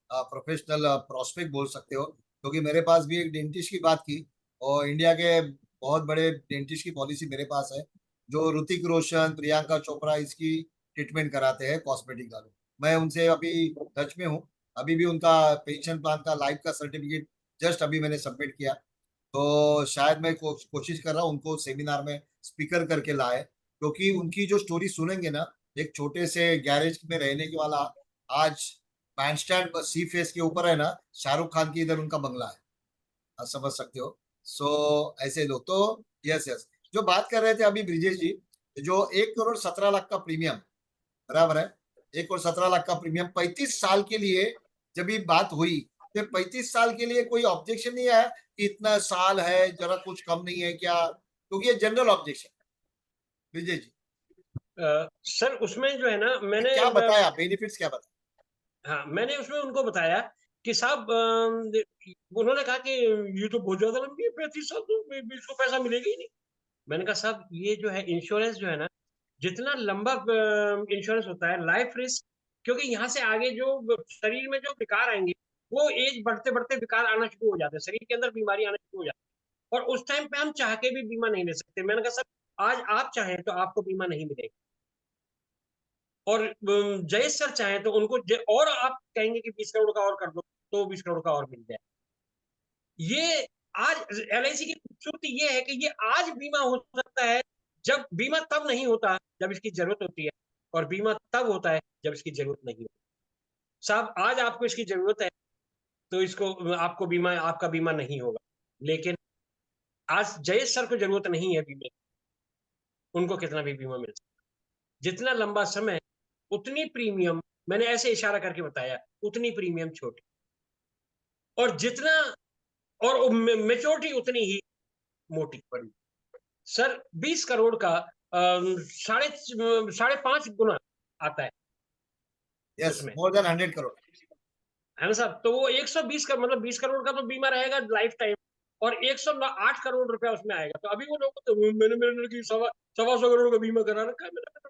[SPEAKER 4] professional prospect बोल सकते हो, क्योंकि मेरे पास भी एक डेंटिस्ट की बात की, और इंडिया के बहुत बड़े डेंटिस्ट की पॉलिसी मेरे पास है, जो ऋतिक रोशन, प्रियंका चोपड़ा इसकी ट्रीटमेंट कराते हैं कॉस्मेटिक वाले। मैं उनसे अभी टच में हूँ, अभी भी उनका पेंशन प्लान का लाइफ का सर्टिफिकेट जस्ट अभी मैंने सबमिट किया। तो शायद मैं कोशिश कर रहा हूँ उनको सेमिनार में स्पीकर करके लाए, क्योंकि उनकी जो स्टोरी सुनेंगे ना, एक छोटे से गैरेज में रहने के वाला आज बैंडस्टैंड सी फेस के ऊपर है ना, शाहरुख खान की इधर उनका बंगला है। आप समझ सकते हो। सो ऐसे लोग तो, यस यस, जो बात कर रहे थे अभी ब्रिजेश जी, जो 1 करोड़ 17 लाख का प्रीमियम, बराबर है, 1 करोड़ 17 लाख का प्रीमियम 35 साल के लिए, जब ये बात हुई तो 35 साल के लिए कोई ऑब्जेक्शन नहीं आया कि इतना साल है, जरा कुछ कम नहीं है क्या? क्योंकि ये general objection, Vijay ji
[SPEAKER 5] sir उसमें जो है ना, मैंने
[SPEAKER 4] क्या बताया, बेनिफिट्स क्या बताया?
[SPEAKER 5] हाँ, मैंने उसमें उनको बताया कि साहब उन्होंने कहा कि ये तो बहुत ज्यादा लंबी है, 35 साल तो इसको पैसा मिलेगा ही नहीं। मैंने कहा साहब ये जो है इंश्योरेंस जो है ना, जितना लंबा इंश्योरेंस होता है लाइफ रिस्क, क्योंकि यहाँ से आगे जो शरीर में जो विकार आएंगे, वो एज बढ़ते बढ़ते विकार आना शुरू हो जाते हैं, शरीर के अंदर बीमारी आना शुरू हो जाती है, और उस टाइम पे हम चाह के भी बीमा नहीं ले सकते। मैंने कहा सर आज आप चाहें तो आपको बीमा नहीं मिलेगा, और जयेश सर चाहें तो उनको और आप कहेंगे कि 20 करोड़ का और कर दो तो 20 करोड़ का और मिल जाए। ये आज एलआईसी की खूबसूरती ये है कि ये आज बीमा हो सकता है, जब बीमा तब नहीं होता जब इसकी जरूरत होती है, और बीमा तब होता है जब इसकी जरूरत नहीं होती। साहब आज आपको इसकी जरूरत है तो इसको आपको बीमा, आपका बीमा नहीं होगा, लेकिन आज जयेश सर को जरूरत नहीं है बीमे, उनको कितना भी बीमा मिल सकता है। जितना लंबा समय उतनी प्रीमियम, मैंने ऐसे इशारा करके बताया, उतनी प्रीमियम छोटी, और जितना और मेच्योरिटी उतनी ही मोटी बड़ी। सर 20 करोड़ का साढ़े 5 गुना आता है
[SPEAKER 4] यस,
[SPEAKER 5] उसमें,
[SPEAKER 4] मोर देन 100 करोड़।
[SPEAKER 5] है ना साहब। तो वो 120 का मतलब 20 करोड़ का तो बीमा रहेगा लाइफ टाइम, और 108 करोड़ रुपया उसमें आएगा। तो अभी वो लोग तो मैंने मेरे लड़की 125 करोड़ का बीमा करा रखा है मेरा,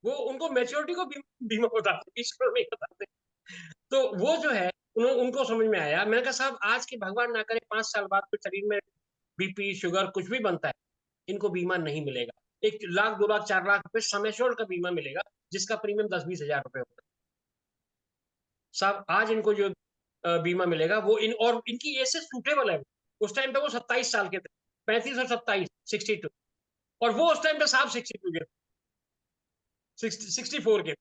[SPEAKER 5] वो उनको मैच्योरिटी को बीमा बताते, 20 करोड़ नहीं बताते। तो वो जो है उनको समझ में आया। मैंने कहा साहब आज के भगवान ना करे 5 साल बाद तो शरीर में बीपी शुगर कुछ भी बनता है, इनको बीमा नहीं मिलेगा। 1 लाख 2 लाख 4 लाख रुपए सम एश्योर्ड का बीमा मिलेगा, जिसका प्रीमियम 10-20 हजार रुपए होता है। साहब आज इनको जो बीमा मिलेगा वो और इनकी एज से सूटेबल है। उस टाइम पे वो 27 साल के थे, 35 और 27, 62, और वो उस टाइम पे साहब 62 के, 64 के।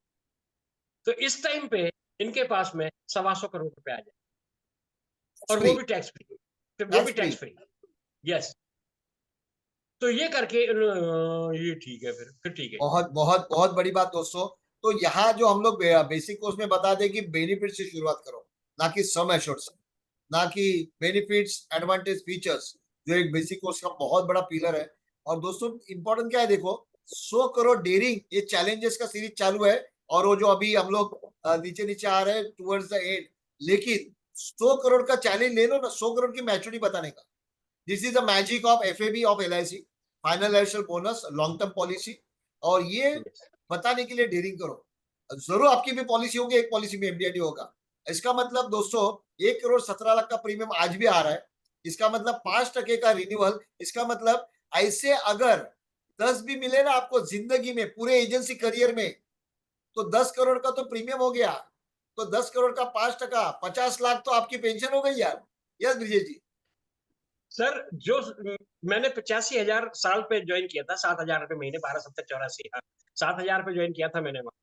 [SPEAKER 5] तो इस टाइम पे इनके पास में 125 करोड़ रुपए आ जाए, और वो भी टैक्स फ्री, वो भी टैक्स फ्री। यस, तो ये करके ये ठीक है, फिर ठीक है।
[SPEAKER 4] बहुत बहुत बहुत बड़ी बात दोस्तों। तो यहाँ जो हम लोग बेसिक कोर्स में बता दें कि बेनिफिट से शुरुआत करो, ना कि सम एश्योर्ड से, ना कि बेनिफिट्स एडवांटेज फीचर्स, जो एक बेसिक कोर्स का बहुत बड़ा पिलर है। और दोस्तों इंपॉर्टेंट क्या है, देखो 100 करोड़ डेयरिंग ये चैलेंजेस का सीरीज चालू है, और वो जो अभी हम लोग नीचे नीचे आ रहे हैं टुवर्ड्स द एंड, लेकिन 100 करोड़ का चैलेंज ले लो ना, 100 करोड़ की मैच्योरिटी बताने का। This is the magic of FAB of LIC, final life bonus long term policy. और ये बताने के लिए डेयरिंग करो, जरूर आपकी भी पॉलिसी होगी, एक पॉलिसी में एमडीआईडी होगा। इसका मतलब दोस्तों 1 करोड़ 17 लाख का प्रीमियम आज भी आ रहा है, इसका मतलब 5% का रिन्यूअल। इसका मतलब ऐसे अगर 10 भी मिले ना आपको जिंदगी में पूरे एजेंसी करियर में, तो 10 करोड़ का तो प्रीमियम हो गया। तो 10 करोड़ का 5%, 50 लाख तो आपकी पेंशन हो गई यार। यस विजय जी।
[SPEAKER 5] सर जो मैंने 85,000 साल पे ज्वाइन किया था, 7,000 रुपए महीने, 12 7 84, 7,000 पे ज्वाइन किया था मैंने वहां,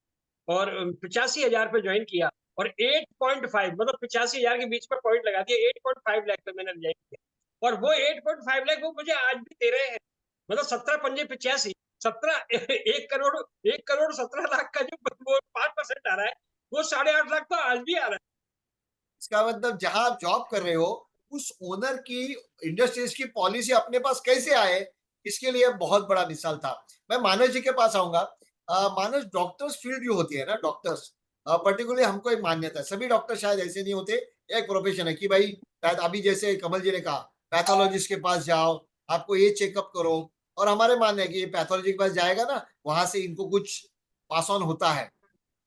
[SPEAKER 5] और 85,000 पे ज्वाइन किया, और 8.5 मतलब 85,000 के बीच में पॉइंट लगा दिया, 8.5 लाख पे मैंने ज्वाइन किया, और वो 8.5 लाख वो मुझे आज भी दे रहे हैं। मतलब 17 पंजे 85, 17 1 करोड़ 17 लाख का जो वो 5% आ रहा है, वो 8.5 लाख तो आज भी आ रहा है।
[SPEAKER 4] इसका मतलब जहां आप जॉब कर रहे हो उस ओनर की इंडस्ट्रीज की पॉलिसी अपने पास कैसे आए, इसके लिए बहुत बड़ा मिसाल था। मैं मानस जी के पास आऊंगा। मानस, डॉक्टर्स फील्ड जो होती है ना, डॉक्टर्स पर्टिकुलरली हमको एक मान्यता है, सभी डॉक्टर शायद ऐसे नहीं होते। एक प्रोफेशन है कि भाई शायद अभी जैसे कमल जी ने कहा पैथोलॉजिस्ट के पास जाओ, आपको ये चेकअप करो, और हमारे मानने है कि ये पैथोलॉजी के पास जाएगा ना, वहां से इनको कुछ पास ऑन होता है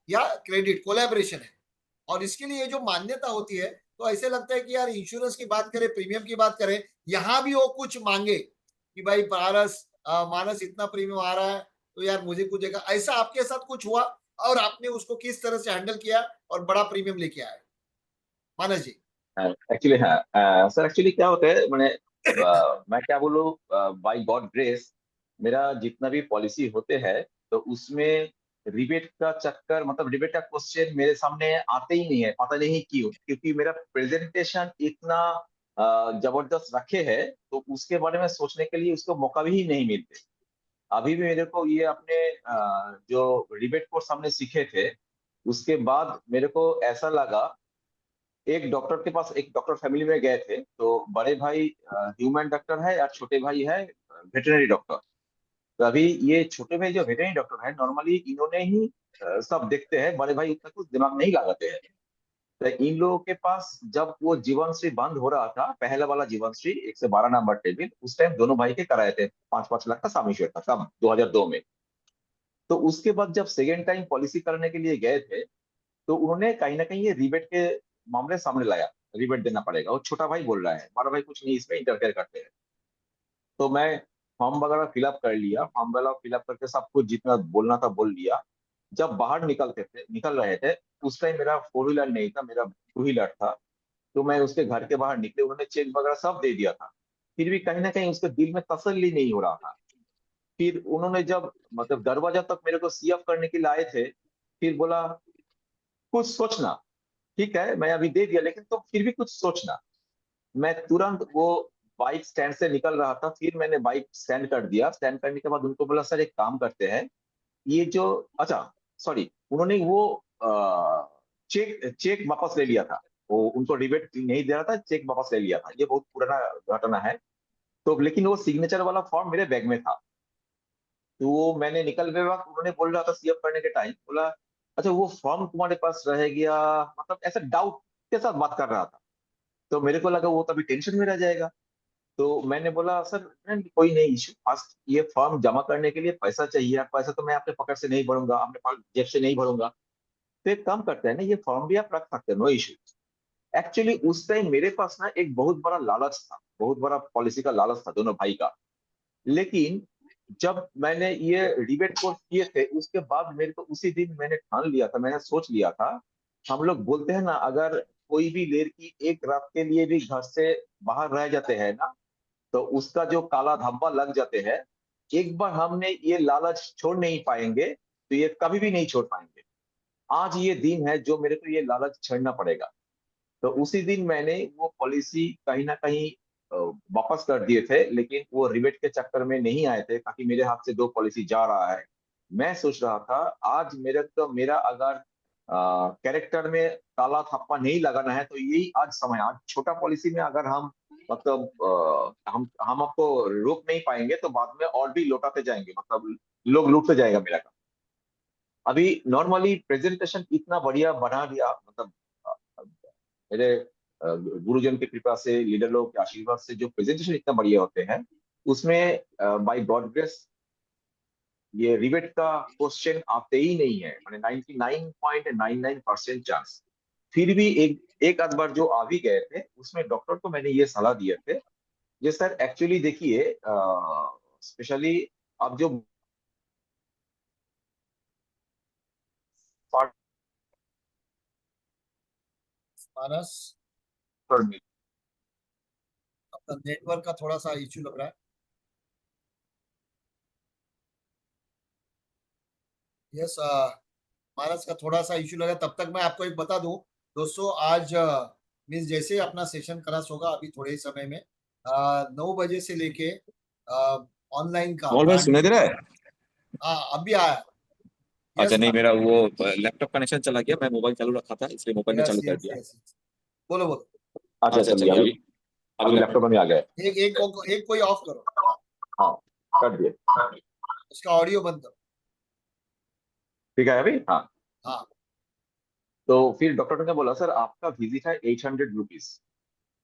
[SPEAKER 4] या क्रेडिट कोलैबोरेशन है। और इसके लिए जो मान्यता होती है, तो ऐसे लगता है कि यार इंश्योरेंस की बात करें, प्रीमियम की बात करें, यहाँ भी वो कुछ मांगे कि भाई मानस इतना प्रीमियम आ रहा है, तो यार मुझे कुछ देगा। ऐसा आपके साथ कुछ हुआ और आपने उसको किस तरह से हैंडल किया और बड़ा प्रीमियम लेके आए मानस जी?
[SPEAKER 3] एक्चुअली हाँ सर, एक्चुअली क्या होता है मैंने मैं क्या बोलूँ, बाय गॉड ग्रेस मेरा जितना भी पॉलिसी होते हैं तो उसमें रिबेट का चक्कर, मतलब रिबेट का क्वेश्चन मेरे सामने आते ही नहीं है, पता नहीं क्यों, क्योंकि मेरा प्रेजेंटेशन इतना जबरदस्त रखे है, तो उसके बारे में सोचने के लिए उसको मौका भी नहीं मिलते। अभी भी मेरे को ये अपने जो रिबेट कोर्स हमने सीखे थे उसके बाद मेरे को ऐसा लगा, एक डॉक्टर के पास, एक डॉक्टर फैमिली में गए थे, तो बड़े भाई ह्यूमन डॉक्टर है और छोटे भाई है वेटरनरी डॉक्टर। तो अभी ये छोटे भाई जो वेटरनरी डॉक्टर है, नॉर्मली इन्होंने ही सब देखते हैं, बड़े भाई उतना कुछ दिमाग नहीं लगाते हैं। तो इन लोगों के पास जब वो जीवन श्री बंद हो रहा था, पहला वाला जीवन श्री 112 नंबर टेबल, उस टाइम दोनों भाई के कराए थे, 5-5 लाख का सामिश्वर था तब 2002 में। तो उसके बाद जब सेकेंड टाइम पॉलिसी करने के लिए गए थे, तो उन्होंने कहीं ना कहीं ये रिबेट के मामले सामने लाया, रिबेट देना पड़ेगा। और छोटा भाई बोल रहा है, बड़ा भाई कुछ नहीं इसमें इंटरफेयर करते हैं। तो मैं फॉर्म वगैरह फिलअप कर लिया, फॉर्म वगैरह फिलअप करके सब कुछ जितना बोलना था बोल लिया। जब बाहर निकल रहे थे, उस टाइम मेरा 4 व्हीलर नहीं था, मेरा 2 व्हीलर था। तो मैं उसके घर के बाहर निकले, उन्होंने चेक वगैरह सब दे दिया था। फिर भी कहीं ना कहीं उसके दिल में तसल्ली नहीं हो रहा था। फिर उन्होंने जब मतलब दरवाजा तक मेरे को सी एफ करने के लिए आए थे, फिर बोला कुछ सोचना। ठीक है मैं अभी दे दिया, लेकिन तो फिर भी कुछ सोचना। मैं तुरंत वो बाइक स्टैंड से निकल रहा था, फिर मैंने बाइक स्टैंड कर दिया। स्टैंड करने के बाद उनको बोला सर एक काम करते हैं, ये जो, अच्छा सॉरी, उन्होंने वो चेक चेक वापस ले लिया था। वो उनको रिबेट नहीं दे रहा था, चेक वापस ले लिया था। ये बहुत पुराना घटना है। तो लेकिन वो सिग्नेचर वाला फॉर्म मेरे बैग में था। तो वो मैंने निकलते वक्त उन्होंने बोल रहा था सीएफ करने के टाइम, बोला अच्छा वो फॉर्म तुम्हारे पास रह गया, मतलब ऐसा डाउट के साथ बात कर रहा था। तो मेरे को लगा वो तभी टेंशन में रह जाएगा। तो मैंने बोला सर नहीं, कोई नहीं इशू, फर्स्ट ये फॉर्म जमा करने के लिए पैसा चाहिए, पैसा तो मैं अपने पॉकेट से नहीं भरूंगा, अपने जेब से नहीं भरूंगा। तो एक काम करते हैं ना, ये फॉर्म भी आप रख सकते हैं, नो इशू। एक्चुअली उस टाइम मेरे पास ना एक बहुत बड़ा लालच था, बहुत बड़ा पॉलिसी का लालच था दोनों भाई का। लेकिन जब मैंने ये डिबेट कोर्स किए थे उसके बाद मेरे को उसी दिन मैंने ठान लिया था, मैंने सोच लिया था। हम लोग बोलते हैं ना, अगर कोई भी लड़की एक रात के लिए भी घर से बाहर रह जाते हैं ना, तो उसका जो काला धब्बा लग जाते हैं। एक बार हमने ये लालच छोड़ नहीं पाएंगे तो ये कभी भी नहीं छोड़ पाएंगे। आज ये दिन है जो मेरे को ये लालच छोड़ना पड़ेगा। तो उसी दिन मैंने वो पॉलिसी कहीं ना कहीं अ, वापस कर दिए थे, लेकिन वो रिबेट के चक्कर में नहीं आए थे, ताकि मेरे हाथ से दो पॉलिसी जा रहा है। मैं सोच रहा था आज मेरा अगर कैरेक्टर में काला थप्पा नहीं लगाना है, तो यही आज समय, आज छोटा पॉलिसी में अगर हम मतलब हम आपको रोक नहीं पाएंगे तो बाद में और भी लौटाते जाएंगे, मतलब लोग लूटते जाएगा मेरा काम। अभी नॉर्मली प्रेजेंटेशन इतना बढ़िया बना दिया, मतलब मेरे गुरुजन की कृपा से, लीडर लोगों के आशीर्वाद से जो प्रेजेंटेशन इतना बढ़िया होते हैं, उसमें बाय गॉड ग्रेस ये रिबेट का क्वेश्चन आते ही नहीं है, मैंने 99.99% चांस। फिर भी एक एक आध बार जो आ भी गए थे, उसमें डॉक्टर को मैंने ये सलाह दिए थे, ये सर एक्चुअली देखिए, स्पेशली अब जो
[SPEAKER 4] मानस,
[SPEAKER 3] पार्टनर,
[SPEAKER 4] अपना नेटवर्क का थोड़ा सा इश्यू लग रहा है। यस, मानस का थोड़ा सा इश्यू लगा। तब तक मैं आपको एक बता दूं दोस्तों, आज मीन्स जैसे ही अपना सेशन क्लास होगा अभी थोड़े ही समय में 9 बजे से लेके ऑनलाइन का
[SPEAKER 7] मोल भाई सुनाई दे रहा है?
[SPEAKER 4] हाँ अभी आया।
[SPEAKER 7] अच्छा
[SPEAKER 4] यस
[SPEAKER 7] नहीं, मेरा वो लैपटॉप कनेक्शन चला गया, मैं मोबाइल चालू रखा था इसलिए मोबाइल में
[SPEAKER 4] यस
[SPEAKER 7] चालू कर
[SPEAKER 4] यस
[SPEAKER 7] दिया।
[SPEAKER 4] यस, बोलो बोलो।
[SPEAKER 3] अच्छा
[SPEAKER 7] अच्छा
[SPEAKER 3] चलिए
[SPEAKER 7] चलिए,
[SPEAKER 3] अभी
[SPEAKER 7] अभी अभी
[SPEAKER 3] अभी
[SPEAKER 7] लैपटॉप।
[SPEAKER 3] लैपटॉप में आ गए।
[SPEAKER 4] एक कोई ऑफ करो,
[SPEAKER 3] हाँ कर दिए।
[SPEAKER 4] उसका ऑडियो बंद करो।
[SPEAKER 3] ठीक है अभी, हाँ।
[SPEAKER 4] हाँ
[SPEAKER 3] तो फिर डॉक्टर ने बोला सर आपका विजिट है 800 रुपीज।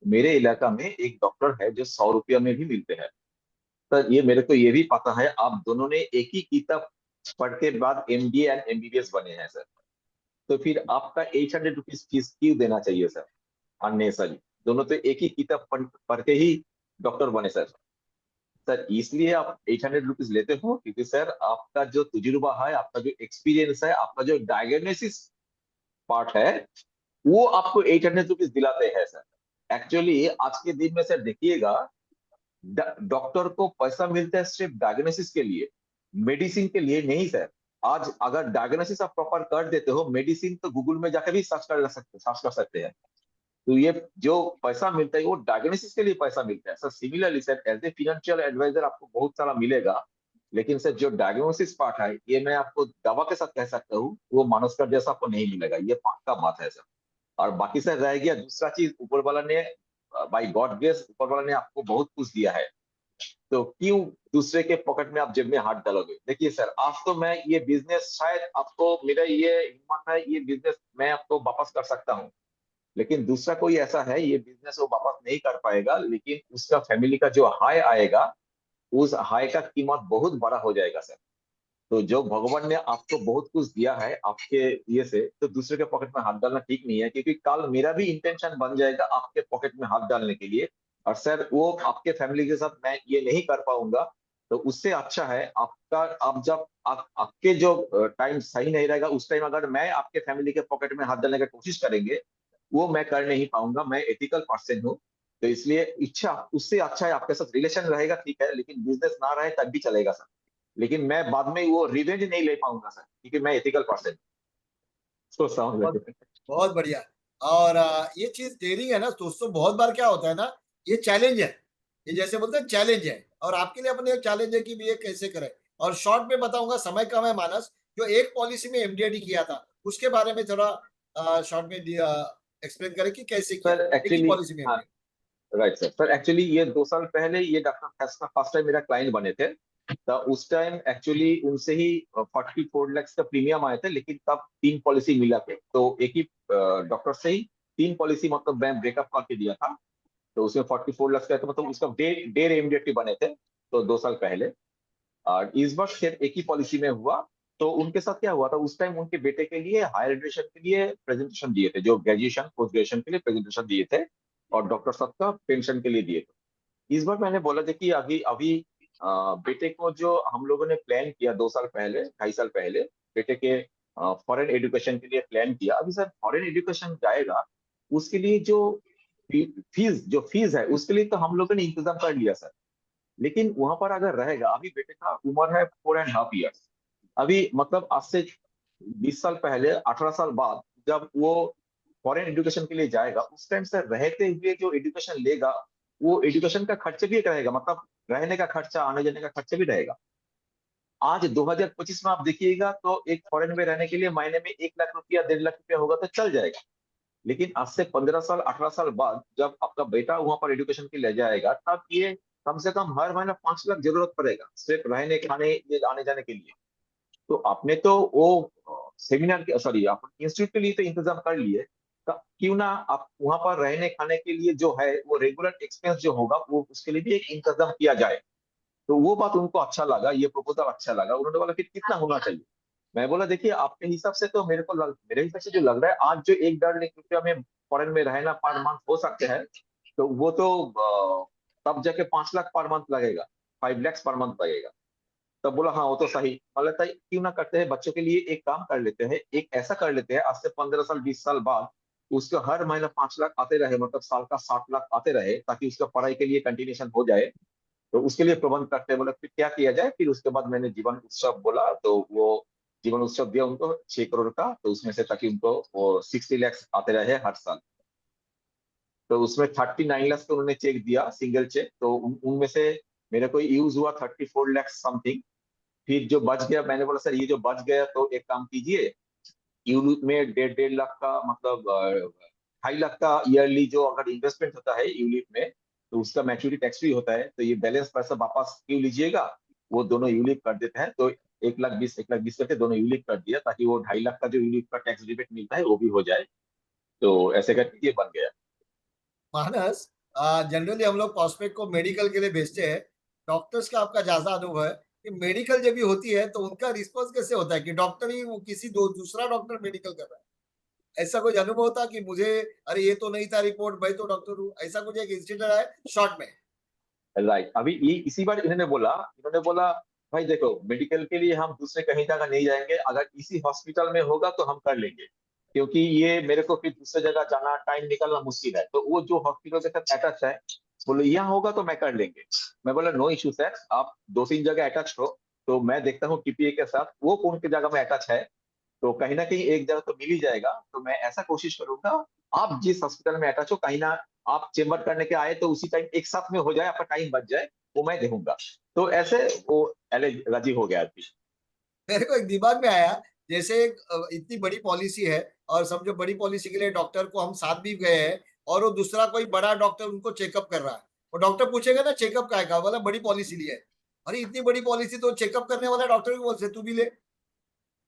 [SPEAKER 3] मेरे इलाका में एक डॉक्टर है जो 100 रुपया में भी मिलते हैं। सर ये मेरे को ये भी पता है, आप दोनों ने एक ही किताब पढ़ के बाद एमडीए एंड एमबीबीएस बने हैं सर, तो फिर आपका 800 रुपीज फीस क्यों देना चाहिए सर अननेसरी? दोनों तो एक ही किताब पढ़ के ही डॉक्टर बने सर। सर इसलिए आप 800 रुपीज लेते हो क्योंकि सर आपका जो तजुर्बा है, आपका जो एक्सपीरियंस है, आपका जो डायग्नोसिस पार्ट है, वो आपको 800 रुपीज दिलाते हैं सर। एक्चुअली आज के दिन में सर देखिएगा, डॉक्टर को पैसा मिलता है सिर्फ डायग्नोसिस के लिए, मेडिसिन के लिए नहीं सर। आज अगर डायग्नोसिस आप प्रॉपर कर देते हो, मेडिसिन तो गूगल में जाकर भी सर्च कर सकते हैं। तो ये जो पैसा मिलता है वो डायग्नोसिस के लिए पैसा मिलता है sir. Similarly sir as a financial advisor आपको बहुत सारा मिलेगा, लेकिन सर जो डायग्नोसिस पार्ट है, ये मैं आपको दावा के साथ कह सकता हूँ, वो मानसकर जैसा आपको नहीं मिलेगा, ये पक्का बात है सर। और बाकी सर रह गया दूसरा चीज, ऊपर वाला ने बाई गॉड ग्रेस ऊपर वाला ने आपको बहुत कुछ दिया है, तो क्यों दूसरे के पॉकेट में आप जेब में हाथ डालोगे? देखिए सर, आज तो मैं ये बिजनेस, शायद आपको मेरा ये हिम्मत है, ये बिजनेस मैं आपको वापस कर सकता हूँ, लेकिन दूसरा कोई ऐसा है ये बिजनेस वो वापस नहीं कर पाएगा, लेकिन उसका फैमिली का जो हाय आएगा, उस हाय का कीमत बहुत बड़ा हो जाएगा सर। तो जो भगवान ने आपको बहुत कुछ दिया है आपके ये से, तो दूसरे के पॉकेट में हाथ डालना ठीक नहीं है, क्योंकि कल मेरा भी इंटेंशन बन जाएगा आपके पॉकेट में हाथ डालने के लिए, और सर वो आपके फैमिली के साथ मैं ये नहीं कर पाऊंगा। तो उससे अच्छा है आपका, आप जब आपके जो टाइम सही नहीं रहेगा, उस टाइम अगर मैं आपके फैमिली के पॉकेट में हाथ डालने की कोशिश करेंगे, वो मैं कर नहीं पाऊंगा। मैं एथिकल पर्सन हूँ, तो इसलिए इच्छा उससे अच्छा है आपके साथ रिलेशन रहेगा, ठीक है, लेकिन बिजनेस ना रहे तब भी चलेगा सर। लेकिन मैं बाद में वो रिवेंज नहीं ले पाऊंगा सर, क्योंकि मैं एथिकल पर्सन सोचता हूँ।
[SPEAKER 4] बहुत बहुत बढ़िया। और ये चीज डेयरिंग है ना दोस्तों, बहुत बार क्या होता है ना, ये चैलेंज है, ये जैसे बोलते हैं चैलेंज है, और आपके लिए अपने एक चैलेंज है कि भी ये कैसे करें। और शॉर्ट में बताऊंगा, समय कम है मानस, जो एक पॉलिसी में एमडीआईडी किया था उसके बारे में थोड़ा शॉर्ट में एक्सप्लेन करें कि कैसे किया
[SPEAKER 3] सर
[SPEAKER 4] एक ही
[SPEAKER 3] एक्चुअली,
[SPEAKER 4] पॉलिसी में
[SPEAKER 3] हाँ
[SPEAKER 4] MDID।
[SPEAKER 3] Right sir. Sir actually ये 2 साल पहले ये डॉक्टर फैसला फर्स्ट टाइम मेरा क्लाइंट बने थे, तो उस टाइम एक्चुअली उनसे ही 44 लाख का प्रीमियम आए थे, लेकिन तब 3 पॉलिसी मिला थे, तो एक ही डॉक्टर से ही 3 पॉलिसी मतलब मैं ब्रेकअप करके दिया था। तो उसमें 44 लाख का, तो मतलब उसका डेढ़ इमीडिएटली बने थे, तो 2 साल पहले। और इस बार सिर्फ एक ही पॉलिसी में हुआ। तो उनके साथ क्या हुआ था, उस टाइम उनके बेटे के लिए हायर एजुकेशन के लिए प्रेजेंटेशन दिए थे, जो ग्रेजुएशन पोस्ट ग्रेजुएशन के लिए प्रेजेंटेशन दिए थे, और डॉक्टर साहब का पेंशन के लिए दिए थे। इस बार मैंने बोला था कि अभी अभी बेटे को जो हम लोगों ने प्लान किया 2 साल पहले, 2.5 साल पहले, बेटे के फॉरेन एजुकेशन के लिए प्लान किया। अभी सर फॉरेन एजुकेशन जाएगा, उसके लिए जो फीस है, उसके लिए तो हम लोगों ने इंतजाम कर लिया सर। लेकिन वहां पर अगर रहेगा, अभी बेटे का उम्र है 4.5 ईयर्स, अभी मतलब आज से 20 साल पहले, 18 साल बाद जब वो फॉरेन एजुकेशन के लिए जाएगा, उस टाइम से रहते हुए जो एजुकेशन लेगा, वो एजुकेशन का खर्च भी रहेगा, मतलब रहने का खर्चा, आने जाने का खर्चा भी रहेगा। आज 2025 में आप देखिएगा तो एक फॉरेन में रहने के लिए महीने में 1 लाख रुपया, 1.5 लाख रुपया होगा तो चल जाएगा। लेकिन आज से 15 साल, 18 साल बाद जब आपका बेटा वहां पर एजुकेशन के लिए जाएगा, तब ये कम से कम हर महीना 5 लाख जरूरत पड़ेगा सिर्फ रहने खाने ये आने जाने के लिए। तो आपने तो वो सेमिनार के, सॉरी, आप इंस्टीट्यूट के लिए तो इंतजाम कर लिए, तो क्यों ना आप वहां पर रहने खाने के लिए जो है वो रेगुलर एक्सपेंस जो होगा, वो उसके लिए भी एक इंतजाम किया जाए। तो वो बात उनको अच्छा लगा, ये प्रपोजल अच्छा लगा। उन्होंने बोला फिर कितना होना चाहिए? मैं बोला देखिए, आपके हिसाब से तो मेरे हिसाब से जो लग रहा है, आज जो 1-1.5 लाख रुपया में फॉरेन में रहना पर मंथ हो सकते हैं, तो वो तो तब जाके 5 लाख पर मंथ लगेगा, 5 lakhs पर मंथ लगेगा। तब बोला हाँ वो तो सही। मतलब था क्यों ना करते हैं, बच्चों के लिए एक काम कर लेते हैं, एक ऐसा कर लेते हैं, आज से 15 साल 20 साल बाद उसको हर महीना 5 लाख आते रहे, मतलब साल का 60 लाख आते रहे, ताकि उसका पढ़ाई के लिए कंटिन्यूशन हो जाए। तो उसके लिए प्रबंध करते हैं। बोला फिर क्या किया जाए? फिर उसके बाद मैंने जीवन उत्सव बोला, तो वो जीवन उत्सव दिया उनको 6 करोड़ का, तो उसमें से ताकि उनको वो 60 lakhs आते रहे हर साल। तो उसमें 39 लाख का उन्होंने चेक दिया, सिंगल चेक, तो उनमें से मेरे को यूज हुआ 34 लाख समथिंग। फिर जो बच गया, मैंने बोला सर ये जो बच गया, तो एक काम कीजिए, यूलिप में 1.5 लाख का, मतलब 2.5 लाख का ईयरली जो अगर इन्वेस्टमेंट होता है यूलिप में, तो उसका मैच्योरिटी टैक्स फ्री होता है, तो ये बैलेंस पैसा वापस क्यों लीजिएगा, वो दोनों यूलिप कर देते हैं। तो 1 लाख 20 करके दोनों यूलिप कर दिया, ताकि वो 2.5 लाख का जो यूलिप का टैक्स रिबेट मिलता है वो भी हो जाए। तो ऐसे करके ये बन गया।
[SPEAKER 4] मानस, जनरली हम लोग प्रॉस्पेक्ट को मेडिकल के लिए भेजते हैं, डॉक्टर्स का आपका ज्यादा अनुभव है कि मेडिकल जब भी होती है तो उनका रिस्पॉन्स कैसे होता है कि डॉक्टर ही वो किसी दूसरा डॉक्टर मेडिकल कर रहा है, ऐसा कुछ अनुभव होता कि मुझे अरे ये तो नहीं था रिपोर्ट, मैं तो डॉक्टर हूँ, ऐसा कुछ एक इंसिडेंट है शॉर्ट में?
[SPEAKER 3] राइट, अभी ये इसी बार इन्होंने बोला भाई देखो मेडिकल के लिए हम दूसरे कहीं जगह नहीं जाएंगे, अगर इसी हॉस्पिटल में होगा तो हम कर लेंगे, क्योंकि ये मेरे को फिर दूसरे जगह जाना टाइम निकालना मुश्किल है, तो वो जो हॉस्पिटल के साथ अटैच है बोले यहाँ होगा तो मैं कर लेंगे। मैं बोला नो इशू सर, आप 2-3 जगह अटैच हो, तो मैं देखता हूँ टीपीए के साथ वो कौन की जगह में अटैच है, तो कहीं ना कहीं एक जगह तो मिल ही जाएगा, तो मैं ऐसा कोशिश करूंगा आप जिस हॉस्पिटल में अटैच हो कहीं ना आप चेम्बर करने के आए तो उसी टाइम एक साथ में हो जाए, आपका टाइम बच जाए, वो मैं देखूंगा। तो ऐसे वो राजी हो गया थी।
[SPEAKER 4] मेरे को एक दिमाग में आया, जैसे एक इतनी बड़ी पॉलिसी है और समझो बड़ी पॉलिसी के लिए डॉक्टर को हम साथ भी गए हैं और वो दूसरा कोई बड़ा डॉक्टर उनको चेकअप कर रहा है, और डॉक्टर पूछेगा ना चेकअप का है, बोला बड़ी पॉलिसी ली है। अरे इतनी बड़ी पॉलिसी तो चेकअप करने वाला डॉक्टर भी बोल से तू भी ले,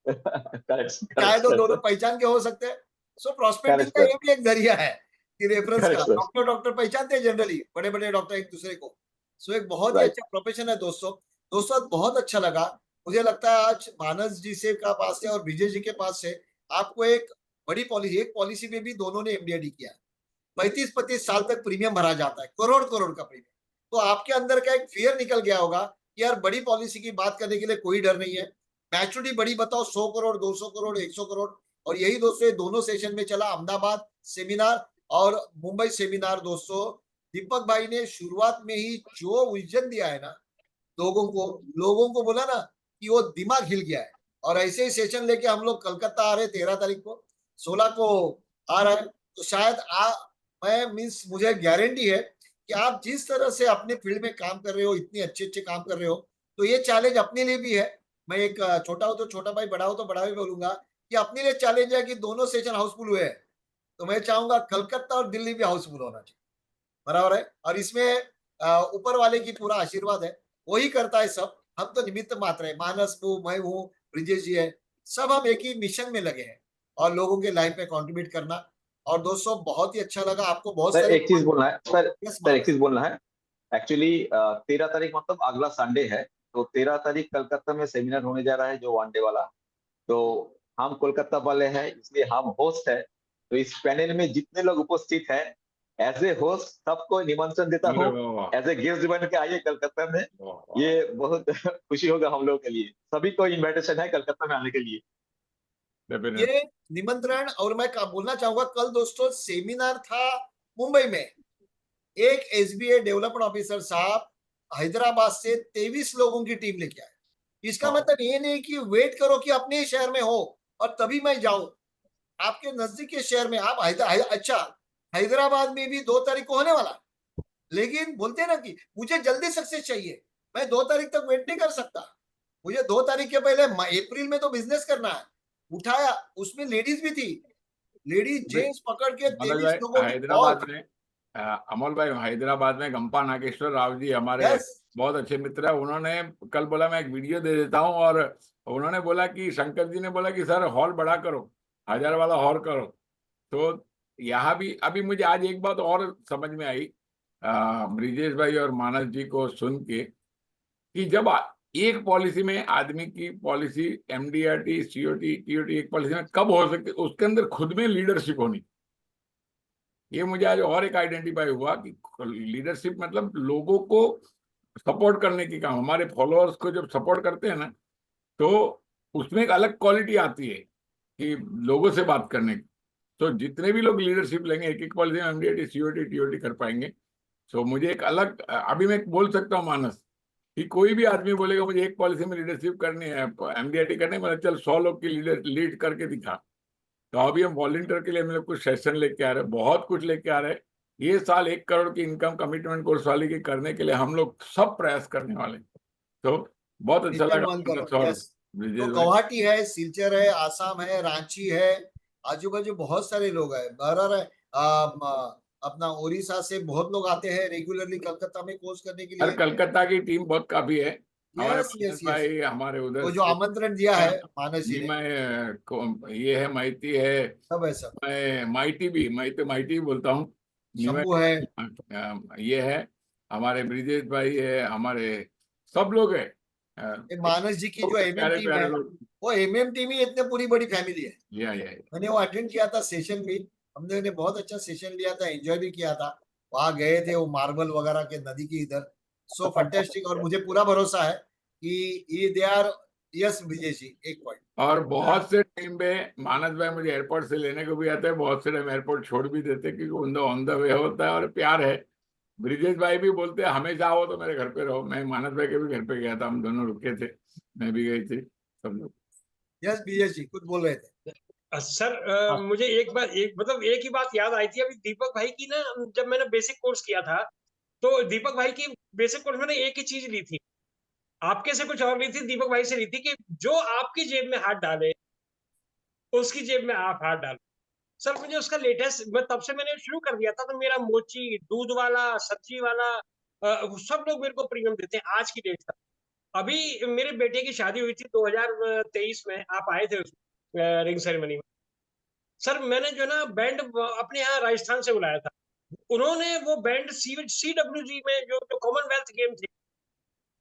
[SPEAKER 3] करेक्ट
[SPEAKER 4] चाहे तो दोनों
[SPEAKER 3] करेक्ट
[SPEAKER 4] पहचान के हो सकते हैं। सो प्रॉस्पेक्टिंग
[SPEAKER 3] करेक्ट
[SPEAKER 4] का ये भी एक जरिया है कि रेफरेंस का,
[SPEAKER 3] करेक्ट
[SPEAKER 4] डॉक्टर डॉक्टर पहचानते हैं जनरली, बड़े बड़े डॉक्टर एक दूसरे को। सो एक बहुत ही
[SPEAKER 3] राइट।
[SPEAKER 4] अच्छा प्रोफेशन है दोस्तों। दोस्तों बहुत अच्छा लगा, मुझे लगता है आज मानस जी से का पास से और विजय जी के पास से आपको एक बड़ी पॉलिसी, एक पॉलिसी में भी दोनों ने एमडीआईडी किया है, 35-35 साल तक प्रीमियम भरा जाता है, करोड़ करोड़ का प्रीमियम। तो आपके अंदर का एक फियर निकल गया होगा कि यार बड़ी पॉलिसी की बात करने के लिए कोई डर नहीं है, मैच्योरिटी बड़ी बताओ 100 करोड़, 200 करोड़, 100 करोड़। और यही दोस्तों ये दोनों सेशन में चला, अहमदाबाद सेमिनार और मुंबई सेमिनार। दोस्तों दीपक भाई ने शुरुआत में ही जो विजन दिया है ना लोगों को बोला ना कि वो दिमाग हिल गया है। और ऐसे ही सेशन लेके हम लोग कलकत्ता आ रहे 13 तारीख को, 16 को आ रहा है, तो शायद मैं मीन्स मुझे गारंटी है कि आप जिस तरह से अपने फील्ड में काम कर रहे हो, इतने अच्छे अच्छे काम कर रहे हो, तो ये चैलेंज अपने लिए भी है। मैं एक छोटा हो तो छोटा भाई, बड़ा हो तो बड़ा भी बोलूंगा कि अपने लिए चैलेंज है कि दोनों सेशन हाउसफुल हुए हैं, तो मैं चाहूंगा कलकत्ता और दिल्ली भी हाउसफुल होना चाहिए, बराबर है। और इसमें ऊपर वाले की पूरा आशीर्वाद है, वही करता है सब, हम तो निमित्त मात्र है। मानस हूँ, मैं हूँ, ब्रिजेश जी है, सब हम एक ही मिशन में लगे हैं और लोगों के लाइफ में कंट्रीब्यूट करना। और दोस्तों बहुत ही अच्छा लगा, आपको बहुत
[SPEAKER 3] सर
[SPEAKER 4] सारे
[SPEAKER 3] एक चीज बोलना है सर,
[SPEAKER 4] यस
[SPEAKER 3] सर एक
[SPEAKER 4] मानस।
[SPEAKER 3] चीज बोलना है। एक्चुअली 13 तारीख मतलब अगला संडे है, तो 13 तारीख कलकत्ता में सेमिनार होने जा रहा है जो 1 डे वाला, तो हम कोलकाता वाले हैं इसलिए हम होस्ट है, तो इस पैनल में जितने लोग उपस्थित हैं एज ए होस्ट सबको निमंत्रण देता
[SPEAKER 1] अरे
[SPEAKER 3] हूँ,
[SPEAKER 1] वाह वाह
[SPEAKER 3] एज ए गेस्ट बन के आइए कलकत्ता में।
[SPEAKER 1] वाह वाह।
[SPEAKER 3] ये बहुत खुशी होगा हम लोगों के लिए, सभी को इनविटेशन है कलकत्ता में आने के लिए।
[SPEAKER 1] डेफिनेट।
[SPEAKER 4] ये निमंत्रण। और मैं बोलना चाहूंगा कल दोस्तों सेमिनार था मुंबई में, एक एसबीआई डेवलपमेंट ऑफिसर साहब हैदराबाद से 23 लोगों की टीम लेके आए। इसका मतलब ये नहीं कि वेट करो कि अपने ही शहर में हो और तभी मैं जाऊं, आपके नजदीक के शहर में आप अच्छा हैदराबाद में भी 2 तारीख को होने वाला, लेकिन बोलते हैं ना कि मुझे जल्दी सक्सेस चाहिए, मैं 2 तारीख तक वेट नहीं कर सकता, मुझे 2 तारीख के पहले अप्रैल में तो बिजनेस करना है। उठाया, उसमें लेडीज भी थी, लेडीज जेंट्स पकड़ के
[SPEAKER 1] मनोज
[SPEAKER 4] 23
[SPEAKER 1] भाई
[SPEAKER 4] लोगों की कॉल।
[SPEAKER 1] हैदराबाद में अमोल भाई हैदराबाद में गंपा नागेश्वर राव जी हमारे
[SPEAKER 4] यस,
[SPEAKER 1] बहुत अच्छे मित्र है, उन्होंने कल बोला मैं एक वीडियो दे देता हूँ, और उन्होंने बोला कि शंकर जी ने बोला कि सर हॉल बड़ा करो, 1000 वाला हॉल करो। तो यहाँ भी अभी मुझे आज एक बात और समझ में आई ब्रिजेश भाई और मानस जी को सुन के, कि जब एक पॉलिसी में आदमी की पॉलिसी एमडीआरटी सीओटी टीओटी एक पॉलिसी में कब हो सकती है, उसके अंदर खुद में लीडरशिप होनी। ये मुझे आज और एक आइडेंटिफाई हुआ कि लीडरशिप मतलब लोगों को सपोर्ट करने की काम, हमारे फॉलोअर्स को जब सपोर्ट करते हैं ना, तो उसमें एक अलग क्वालिटी आती है कि लोगों से बात करने की। तो जितने भी लोग लीडरशिप लेंगे एक एक पॉलिसी में एमडीआरटी सीओटी टीओटी कर पाएंगे। तो मुझे एक अलग अभी मैं बोल सकता हूँ मानस कि कोई भी आदमी बोलेगा मुझे एक पॉलिसी में लीडरशिप करनी है, एमडीआरटी करनी है, मतलब चल 100 लोग की लीड करके दिखा। तो अभी हम वॉलंटियर के लिए हम लोग कुछ सेशन लेके आ रहे हैं, बहुत कुछ लेके आ रहे हैं। ये साल 1 करोड़ की इनकम कमिटमेंट कोर्स वाले की करने के लिए हम लोग सब प्रयास करने वाले हैं। तो बहुत अच्छा
[SPEAKER 4] मिशन
[SPEAKER 1] लगा
[SPEAKER 4] 1 करोड़,
[SPEAKER 1] और
[SPEAKER 4] यस। तो
[SPEAKER 1] ब्रिजेश भाई।
[SPEAKER 4] गुवाहाटी है, सिलचर है, आसाम है, रांची है, आजू बाजू बहुत सारे लोग हैं, बहरर है, अपना उड़ीसा से बहुत लोग आते हैं रेगुलरली कलकत्ता में कोर्स करने के
[SPEAKER 1] हर
[SPEAKER 4] लिए।
[SPEAKER 1] कलकत्ता की टीम बहुत काफी है, हमारे
[SPEAKER 4] यस
[SPEAKER 1] मानस
[SPEAKER 4] यस यस,
[SPEAKER 1] भाई हमारे उधर
[SPEAKER 4] वो जो
[SPEAKER 1] से
[SPEAKER 4] आमंत्रण दिया है मानस जी ने,
[SPEAKER 1] ये है माइती है,
[SPEAKER 4] सब है सब।
[SPEAKER 1] मैं माइटी भी, मैं तो माइटी भी बोलता हूँ। निमय
[SPEAKER 4] शंभू है,
[SPEAKER 1] ये है, हमारे ब्रिजेश भाई है, हमारे सब लोग है।
[SPEAKER 4] ये मानस जी की जो एमएम
[SPEAKER 1] प्यारे
[SPEAKER 4] टीम
[SPEAKER 1] प्यारे
[SPEAKER 4] है,
[SPEAKER 1] लोग।
[SPEAKER 4] वो एमएम टीम ही इतने पूरी बड़ी फैमिली है।
[SPEAKER 1] या
[SPEAKER 4] मैंने वो अटेंड किया था सेशन भी, हमने ने बहुत अच्छा सेशन लिया था, एंजॉय भी किया था। वहां गए थे वो मार्बल वगैरह के नदी के इधर, सो फैंटास्टिक। और मुझे पूरा भरोसा है कि ये they are, yes Vijay ji, एक पॉइंट।
[SPEAKER 1] और बहुत से टाइम पे मानस भाई मुझे एयरपोर्ट से लेने को भी आते हैं, बहुत से टाइम एयरपोर्ट छोड़ भी देते हैं, क्योंकि ऑन द वे होता है और प्यार है। ब्रिजेश भाई भी बोलते हैं हमेशा आओ तो मेरे घर पे रहो। मैं मानस भाई के भी घर पे गया था, हम दोनों रुके थे, मैं भी गई थी, सब लोग।
[SPEAKER 4] यस विजय जी कुछ बोल रहे थे।
[SPEAKER 5] सर मुझे एक बात, एक ही बात याद आई थी अभी दीपक भाई की ना। जब मैंने बेसिक कोर्स किया था तो दीपक भाई की बेसिक कोर्स मैंने एक ही चीज ली थी, आपके से कुछ और ली थी, दीपक भाई से ली थी कि जो आपकी जेब में हाथ डाले उसकी जेब में आप हाथ डालो। सर मुझे उसका लेटेस्ट, मैं तब से मैंने शुरू कर दिया था, तो मेरा मोची, दूध वाला, सब्जी वाला, सब लोग मेरे को प्रीमियम देते हैं आज की डेट तक। अभी मेरे बेटे की शादी हुई थी 2023 में, आप आए थे उस रिंग सेरेमनी में। सर मैंने जो ना बैंड अपने यहाँ राजस्थान से बुलाया था, उन्होंने वो बैंड CWG में जो कॉमनवेल्थ गेम थे,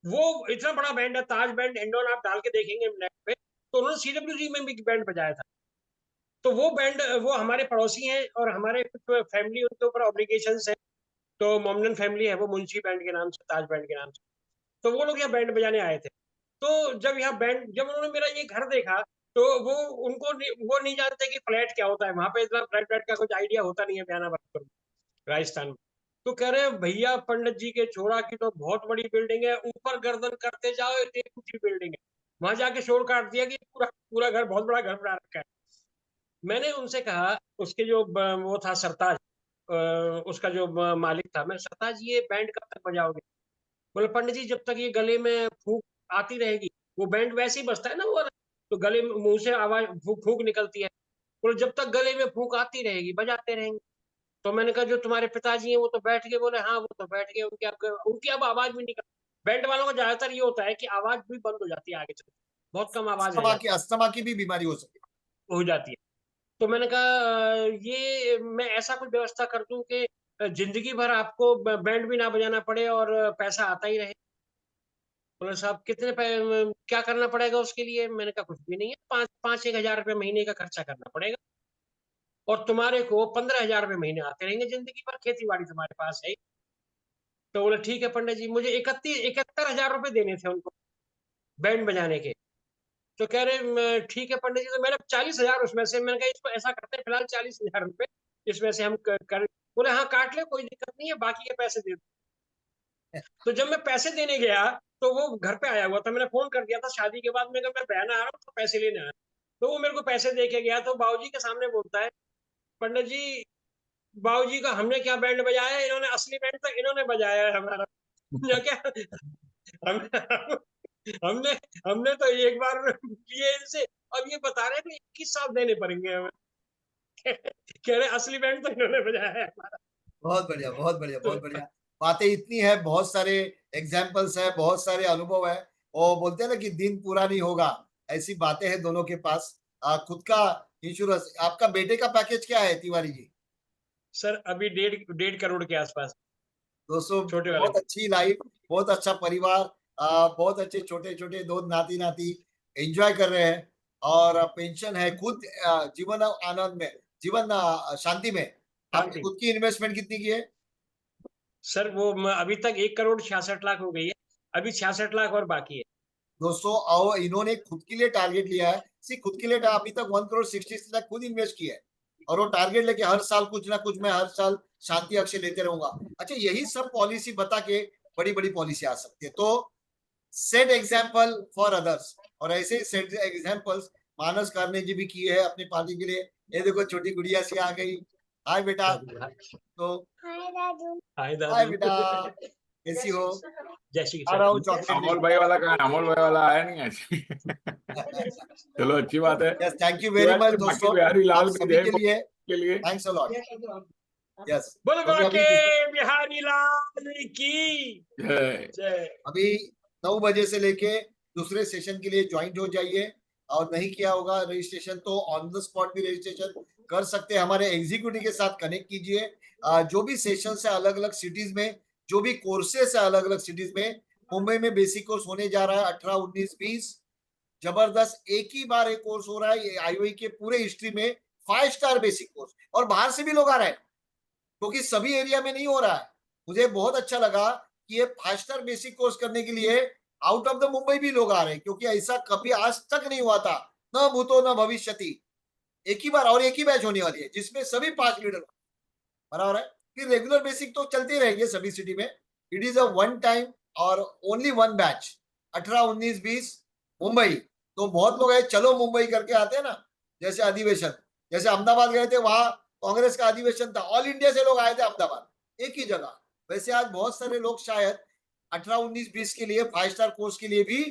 [SPEAKER 5] वो इतना बड़ा बैंड है, ताज बैंड इंडोर, आप डाल के देखेंगे नेट पे, तो उन्होंने CWG में भी बैंड बजाया था। तो वो बैंड, वो हमारे पड़ोसी हैं और हमारे कुछ फैमिली उनके ऊपर ऑब्लिगेशन है। तो मोमडन फैमिली है, वो मुंशी बैंड के नाम से, ताज बैंड के नाम से, तो वो लोग यहाँ बैंड बजाने आए थे। तो जब यहाँ बैंड, जब उन्होंने मेरा ये घर देखा, तो वो वो नहीं जानते कि फ्लैट क्या होता है, वहां पे इतना फ्लैट फ्लैट का कुछ आइडिया होता नहीं है बयाना में, राजस्थान में। तो कह रहे हैं भैया पंडित जी के छोड़ा की तो बहुत बड़ी बिल्डिंग है, ऊपर गर्दन करते जाओ, इतनी ऊंची बिल्डिंग है। वहां जाके शोर काट दिया कि पूरा पूरा घर, बहुत बड़ा घर बना रखा है। मैंने उनसे कहा, उसके जो वो था सरताज, उसका जो मालिक था, मैं, सरताज ये बैंड कब तक बजाओगे? बोले पंडित जी जब तक ये गले में फूंक आती रहेगी, वो बैंड वैसे ही बजता है ना, वो तो गले में, मुंह से आवाज फूंक निकलती है, बोले जब तक गले में फूंक आती रहेगी बजाते रहेंगे। तो मैंने कहा जो तुम्हारे पिताजी हैं वो तो बैठ गए, बोले हाँ वो तो बैठ गए, उनकी अब आवाज भी निकल। बैंड वालों का ज्यादातर ये होता है कि आवाज भी बंद हो जाती है आगे चल, बहुत कम आवाज रह जाती
[SPEAKER 4] अस्थमा की भी बीमारी हो सकती
[SPEAKER 5] हो जाती है। तो मैंने कहा ये मैं ऐसा कुछ व्यवस्था कर दूं कि जिंदगी भर आपको बैंड भी ना बजाना पड़े और पैसा आता ही रहे। बोले साहब कितने क्या करना पड़ेगा उसके लिए? मैंने कहा कुछ भी नहीं है, 5-1 हजार रुपये महीने का खर्चा करना पड़ेगा और तुम्हारे को 15 हजार रुपये महीने आते रहेंगे जिंदगी भर, खेती बाड़ी तुम्हारे पास है। तो बोले ठीक है पंडित जी, मुझे 71 हजार रुपये देने थे उनको बैंड बजाने के। तो कह रहे ठीक है पंडित जी, तो मैंने 40 हजार उसमें से, मैंने कहा इसको ऐसा करते हैं फिलहाल 40 हजार रुपये इसमें से हम कर। बोले हाँ काट ले, कोई दिक्कत नहीं है, बाकी के पैसे दे दो। तो जब मैं पैसे देने गया तो वो घर पे आया हुआ था, मैंने फोन कर दिया था शादी के बाद, मैं बहन आ रहा हूँ तो पैसे लेने आया। तो वो मेरे को पैसे दे के गया, तो बाबूजी के सामने बोलता है, पंडित जी बाबूजी का हमने क्या बैंड बजाया है, इन्होंने असली बैंड तो इन्होंने बजाया है हमारा। क्या हम, हमने हमने तो एक बार लिए इनसे, अब ये बता रहे थे 21 साल देने पड़ेंगे हमें। कह रहे असली बैंड तो इन्होंने बजाया है हमारा।
[SPEAKER 4] बहुत बढ़िया, बहुत बढ़िया,
[SPEAKER 5] तो
[SPEAKER 4] बहुत बढ़िया। बातें इतनी है, बहुत सारे एग्जाम्पल्स है, बहुत सारे अनुभव है। और बोलते हैं ना कि दिन पूरा नहीं होगा, ऐसी बातें हैं दोनों के पास। खुद का इंश्योरेंस। आपका बेटे का पैकेज क्या है तिवारी जी?
[SPEAKER 5] सर अभी 1.5 करोड़ के आसपास,
[SPEAKER 4] दोस्तों
[SPEAKER 5] छोटे वाले
[SPEAKER 4] बहुत अच्छी लाइफ, बहुत अच्छा परिवार, बहुत अच्छे छोटे छोटे दो नाती नाती एंजॉय कर रहे हैं। और पेंशन है, खुद जीवन आनंद में, जीवन शांति में। आपने
[SPEAKER 5] शांति।
[SPEAKER 4] खुद की इन्वेस्टमेंट कितनी की है?
[SPEAKER 5] सर वो अभी तक 1 करोड़ 66 लाख हो गई है, अभी 66 लाख और बाकी है।
[SPEAKER 4] दोस्तों और इन्होंने खुद के लिए टारगेट लिया है, सिर्फ खुद के लिए अभी तक 1 करोड़ 66 लाख खुद इन्वेस्ट किया है। और वो टारगेट लेके हर साल कुछ ना कुछ, मैं हर साल शांति अक्षय लेते रहूंगा। अच्छा, यही सब पॉलिसी बता के बड़ी बड़ी पॉलिसी आ सकती है। तो सेट एग्जाम्पल फॉर अदर्स, और ऐसे सेट एग्जाम्पल्स मानस करने जी भी किए हैं अपनी पार्टी के लिए। ये देखो छोटी गुड़िया सी आ गई। हाय बेटा। तो
[SPEAKER 5] हाय
[SPEAKER 4] हाय
[SPEAKER 5] दादू।
[SPEAKER 4] बेटा, कैसी हो?
[SPEAKER 5] जय श्री
[SPEAKER 4] आ रहा हूँ
[SPEAKER 5] कृष्ण।
[SPEAKER 4] चॉकलेट
[SPEAKER 1] अमोल भाई वाला कहाँ है? अमोल भाई वाला आया नहीं आज। चलो अच्छी बात है।
[SPEAKER 4] Yes, thank you very much
[SPEAKER 1] बाकी
[SPEAKER 4] दोस्तों,
[SPEAKER 1] बिहारी लाल
[SPEAKER 4] आप
[SPEAKER 1] भी
[SPEAKER 4] सभी
[SPEAKER 1] जय
[SPEAKER 4] के लिए
[SPEAKER 1] के लिए।
[SPEAKER 4] Thanks a lot. यस,
[SPEAKER 5] बोल
[SPEAKER 4] क्योंकि
[SPEAKER 5] बाके बिहारी लाल की
[SPEAKER 1] जय।
[SPEAKER 5] जय।
[SPEAKER 4] अभी 9 बजे से लेके दूसरे सेशन के लिए ज्वाइन हो जाइए। और नहीं किया होगा रजिस्ट्रेशन तो ऑन द स्पॉट भी रजिस्ट्रेशन कर सकते हैं, हमारे एग्जीक्यूटिव के साथ कनेक्ट कीजिए। जो भी सेशन है अलग अलग सिटीज में जो भी कोर्सेस है अलग अलग सिटीज में, मुंबई में बेसिक कोर्स होने जा रहा है 18, 19, 20, जबरदस्त। एक ही बार एक कोर्स हो रहा है ये आईओई के पूरे हिस्ट्री में, 5 स्टार बेसिक कोर्स, और बाहर से भी लोग आ रहे हैं क्योंकि सभी एरिया में नहीं हो रहा है। मुझे बहुत अच्छा लगा कि ये 5 स्टार बेसिक कोर्स करने के लिए आउट ऑफ द मुंबई भी लोग आ रहे हैं, क्योंकि ऐसा कभी आज तक नहीं हुआ था, न भूतो न भविष्यति। एक ही बार और एक ही बैच होने वाली है जिसमें सभी 5 लीडर बराबर है। फिर रेगुलर बेसिक तो चलते रहेंगे सभी सिटी में। It is a one time और ओनली वन बैच, 18, 19, 20 मुंबई। तो बहुत लोग है चलो मुंबई करके आते हैं ना, जैसे अधिवेशन, जैसे अहमदाबाद गए थे, वहां कांग्रेस का अधिवेशन था, ऑल इंडिया से लोग आए थे अहमदाबाद एक ही जगह। वैसे आज बहुत सारे लोग शायद 18, 19, 20 के लिए 5 स्टार कोर्स के लिए भी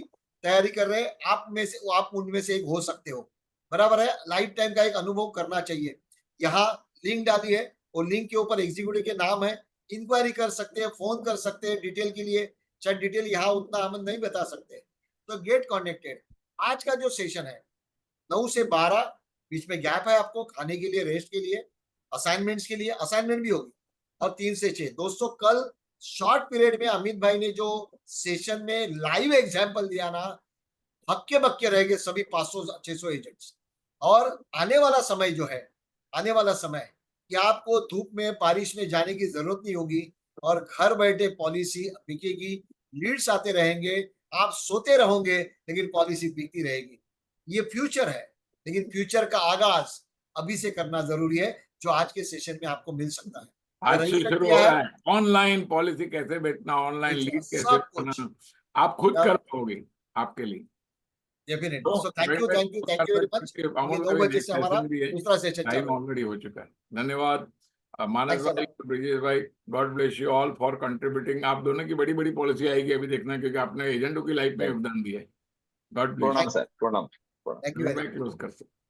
[SPEAKER 4] तैयारी कर रहे हैं। आप उनमें से एक हो सकते हो, बराबर है। लाइफ टाइम का एक अनुभव करना चाहिए। यहाँ लिंक डाली है, और लिंक के ऊपर एग्जीक्यूटिव के नाम है, इंक्वायरी कर सकते हैं, फोन कर सकते हैं डिटेल के लिए। शायद डिटेल यहाँ उतना हम नहीं बता सकते, तो गेट कनेक्टेड। आज का जो सेशन है 9 से 12, बीच में गैप है आपको खाने के लिए, रेस्ट के लिए, असाइनमेंट्स के लिए, असाइनमेंट भी होगी, और 3 से 6। दोस्तों कल शॉर्ट पीरियड में अमित भाई ने जो सेशन में लाइव एग्जाम्पल दिया ना, हक्के बक्के रह गए सभी 500-600 एजेंट्स। और आने वाला समय जो है, आने वाला समय कि आपको धूप में बारिश में जाने की जरूरत नहीं होगी, और घर बैठे पॉलिसी बिकेगी, लीड्स आते रहेंगे, आप सोते रहोगे लेकिन पॉलिसी बिकती रहेगी। ये फ्यूचर है, लेकिन फ्यूचर का आगाज अभी से करना जरूरी है, जो आज के सेशन में आपको मिल सकता है।
[SPEAKER 1] आज से
[SPEAKER 4] रजिस्टर
[SPEAKER 1] शुरू
[SPEAKER 4] किया
[SPEAKER 1] हो
[SPEAKER 4] है,
[SPEAKER 1] रहा है ऑनलाइन पॉलिसी कैसे बेचना, ऑनलाइन लीड कैसे
[SPEAKER 4] सब कुछ।
[SPEAKER 1] बनाना, आप खुद
[SPEAKER 4] सब-
[SPEAKER 1] कर पाओगे आपके लिए।
[SPEAKER 4] डेफिनेटली। सो
[SPEAKER 1] तो
[SPEAKER 4] thank you very much.
[SPEAKER 1] Amul
[SPEAKER 4] 2
[SPEAKER 1] का भी
[SPEAKER 4] बजे
[SPEAKER 1] नेक्स्ट
[SPEAKER 4] से हमारा
[SPEAKER 1] सेशन भी है,
[SPEAKER 4] दूसरा सेशन चल
[SPEAKER 1] टाइम
[SPEAKER 4] रहा है।
[SPEAKER 1] ऑलरेडी हो चुका है। धन्यवाद मानस
[SPEAKER 4] Thanks a
[SPEAKER 1] भाई,
[SPEAKER 4] lot.
[SPEAKER 1] ब्रिजेश भाई, God bless you all for contributing. आप दोनों की बड़ी बड़ी पॉलिसी आएगी अभी देखना, क्योंकि आपने एजेंटों की लाइफ में योगदान दिया है। God bless.
[SPEAKER 3] प्रणाम सर, प्रणाम।
[SPEAKER 4] Thank you very much.
[SPEAKER 1] Close कर सकते।